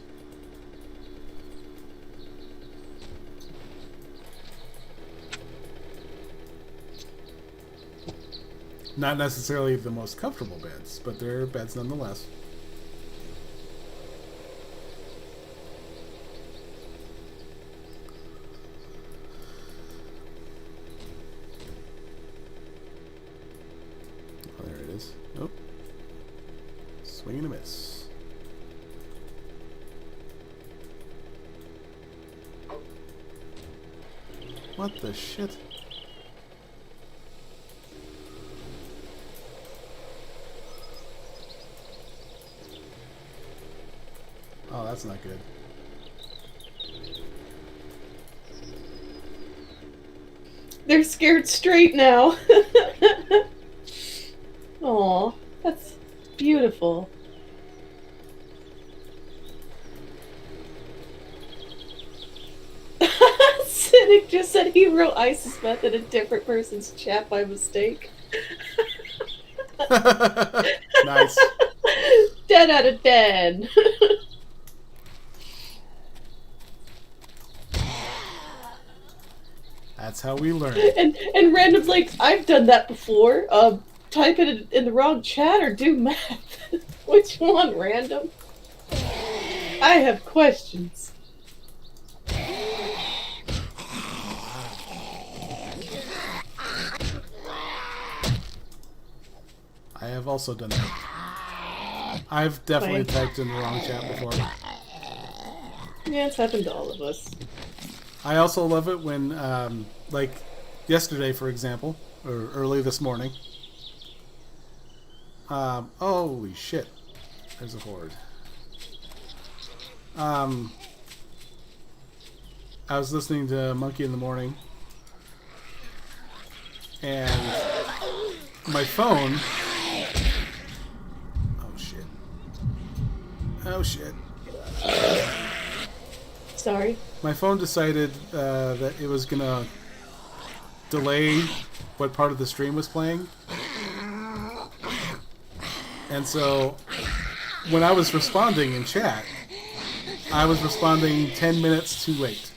Not necessarily the most comfortable beds, but they're beds nonetheless. Oh, there it is. Nope. Swing and a miss. What the shit? Oh, that's not good. They're scared straight now. Aw, that's beautiful. Cynic just said he wrote ISIS meth in a different person's chat by mistake. Nice. 10 out of 10. That's how we learn. And random's like, I've done that before. Type it in the wrong chat or do math. Which one, random? I have questions. I have also done that. I've definitely typed in the wrong chat before. Yeah, it's happened to all of us. I also love it when, like, yesterday, for example, or early this morning. Holy shit. There's a horde. I was listening to Monkey in the Morning. and my phone. Oh shit! Oh shit! Sorry. My phone decided that it was gonna delay what part of the stream was playing, and so when I was responding in chat, I was responding 10 minutes too late.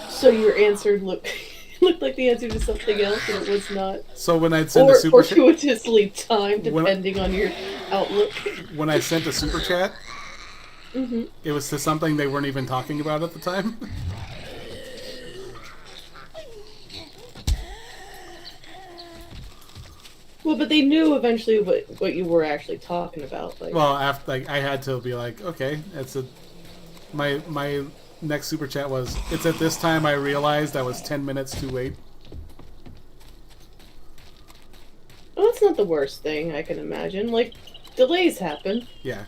So your answer looked like the answer to something else, and it was not. So when I'd send a super chat, fortuitously timed, depending on your outlook. When I sent a super chat, it was to something they weren't even talking about at the time. Well, but they knew eventually what you were actually talking about. Like, Well, after I had to be like, okay, my next super chat was, it's at this time I realized I was 10 minutes too late. well, that's not the worst thing I can imagine. Like, delays happen. Yeah.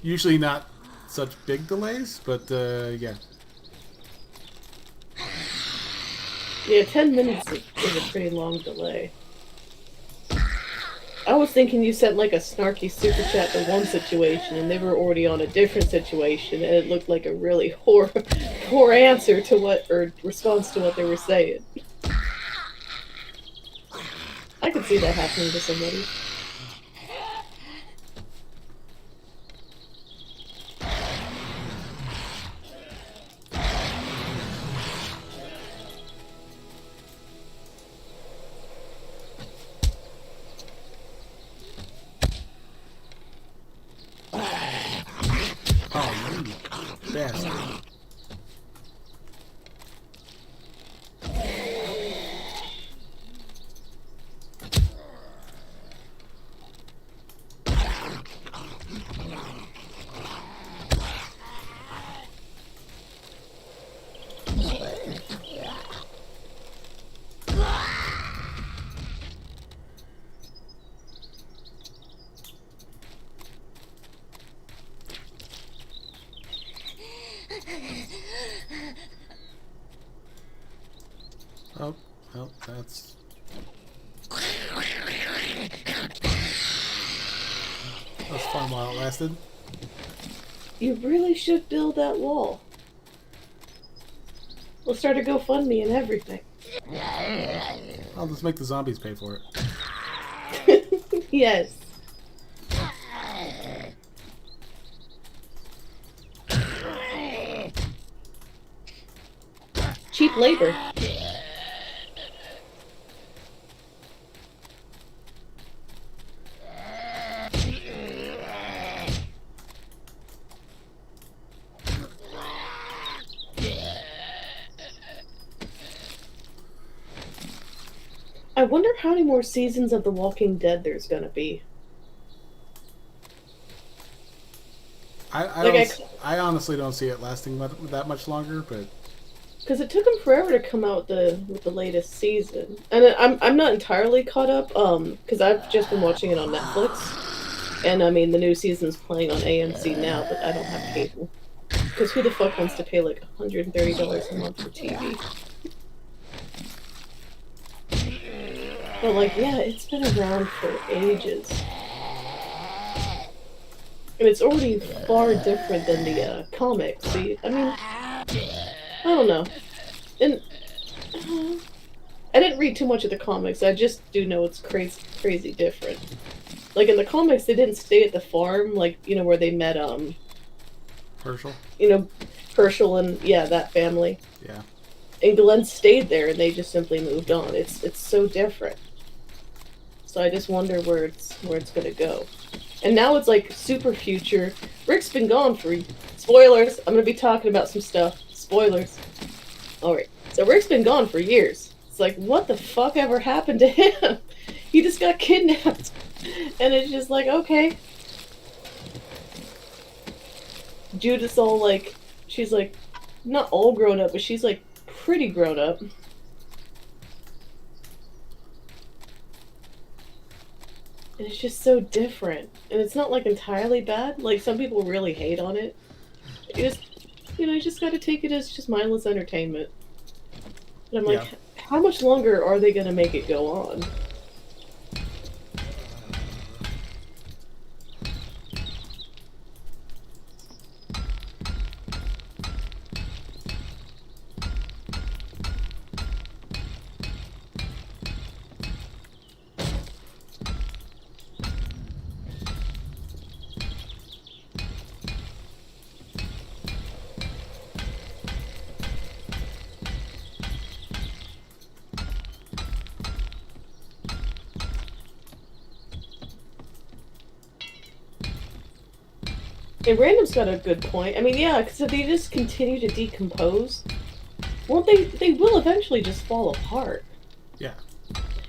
Usually not such big delays, but yeah. Yeah, 10 minutes is a pretty long delay. I was thinking you sent like a snarky super chat to one situation and they were already on a different situation and it looked like a really poor answer to or response to what they were saying. I could see that happening to somebody. Oh, you bastard. Oh, well, that's... That was fun while it lasted. You really should build that wall. We'll start a GoFundMe and everything. I'll just make the zombies pay for it. Yes. Cheap labor. I wonder how many more seasons of The Walking Dead there's gonna be. I honestly don't see it lasting that much longer, but... Because it took them forever to come out with the latest season. And I'm not entirely caught up, because I've just been watching it on Netflix. And, I mean, the new season's playing on AMC now, but I don't have cable. Because who the fuck wants to pay, like, $130 a month for TV? But, like, yeah, it's been around for ages. And it's already far different than the comics. See, I mean, I don't know. And I didn't read too much of the comics. I just do know it's crazy different. Like, in the comics, they didn't stay at the farm, like, you know, where they met, Herschel? You know, Herschel and, yeah, that family. Yeah. And Glenn stayed there, and they just simply moved on. It's so different. So I just wonder where it's gonna go. And now it's like super future. Rick's been gone for... Spoilers! I'm gonna be talking about some stuff. Spoilers. Alright. So Rick's been gone for years. It's like, what the fuck ever happened to him? He just got kidnapped. And it's just like, okay. Judith's all like... She's like... Not all grown up, but she's like pretty grown up. And it's just so different. And it's not, like, entirely bad. Like, some people really hate on it. You just gotta take it as just mindless entertainment. But I'm like, how much longer are they gonna make it go on? And Random's got a good point. I mean, yeah, because if they just continue to decompose, won't they will eventually just fall apart. Yeah.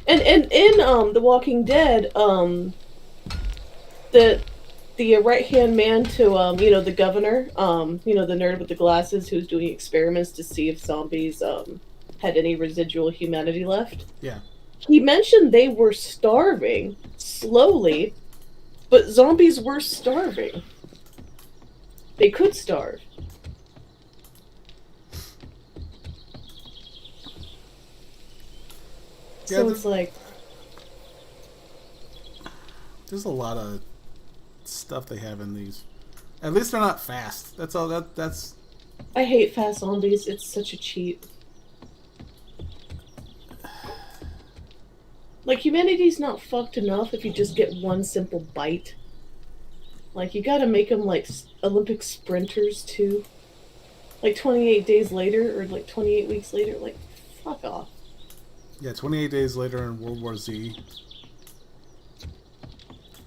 And in The Walking Dead, the right hand man to the governor, the nerd with the glasses who's doing experiments to see if zombies had any residual humanity left. Yeah. He mentioned they were starving slowly, but zombies were starving. They could starve. Yeah, so it's like there's a lot of stuff they have in these. At least they're not fast. That's all. That's. I hate fast zombies. It's such a cheat. Like, humanity's not fucked enough if you just get one simple bite. Like, you gotta make them, like, Olympic sprinters, too. Like, 28 days later, or, like, 28 weeks later. Like, fuck off. Yeah, 28 days later in World War Z.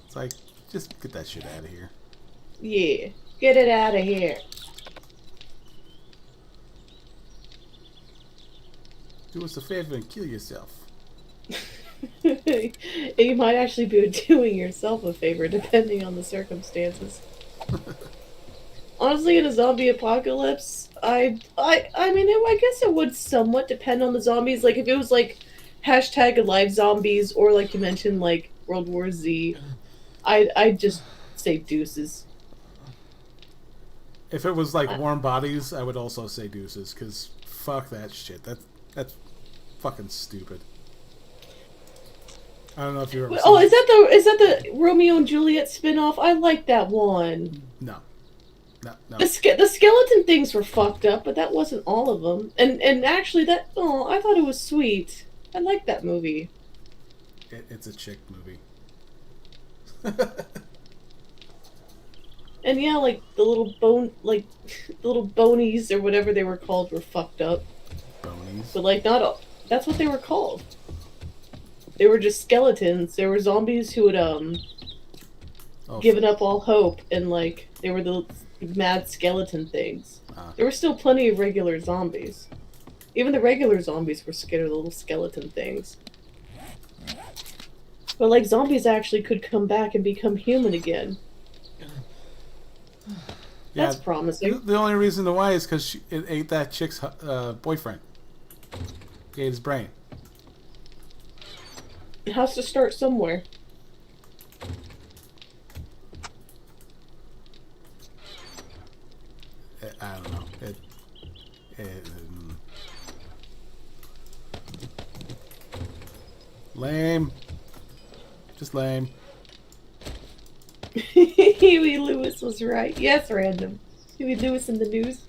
It's like, just get that shit out of here. Yeah. Get it out of here. Do us a favor and kill yourself. You might actually be doing yourself a favor, depending on the circumstances. Honestly, in a zombie apocalypse, I mean, I guess it would somewhat depend on the zombies. Like, if it was like #alive zombies, or like you mentioned, like World War Z, I'd just say deuces. If it was like warm bodies, I would also say deuces, because fuck that shit. That's fucking stupid. I don't know if you've ever seen is that the Romeo and Juliet spin-off? I like that one. No. The skeleton things were fucked up, but that wasn't all of them. And actually, I thought it was sweet. I liked that movie. It's a chick movie. And yeah, like the little bonies or whatever they were called were fucked up. Bonies. But like, not all. That's what they were called. They were just skeletons. There were zombies who had given up all hope, and like they were the mad skeleton things. There were still plenty of regular zombies. Even the regular zombies were scared of the little skeleton things. But like, zombies actually could come back and become human again. That's promising. The only reason why is because it ate that chick's boyfriend. It ate his brain. It has to start somewhere. I don't know. Lame. Just lame. Huey Lewis was right. Yes, Random. Huey Lewis in the news.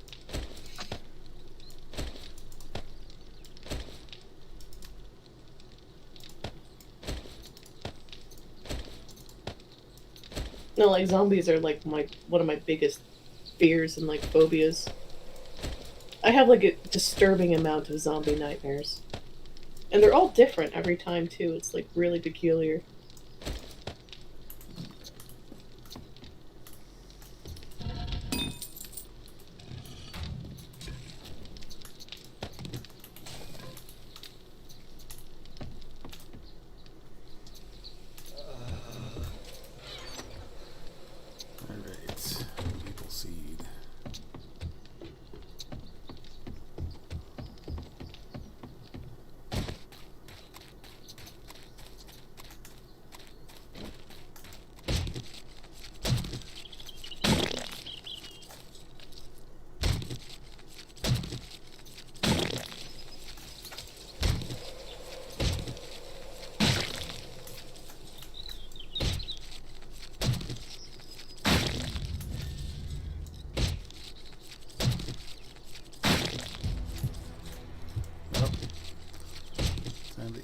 No, like, zombies are like one of my biggest fears and like phobias. I have like a disturbing amount of zombie nightmares. And they're all different every time too. It's like really peculiar.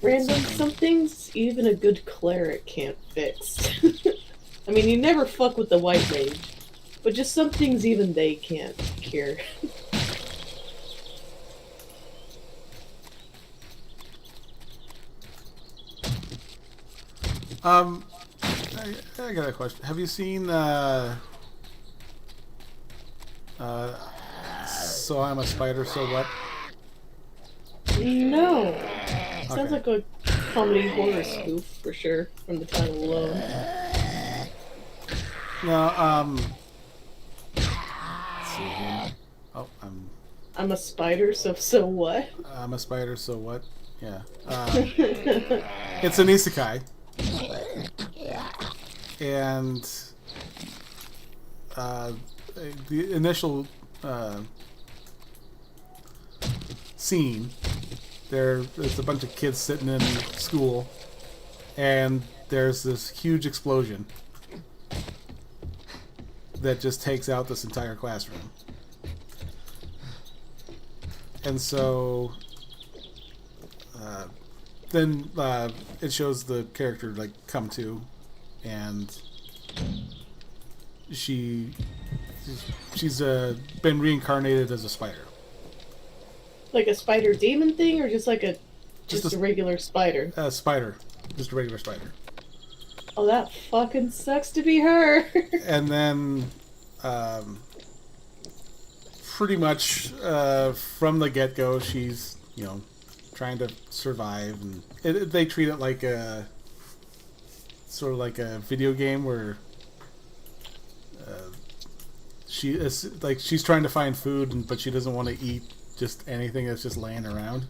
Random, some things even a good cleric can't fix. I mean, you never fuck with the white mage, but just some things even they can't cure. I got a question. Have you seen So I'm a Spider, So What? No. Sounds Okay. like a comedy horror spoof for sure, from the title alone. No, let's see here. Oh, I'm a spider, so what? I'm a spider, so what? Yeah. It's an isekai. And the initial scene, there's a bunch of kids sitting in school, and there's this huge explosion that just takes out this entire classroom. And so then it shows the character like come to, and she's been reincarnated as a spider. Like a spider demon thing, or just like just a regular spider? A spider, just a regular spider. Oh, that fucking sucks to be her. And then, pretty much from the get-go, she's trying to survive, and they treat it like a sort of like a video game where she is like she's trying to find food, but she doesn't want to eat just anything that's just laying around.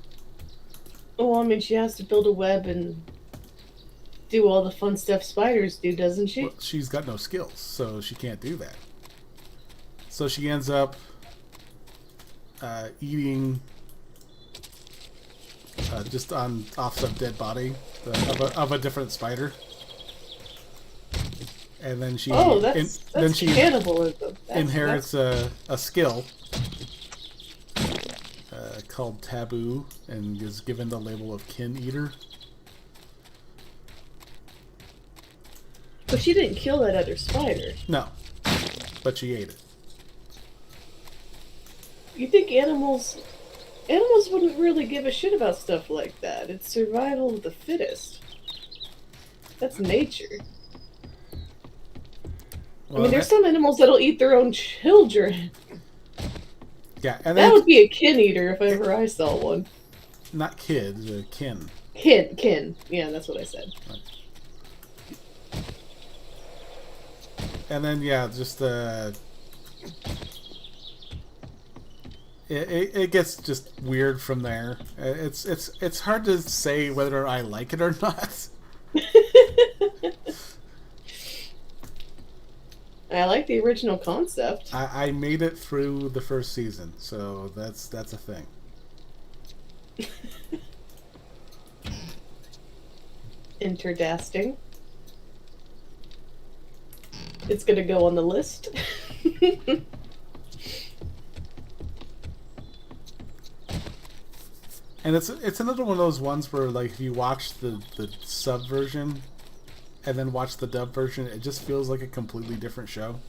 Well, I mean, she has to build a web and do all the fun stuff spiders do, doesn't she? Well, she's got no skills, so she can't do that. So she ends up eating just off some dead body of a different spider, and then she that's cannibalism. Inherits a skill called Taboo, and is given the label of Kin Eater. But she didn't kill that other spider. No, but she ate it. You think animals wouldn't really give a shit about stuff like that? It's survival of the fittest. That's nature. Well, I mean, there's some animals that'll eat their own children. Yeah, and that would be a kin eater if ever I saw one. Not kid, kin. Kin. Yeah, that's what I said. And then just it gets just weird from there. It's hard to say whether I like it or not. I like the original concept. I made it through the first season, so that's a thing. Interdasting. It's gonna go on the list. And it's another one of those ones where, like, if you watch the sub version and then watch the dub version, it just feels like a completely different show.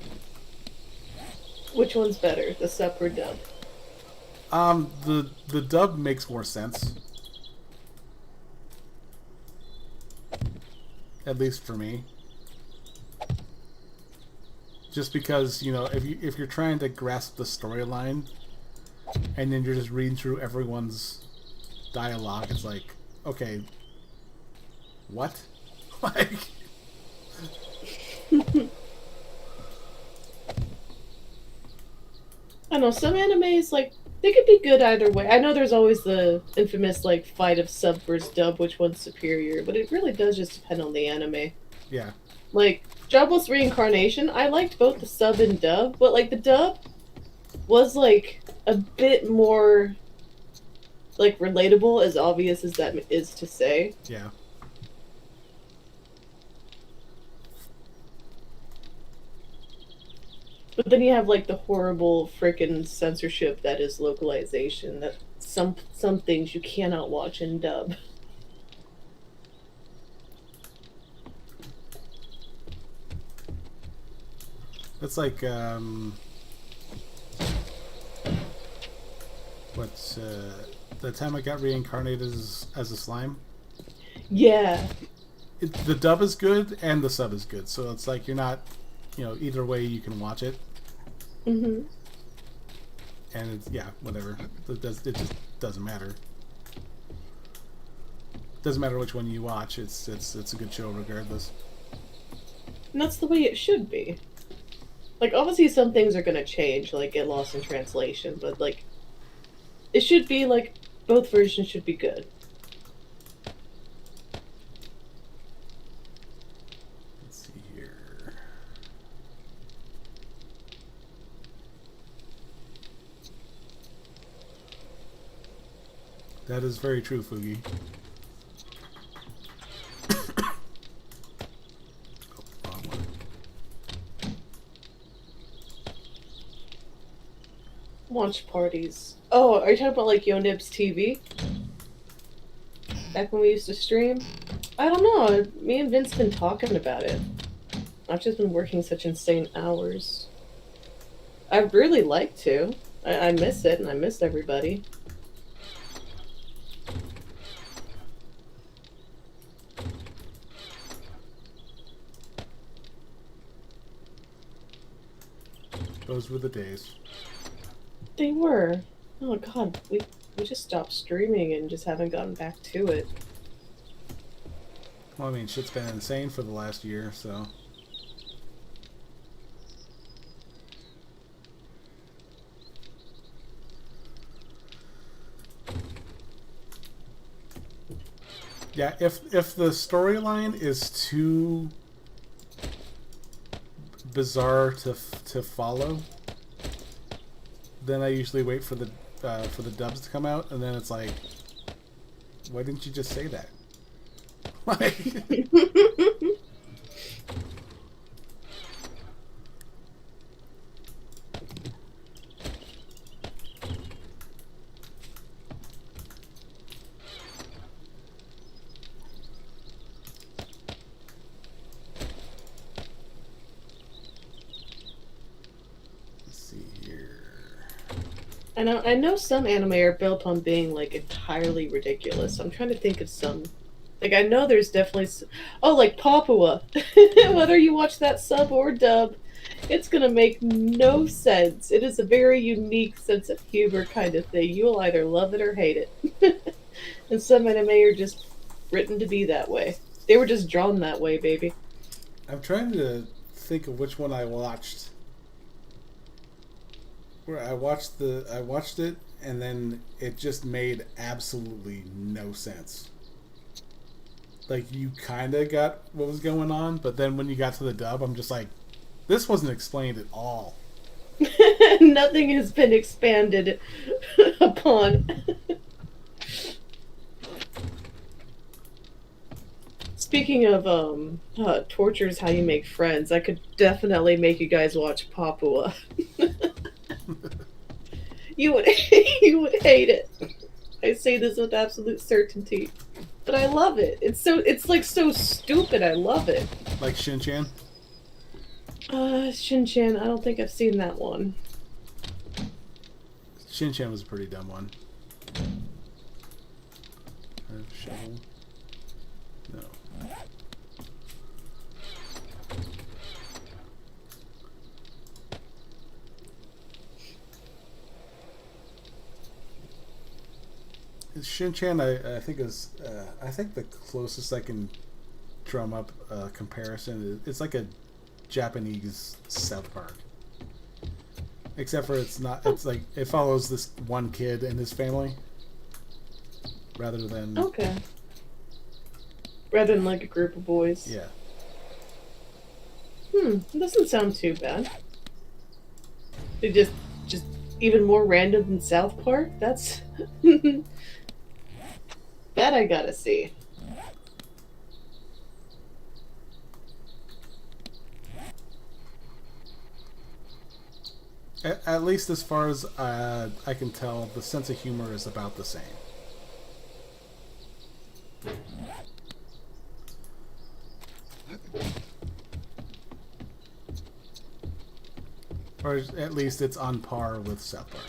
Which one's better, the sub or dub? The dub makes more sense. At least for me. Just because, if you're trying to grasp the storyline and then you're just reading through everyone's dialogue, it's like, okay, what? Like, I don't know, some animes, like, they could be good either way. I know there's always the infamous, like, fight of sub versus dub, which one's superior, but it really does just depend on the anime. yeah. Like, Jobless Reincarnation, I liked both the sub and dub, but, like, the dub was, like, a bit more, like, relatable, as obvious as that is to say. Yeah. But then you have, like, the horrible frickin' censorship that is localization, that some things you cannot watch in dub. It's like what's the time I got reincarnated as a slime. Yeah. The dub is good and the sub is good, so it's like you're not, either way you can watch it. Mhm. And it's whatever. It just doesn't matter. Doesn't matter which one you watch. It's a good show regardless. And that's the way it should be. Like, obviously some things are gonna change, like get lost in translation, but like it should be like both versions should be good. Let's see here. That is very true, Fugi. Watch parties. Oh, are you talking about like YoNib's TV? Back when we used to stream? I don't know. Me and Vince been talking about it. I've just been working such insane hours. I'd really like to. I miss it, and I miss everybody. Those were the days. They were. Oh god, we just stopped streaming and just haven't gotten back to it. Well, I mean, shit's been insane for the last year, so. Yeah, if the storyline is too bizarre to follow, then I usually wait for the dubs to come out, and then it's like, why didn't you just say that? Like, let's see here. I know some anime are built on being like entirely ridiculous. I'm trying to think of some. Like, I know there's definitely like Papua. Whether you watch that sub or dub, it's gonna make no sense. It is a very unique sense of humor kind of thing. You will either love it or hate it. And some anime are just written to be that way. They were just drawn that way, baby. I'm trying to think of which one I watched. Where I watched it, and then it just made absolutely no sense. Like, you kind of got what was going on, but then when you got to the dub, I'm just like, this wasn't explained at all. Nothing has been expanded upon. Speaking of tortures how you make friends, I could definitely make you guys watch Papua. You would hate it. I say this with absolute certainty. But I love it. It's like so stupid. I love it. Like Shin-Chan? Shin-Chan, I don't think I've seen that one. Shin-Chan was a pretty dumb one. Shovel? No. Shin-Chan, I think is I think the closest I can drum up a comparison is it's like a Japanese South Park, except for it's not. It's like it follows this one kid and his family rather than rather than like a group of boys. Yeah. It doesn't sound too bad. They just even more random than South Park. That's that I gotta see. At least as far as I can tell, the sense of humor is about the same. Or at least it's on par with South Park.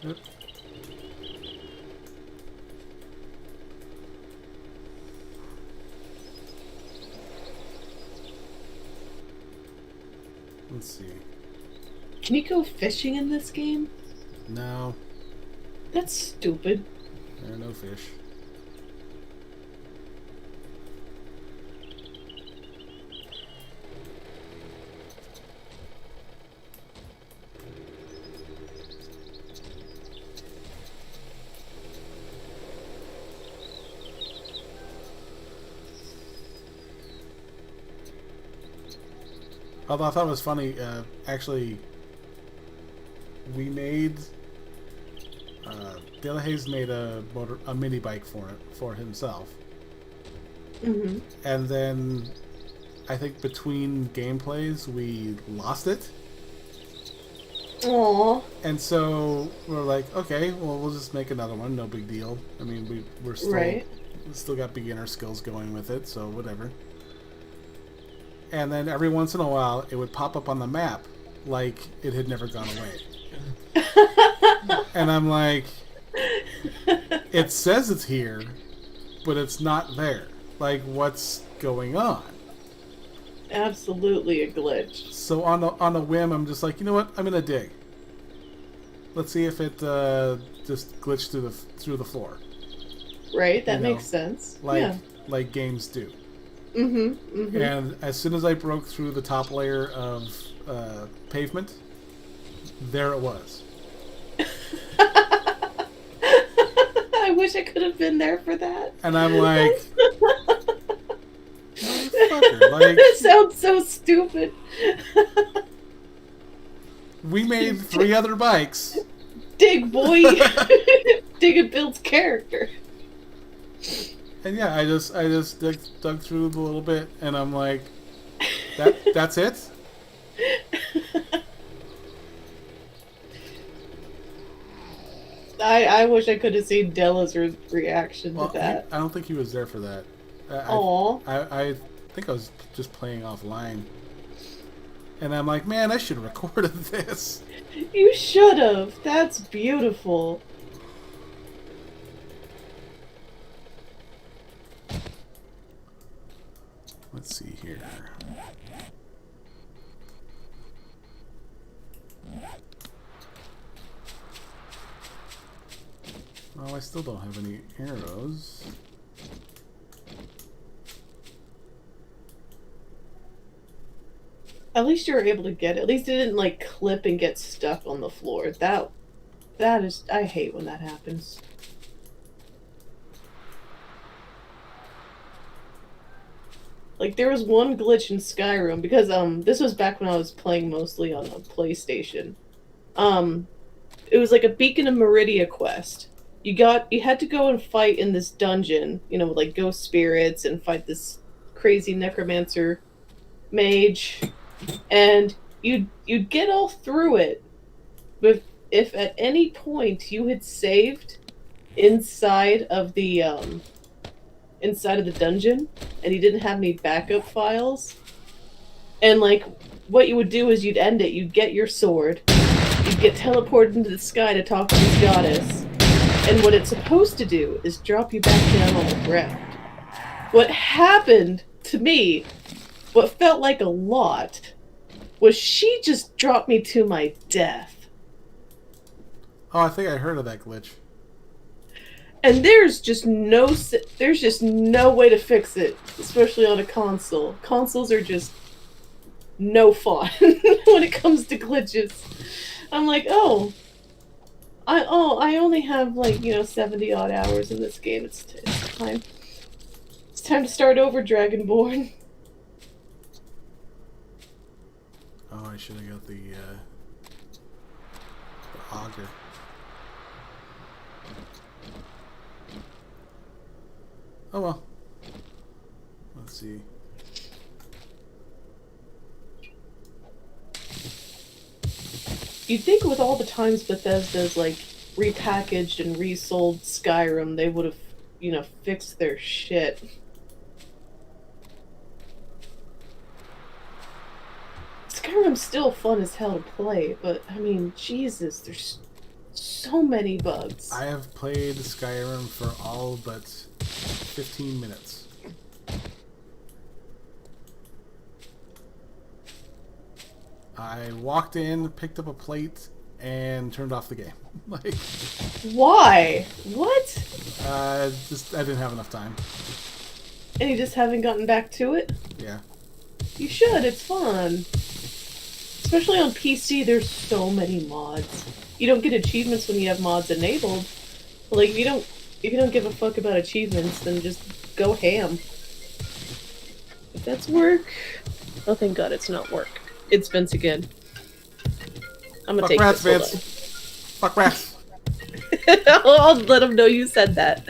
Yep. Let's see. Can you go fishing in this game? No, That's stupid. there are no fish. Although I thought it was funny, actually, we made De La Haze made a mini bike for himself, and then I think between gameplays we lost it, Aww. and so we're like, okay, well we'll just make another one, no big deal. I mean we're still Right. still got beginner skills going with it, so whatever. And then every once in a while, it would pop up on the map like it had never gone away. And I'm like, it says it's here, but it's not there. Like, what's going on? Absolutely a glitch. So on a whim, I'm just like, you know what? I'm gonna dig. Let's see if it just glitched through the floor, Right? That You know, makes sense. like Yeah. like games do. Mm-hmm. And as soon as I broke through the top layer of pavement, there it was. I wish I could have been there for that. And I'm like, motherfucker, like, That sounds so stupid. we made 3 other bikes. Dig, boy. Dig and builds character. And yeah, I just dug through a little bit, and I'm like, that's it? I wish I could have seen Della's reaction Well, to that. I don't think he was there for that. Aw. I think I was just playing offline. And I'm like, man, I should have recorded this. You should have. That's beautiful. Let's see here. Well, I still don't have any arrows. At least you were able to get it. At least it didn't like clip and get stuck on the floor. That is, I hate when that happens. Like there was one glitch in Skyrim because this was back when I was playing mostly on a PlayStation. It was like a Beacon of Meridia quest. You had to go and fight in this dungeon, you know, with like ghost spirits and fight this crazy necromancer mage, and you'd get all through it, but if at any point you had saved inside of the dungeon and you didn't have any backup files, and like what you would do is you'd end it, you'd get your sword, you'd get teleported into the sky to talk to this goddess, and what it's supposed to do is drop you back down on the ground. What happened to me, what felt like a lot, was she just dropped me to my death. Oh, I think I heard of that glitch. And there's just no way to fix it, especially on a console. Consoles are just no fun when it comes to glitches. I'm like, I only have like 70 odd hours in this game. It's time. It's time to start over, Dragonborn. Oh, I should have got the auger. Oh well. Let's see. You'd think with all the times Bethesda's like repackaged and resold Skyrim, they would have, you know, fixed their shit. Skyrim's still fun as hell to play, but I mean, Jesus, there's so many bugs. I have played Skyrim for all but 15 minutes. I walked in, picked up a plate, and turned off the game. Like, why? What? just I didn't have enough time. And you just haven't gotten back to it? Yeah. You should, it's fun. Especially on PC, there's so many mods. You don't get achievements when you have mods enabled. But like, if you don't give a fuck about achievements, then just go ham. If that's work... Oh, thank God it's not work. It's Vince again. I'm gonna Fuck take rats, this. Vince. Fuck rats. I'll let him know you said that.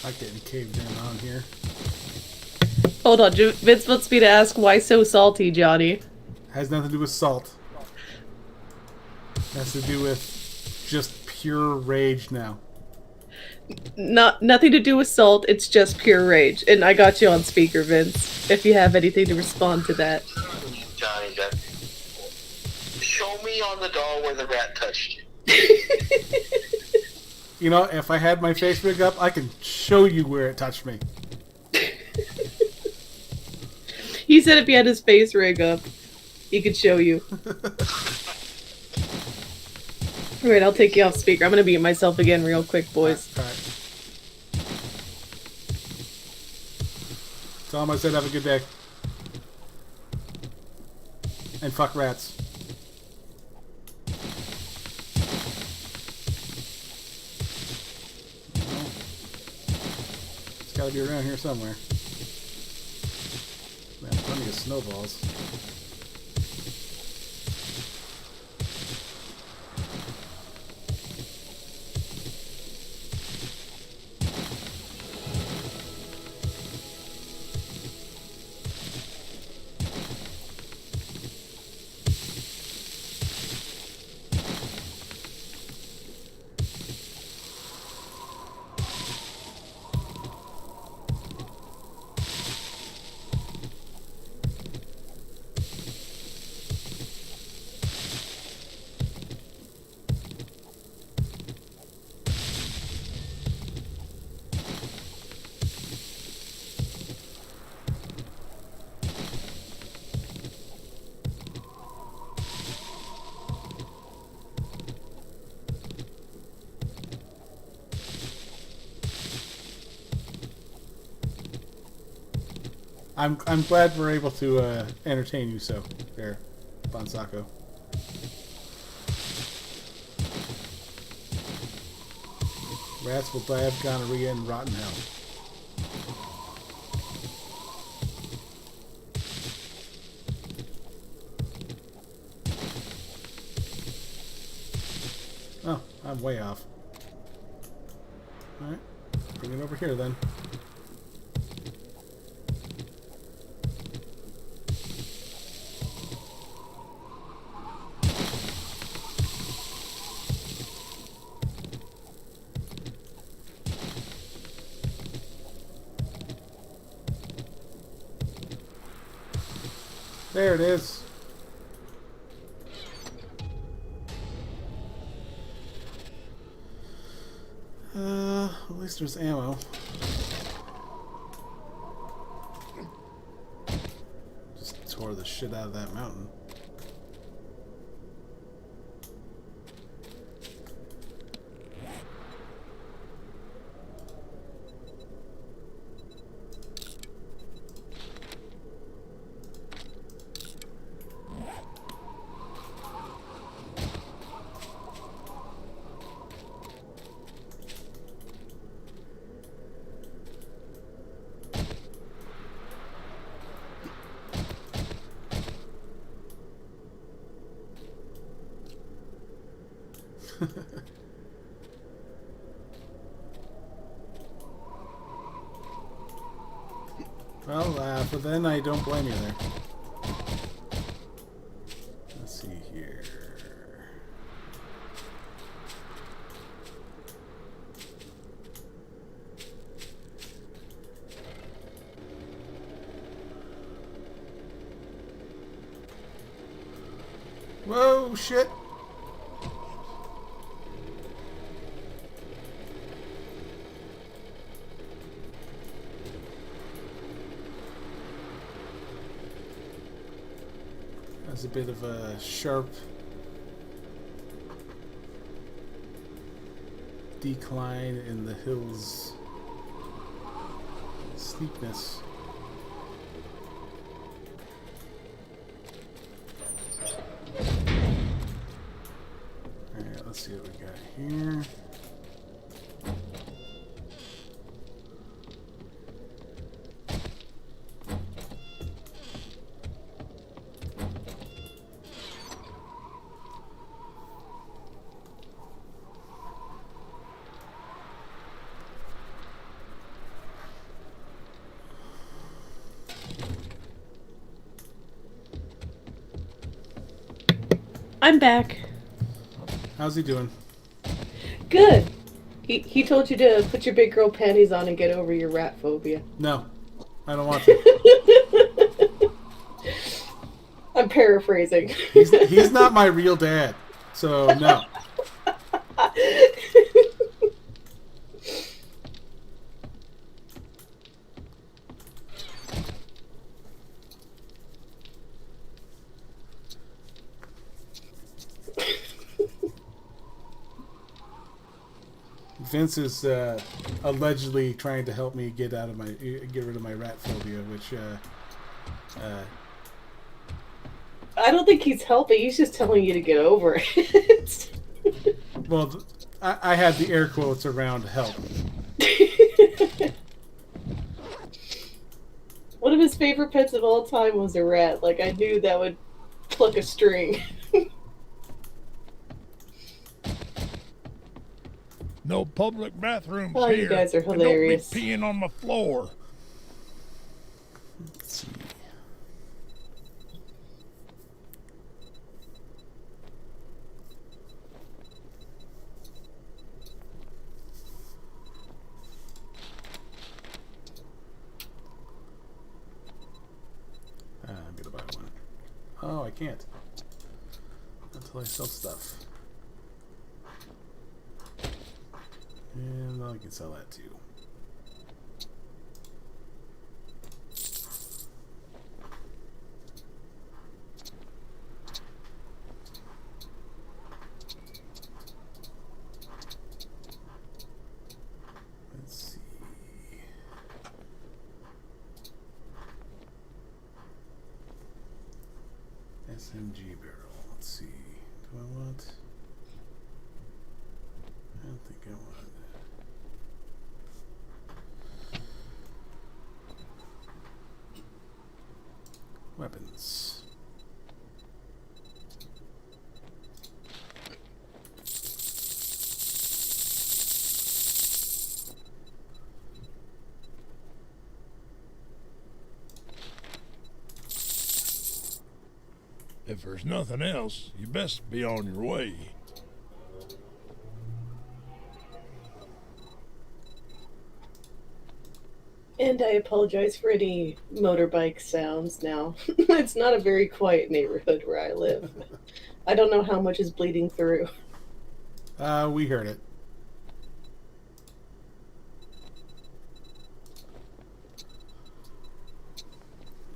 I'm getting caved in on here. Hold on, Vince wants me to ask why so salty, Johnny. Has nothing to do with salt. Has to do with just pure rage now. Nothing to do with salt, it's just pure rage. And I got you on speaker, Vince, if you have anything to respond to that. Johnny, show me on the doll where the rat touched you. You know, if I had my face rig up, I can show you where it touched me. He said if he had his face rig up, he could show you. Alright, I'll take you off speaker. I'm gonna mute myself again real quick, boys. Alright. Tell him I said have a good day. And fuck rats. Well, it's gotta be around here somewhere. Man, plenty of snowballs. I'm glad we're able to entertain you so there, Bonsako. Rats will die of gonorrhea and rotten hell. Oh, I'm way off. Alright, bring it over here then. There it is. At least there's ammo. tore the shit out of that mountain. Well, but then I don't blame you there. Let's see here. Whoa, shit. That's a bit of a sharp decline in the hill's steepness. Alright, let's see what we got here. I'm back. How's he doing? Good. He told you to put your big girl panties on and get over your rat phobia. No, I don't want to. I'm paraphrasing. He's not my real dad, so no. Vince is allegedly trying to help me get rid of my rat phobia, which I don't think he's helping. He's just telling you to get over it. well, I had the air quotes around help. One of his favorite pets of all time was a rat. Like, I knew that would pluck a string. No public bathrooms Oh, here. you guys are And hilarious. Don't be peeing on my floor. Let's see. I'm gonna buy one. Oh, I can't. Until I sell stuff. And I can sell that too. Let's see. SMG barrel. Let's see. Do I want? I don't think I want. Weapons. If there's nothing else, you best be on your way. And I apologize for any motorbike sounds now. It's not a very quiet neighborhood where I live. I don't know how much is bleeding through. We heard it.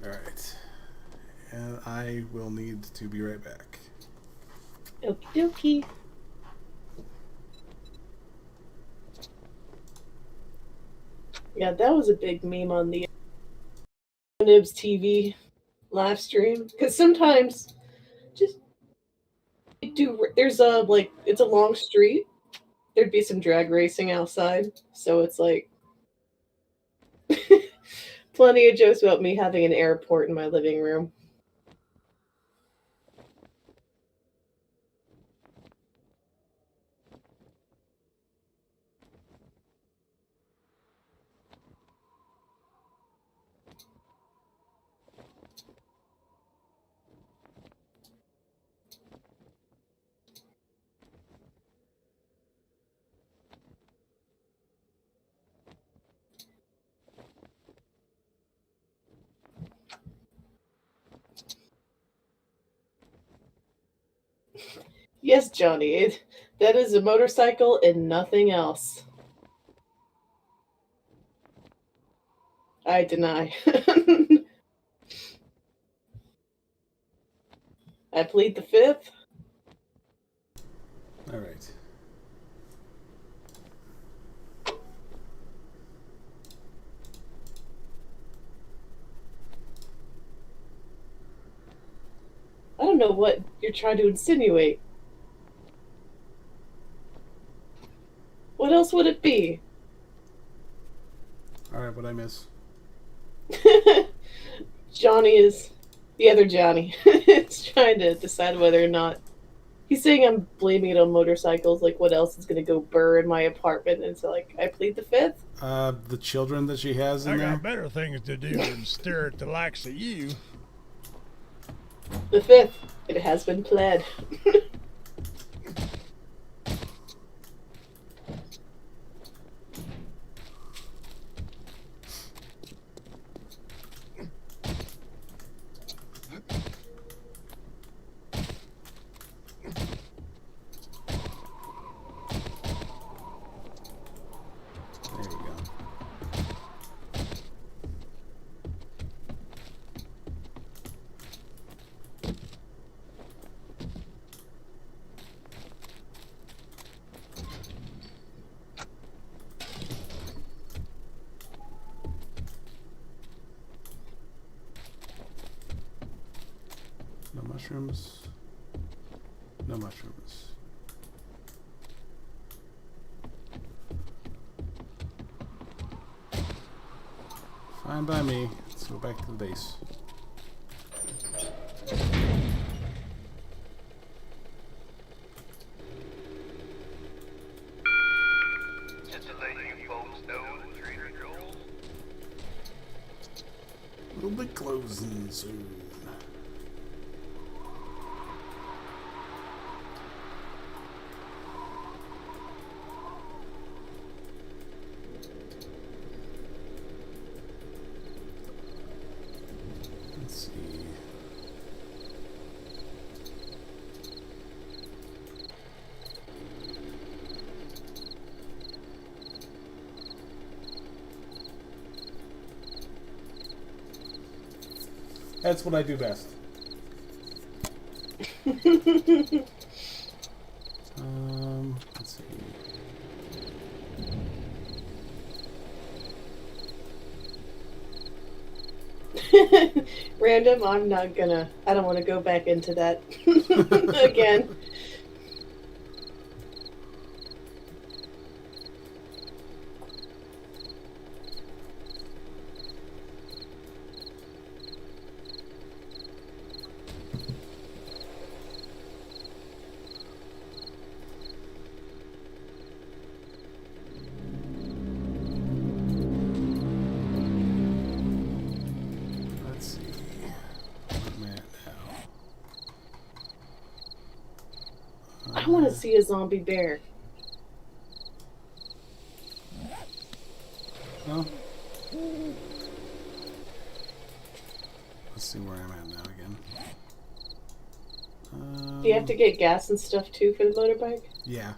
Alright. and I will need to be right back. Okie dokie. Yeah, that was a big meme on the Nibs TV live stream. Because sometimes, just there's a, like, it's a long street. There'd be some drag racing outside. So it's like, plenty of jokes about me having an airport in my living room. Yes, Johnny, that is a motorcycle and nothing else. I deny. I plead the fifth. All right. I don't know what you're trying to insinuate. What else would it be? All right, what I miss? Johnny is the other Johnny. It's trying to decide whether or not he's saying I'm blaming it on motorcycles. Like, what else is going to go burr in my apartment? And so, like, I plead the fifth. The children that she has in I there. got better things to do than stare at the likes of you. The fifth. It has been pled. There you go. No mushrooms. No mushrooms. Fine by me. Let's go back to the base. Just to let you folks know, Trader Joel. We'll be closing soon. Let's see. That's what I do best. Let's see. Random, I'm not gonna. I don't want to go back into that again. Let's see. Where am I at now? I want to see a zombie bear. No. Let's see where I'm at now again. Do you have to get gas and stuff too for the motorbike? Yeah.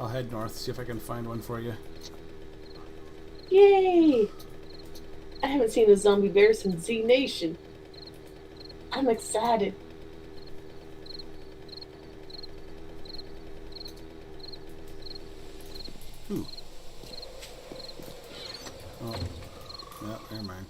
I'll head north, see if I can find one for you. Yay! I haven't seen a zombie bear since Z Nation. I'm excited. Ooh. Oh. Yeah, never mind.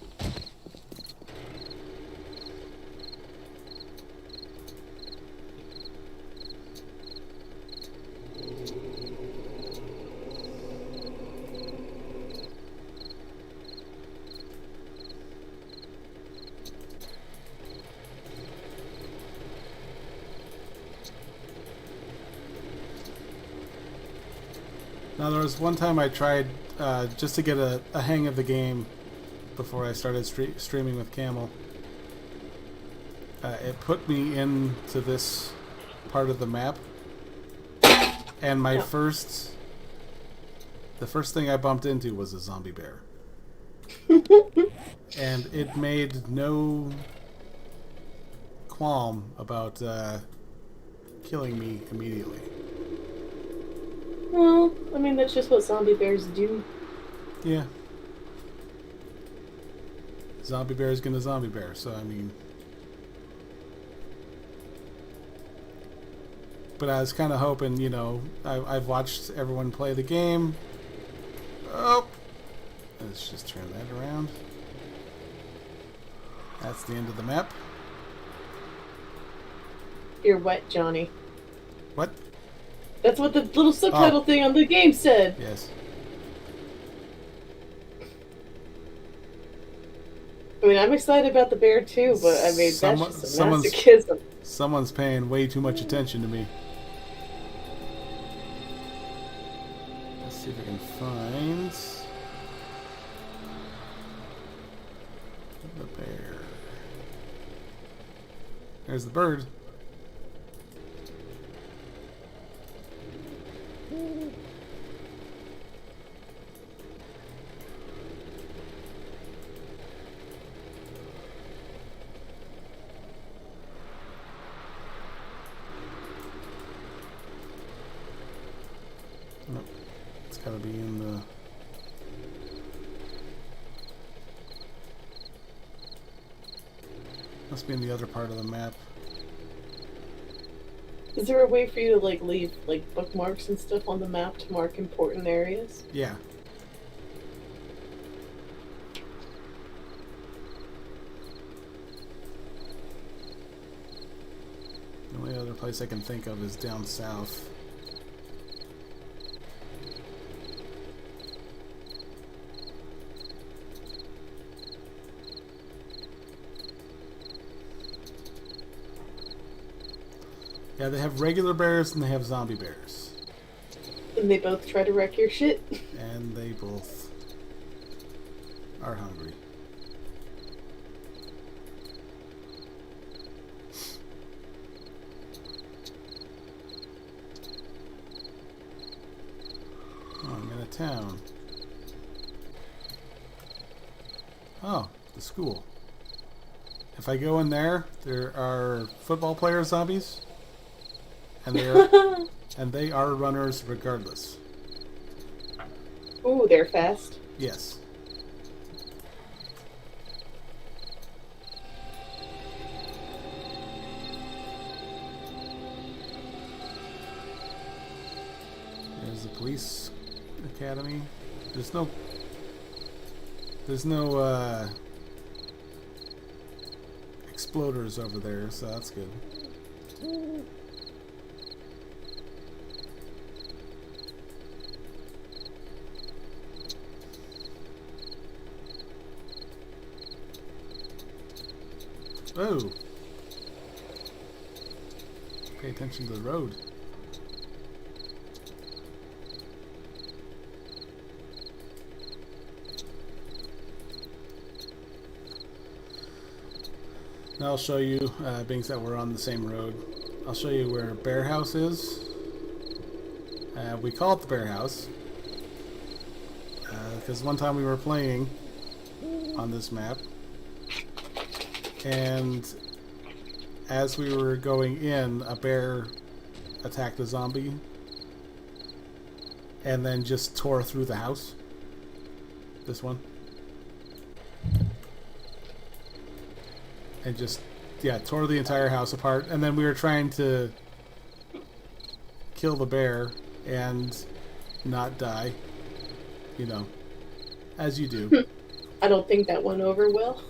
Now, there was one time I tried just to get a hang of the game before I started streaming with Camel. It put me into this part of the map, and the first thing I bumped into was a zombie bear. And it made no qualm about killing me immediately. Well, I mean, that's just what zombie bears do. Yeah. Zombie bear is gonna zombie bear, so I mean... But I was kind of hoping, you know, I've watched everyone play the game. Oh! Let's just turn that around. That's the end of the map. You're wet, Johnny. What? That's what the little subtitle thing on the game said. Yes. I mean, I'm excited about the bear too, but I mean, that's just some someone's- masochism. Someone's paying way too much attention to me. Let's see if I can find the bear. There's the bird. Nope. It's gotta be in the... Must be in the other part of the map. Is there a way for you to like leave like bookmarks and stuff on the map to mark important areas? Yeah. The only other place I can think of is down south. Yeah, they have regular bears and they have zombie bears. And they both try to wreck your shit? And they both are hungry. Oh, I'm in a town. Oh, the school. If I go in there, there are football player zombies. And they are runners regardless. Ooh, they're fast. Yes. There's the police academy. There's no exploders over there, so that's good. Oh! Pay attention to the road. Now I'll show you, being that we're on the same road, I'll show you where Bear House is. We call it the Bear House because one time we were playing on this map, and as we were going in, a bear attacked a zombie, and then just tore through the house. This one. And just, yeah, tore the entire house apart. And then we were trying to kill the bear and not die. You know, as you do. I don't think that went over well.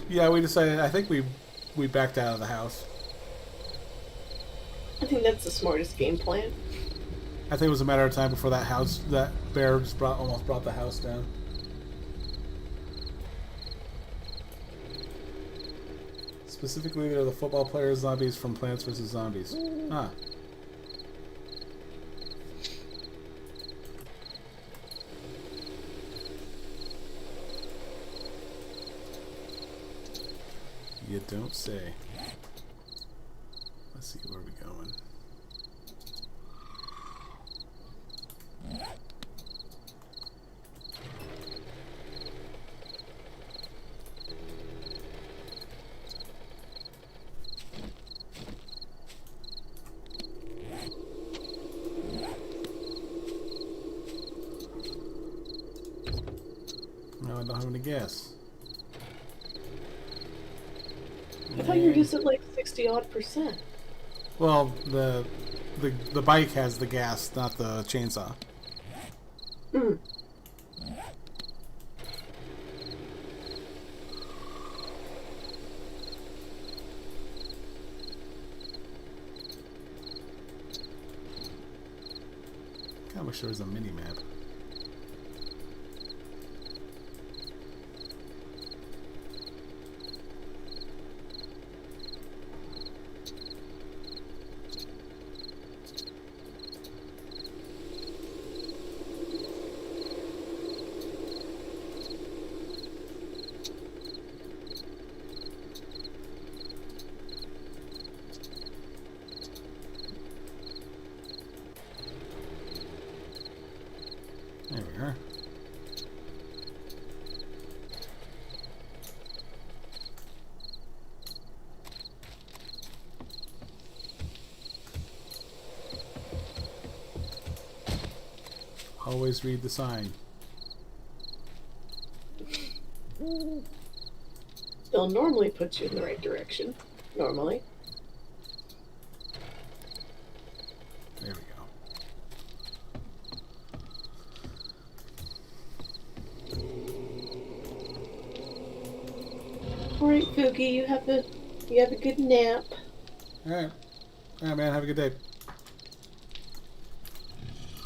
Yeah, we decided, I think we backed out of the house. I think that's the smartest game plan. I think it was a matter of time before that bear just almost brought the house down. Specifically, they're the football player zombies from Plants vs. Zombies. Ah. You don't say. Let's see, where are we going? No, I don't have any gas. I thought you were just at like 60-odd%. Well, the bike has the gas, not the chainsaw. Mm. I wish there was a mini map. There we are. Always read the sign. They'll normally put you in the right direction. Normally. There we go. Alright, Foogie, you have a good nap. Alright. Alright, man, have a good day.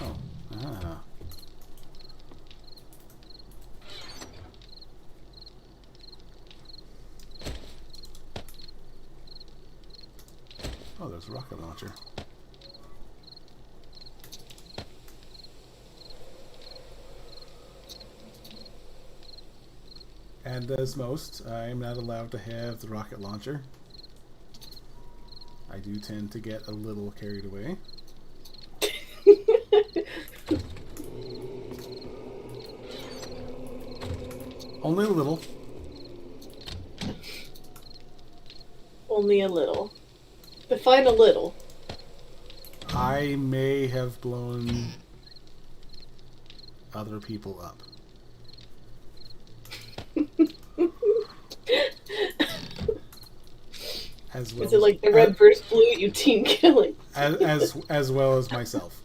Oh. Ah. Oh, there's a rocket launcher. And as most, I am not allowed to have the rocket launcher. I do tend to get a little carried away. Only a little. Only a little. Define a little. I may have blown other people up. As well Is it like the red versus blue, you team killing? as well as myself.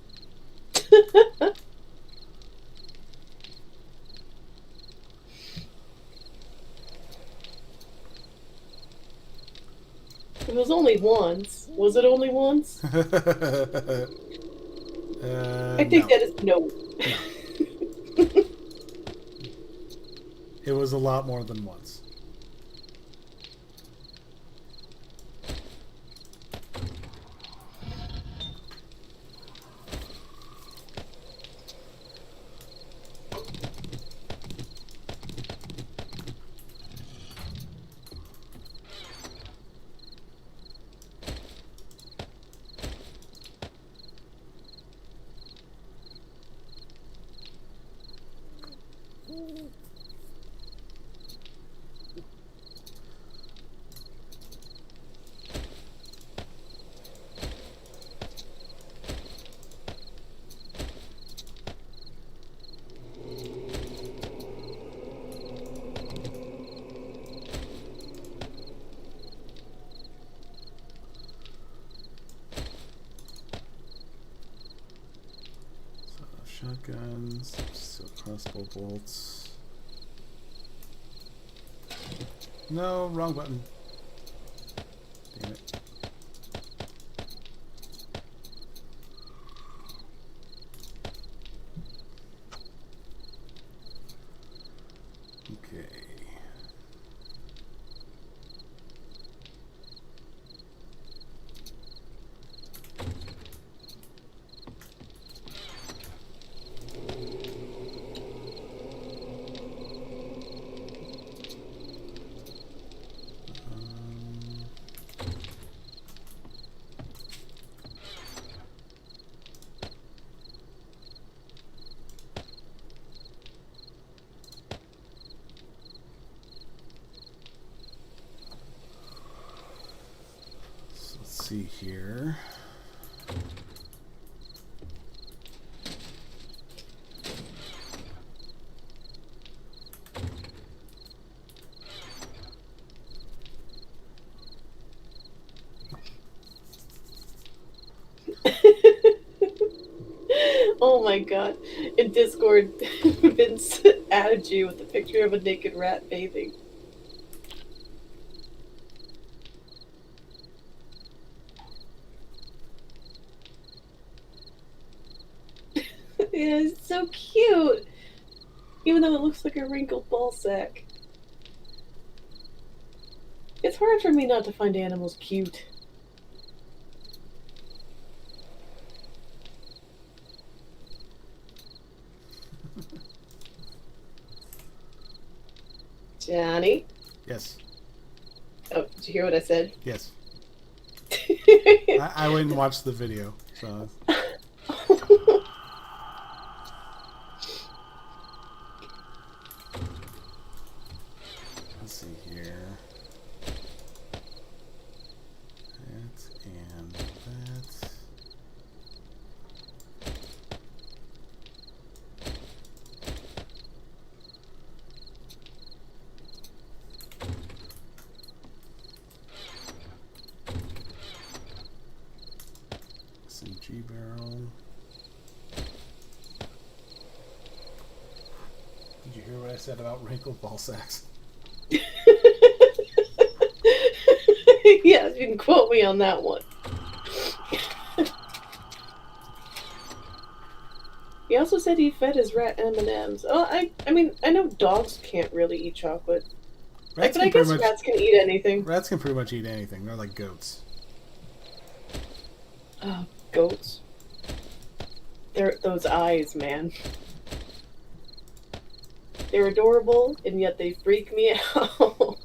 It was only once. Was it only once? I think that is no. It was a lot more than once. shotguns, crossbow bolts. No, wrong button. Damn it. Okay. See here. Oh my god. In Discord, Vince added you with a picture of a naked rat bathing. Yeah, it's so cute. Even though it looks like a wrinkled ball sack. It's hard for me not to find animals cute. Johnny? Yes. Oh, did you hear what I said? Yes. I went and watched the video, so. Let's see here. That and that. SMG barrel. Did you hear what I said about wrinkled ball sacks? Yes, you can quote me on that one. He also said he fed his rat M&Ms. Oh, I mean, I know dogs can't really eat chocolate. But I guess rats can eat anything. Rats can pretty much eat anything. They're like goats. Oh, goats. They're those eyes, man. They're adorable, and yet they freak me out.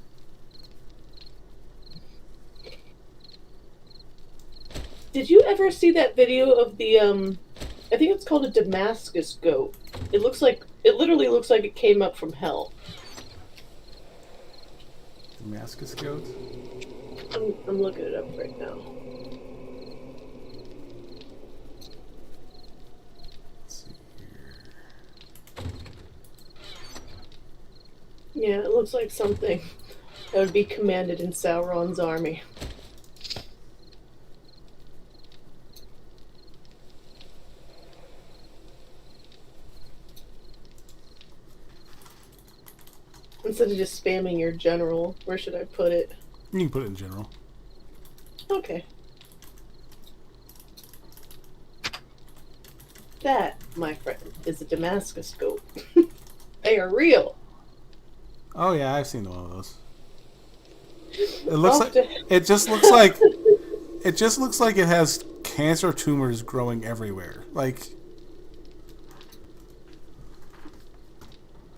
Did you ever see that video of the, I think it's called a Damascus Goat. It literally looks like it came up from hell. Damascus Goat? I'm looking it up right now. Let's see here. Yeah, it looks like something that would be commanded in Sauron's army. Instead of just spamming your general, where should I put it? You can put it in general. Okay. That, my friend, is a Damascus goat. They are real. Oh yeah, I've seen one of those. It looks like it just looks like it has cancer tumors growing everywhere. Like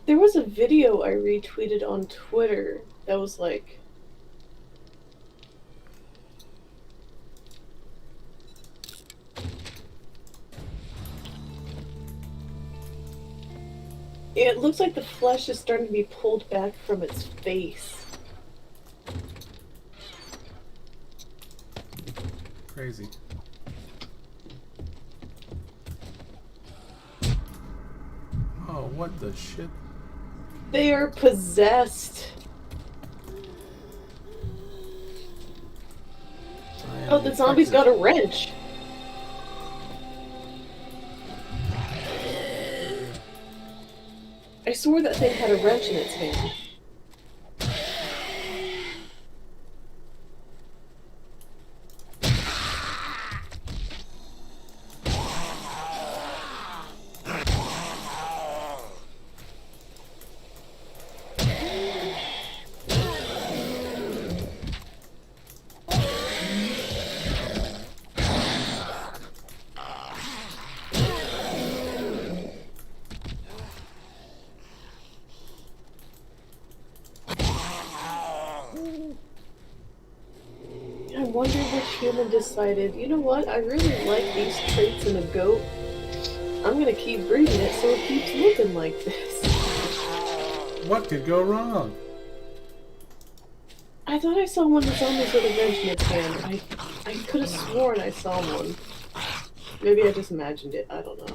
there was a video I retweeted on Twitter that was like, it looks like the flesh is starting to be pulled back from its face. crazy. Oh, what the shit? They are possessed. Oh, the zombie's got a wrench. I swore that thing had a wrench in its hand. I wonder which human decided, you know what, I really like these traits in a goat. I'm gonna keep breeding it so it keeps looking like this. What could go wrong? I thought I saw one of the zombies with a wrench in its hand. I could have sworn I saw one. Maybe I just imagined it, I don't know.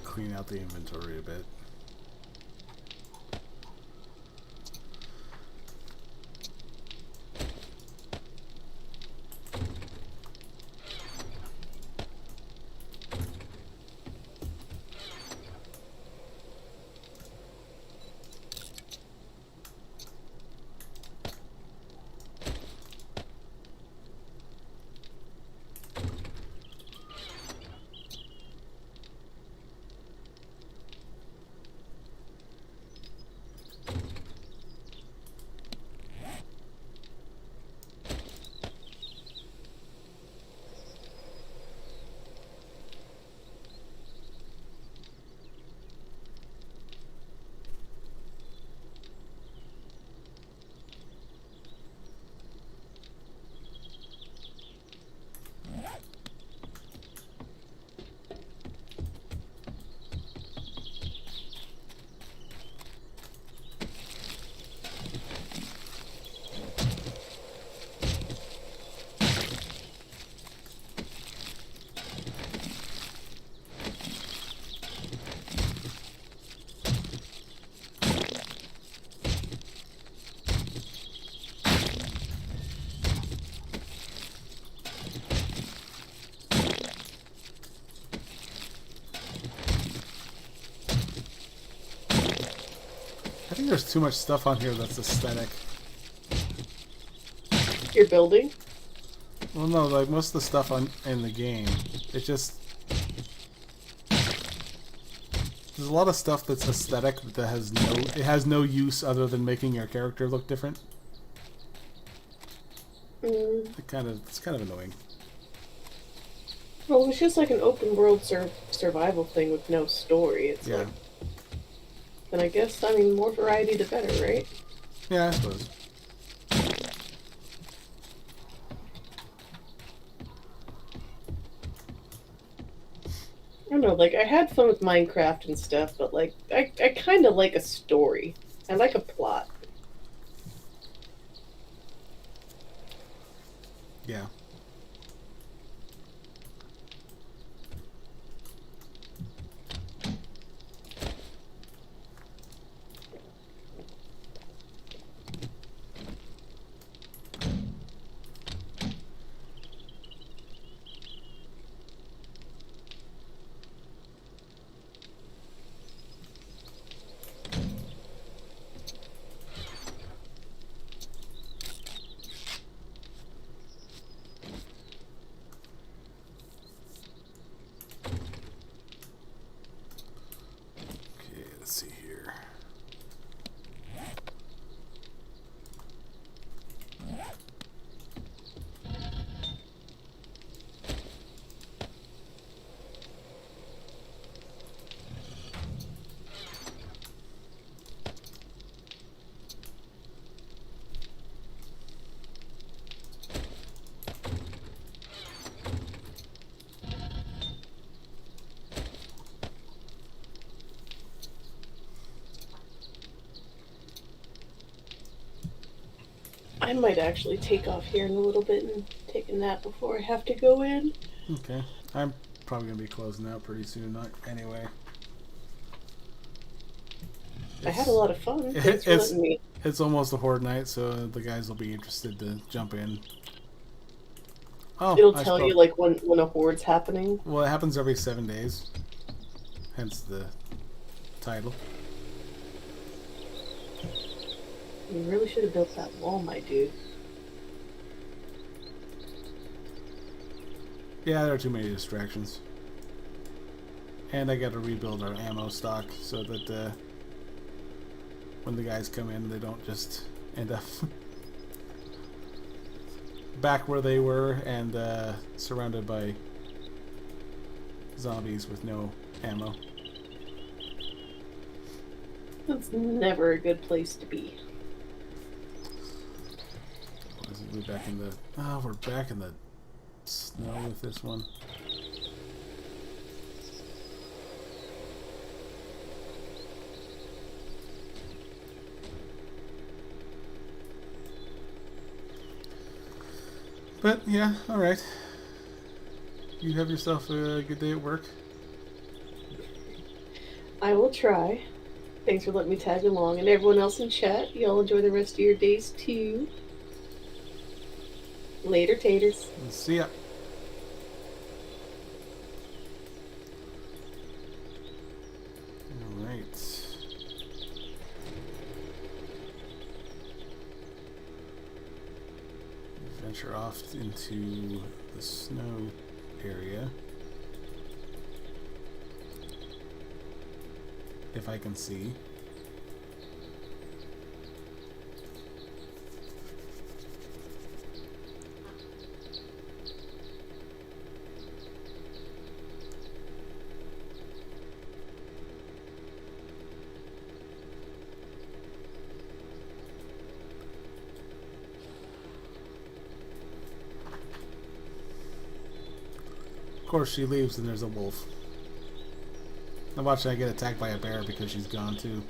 Clean out the inventory a bit. I think there's too much stuff on here that's aesthetic. You're building? Well, no, like most of the stuff in the game, it just... There's a lot of stuff that's aesthetic that has no use other than making your character look different. It's kind of annoying. Well, it's just like an open world survival thing with no story. It's Yeah. like... Then I guess, I mean, more variety the better, right? Yeah, I suppose. I don't know, like, I had fun with Minecraft and stuff, but, like, I kind of like a story. I like a plot. Yeah. Let's see here. I might actually take off here in a little bit and take a nap before I have to go in. Okay. I'm probably going to be closing out pretty soon anyway. I had a lot of fun. Thanks for letting me. It's almost a horde night, so the guys will be interested to jump in. Oh, It'll tell you like when a horde's happening. Well, it happens every 7 days. Hence the title. You really should have built that wall, my dude. Yeah, there are too many distractions. And I got to rebuild our ammo stock so that when the guys come in, they don't just end up back where they were and surrounded by zombies with no ammo. That's never a good place to be. We're back in the... Oh, we're back in the snow with this one. But, yeah, alright. You have yourself a good day at work. I will try. Thanks for letting me tag along. And everyone else in chat, y'all enjoy the rest of your days too. Later, taters. See ya. Alright. Venture off into the snow area. If I can see. Of course, she leaves and there's a wolf. I'm watching I get attacked by a bear because she's gone too.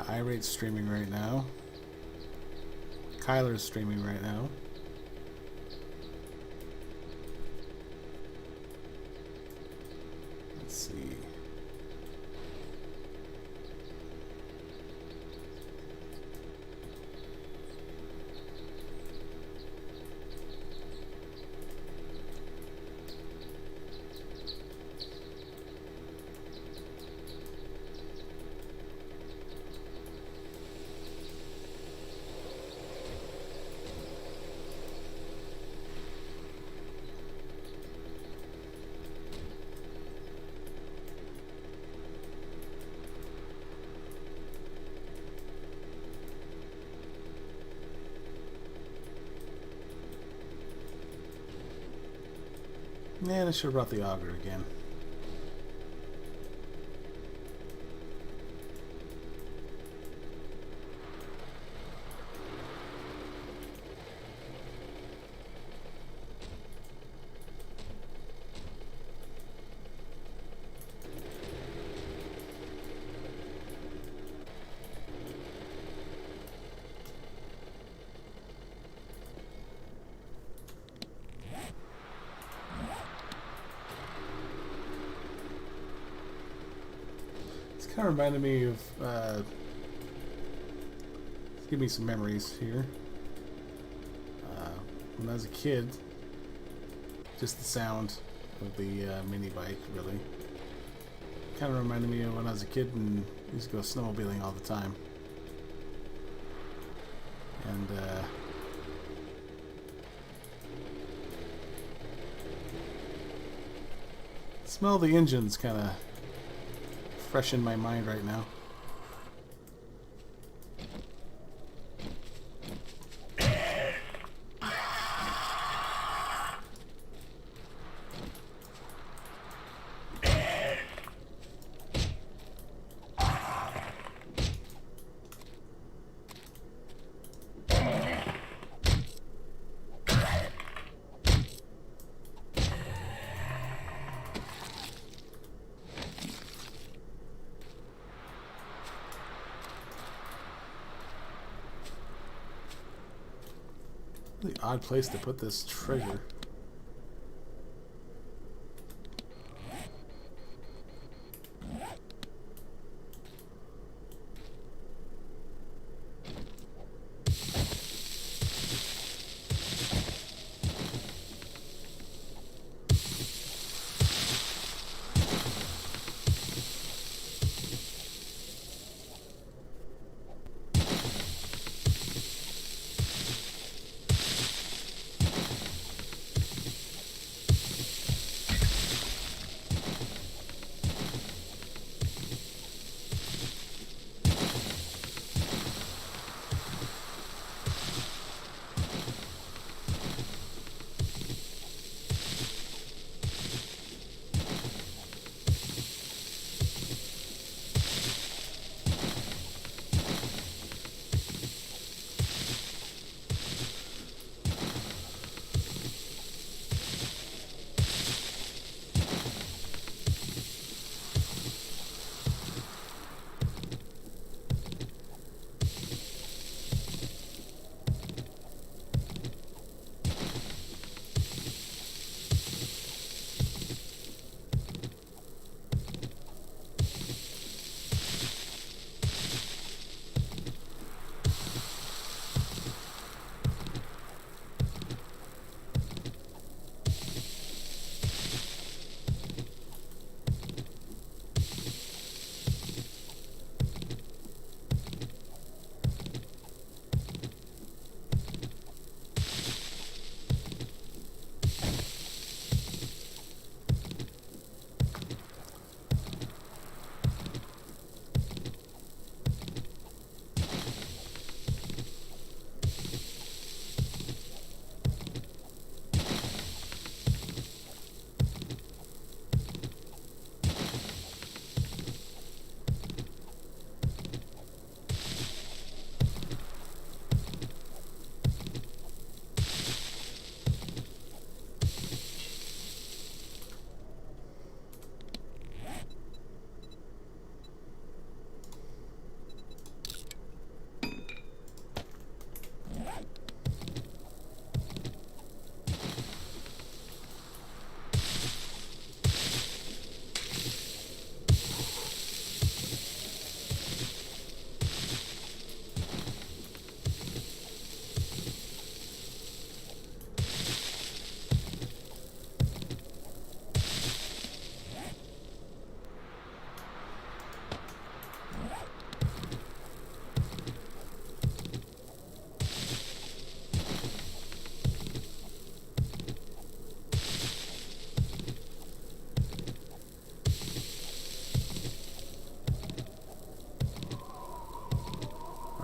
Irate's streaming right now. Kyler's streaming right now. Let's see. Man, I should have brought the auger again. Kind of reminded me of, give me some memories here. When I was a kid, just the sound of the mini bike really kind of reminded me of when I was a kid and used to go snowmobiling all the time. And smell the engines kind of fresh in my mind right now. odd place to put this treasure.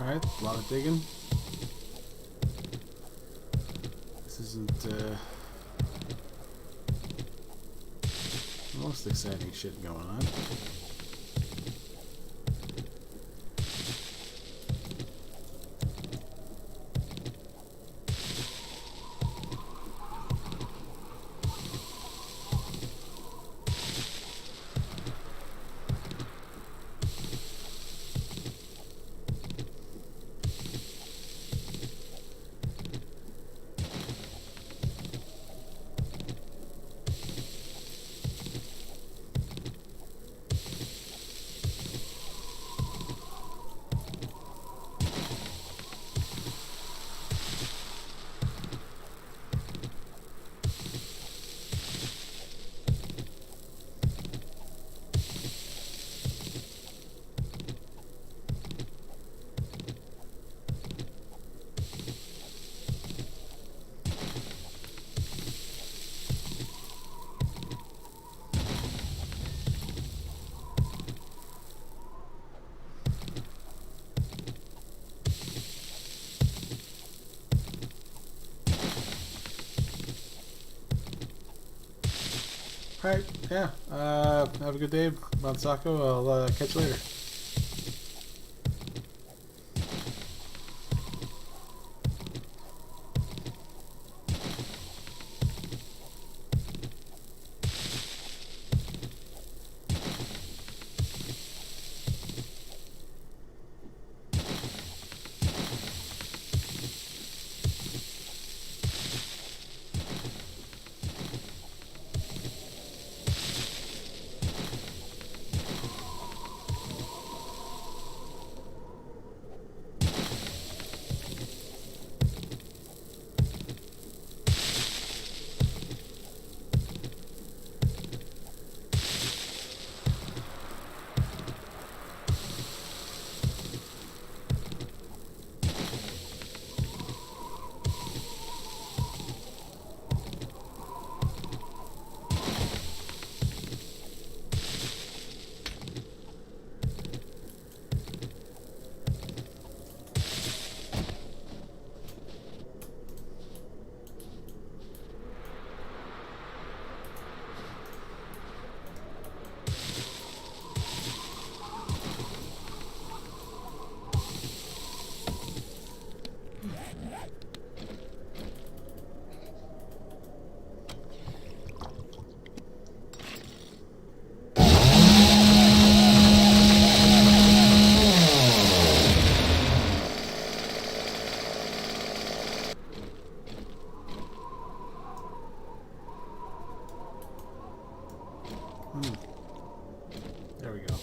Alright, a lot of digging. This isn't the most exciting shit going on. Alright, yeah. Have a good day, Monsako. I'll catch you later. There we go.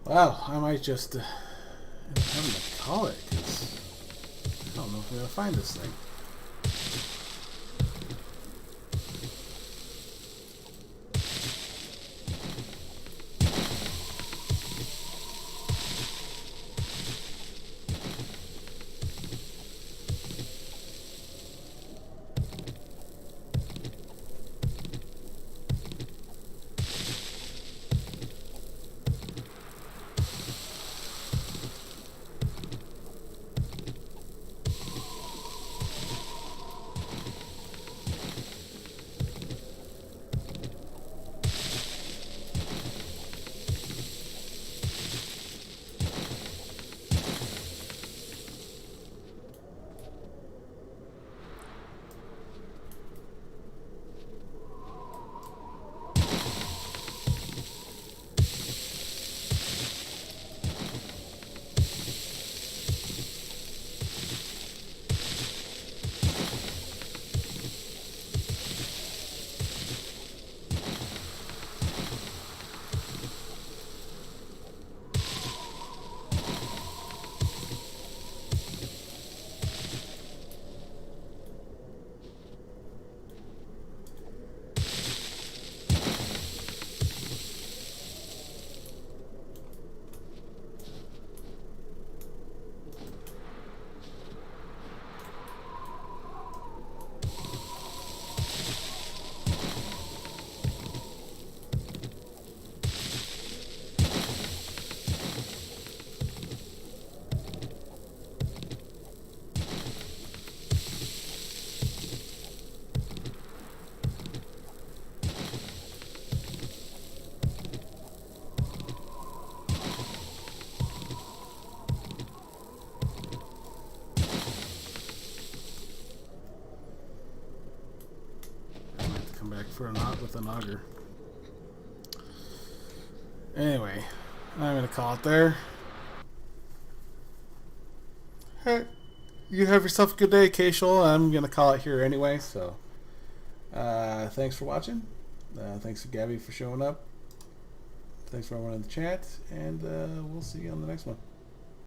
Well, I might just end up having to call it, because I don't know if we're going to find this thing. For a knot with an auger. Anyway, I'm gonna call it there. Hey, you have yourself a good day, Casual. I'm gonna call it here anyway. So, thanks for watching. Thanks to Gabby for showing up. Thanks for everyone in the chat, and we'll see you on the next one.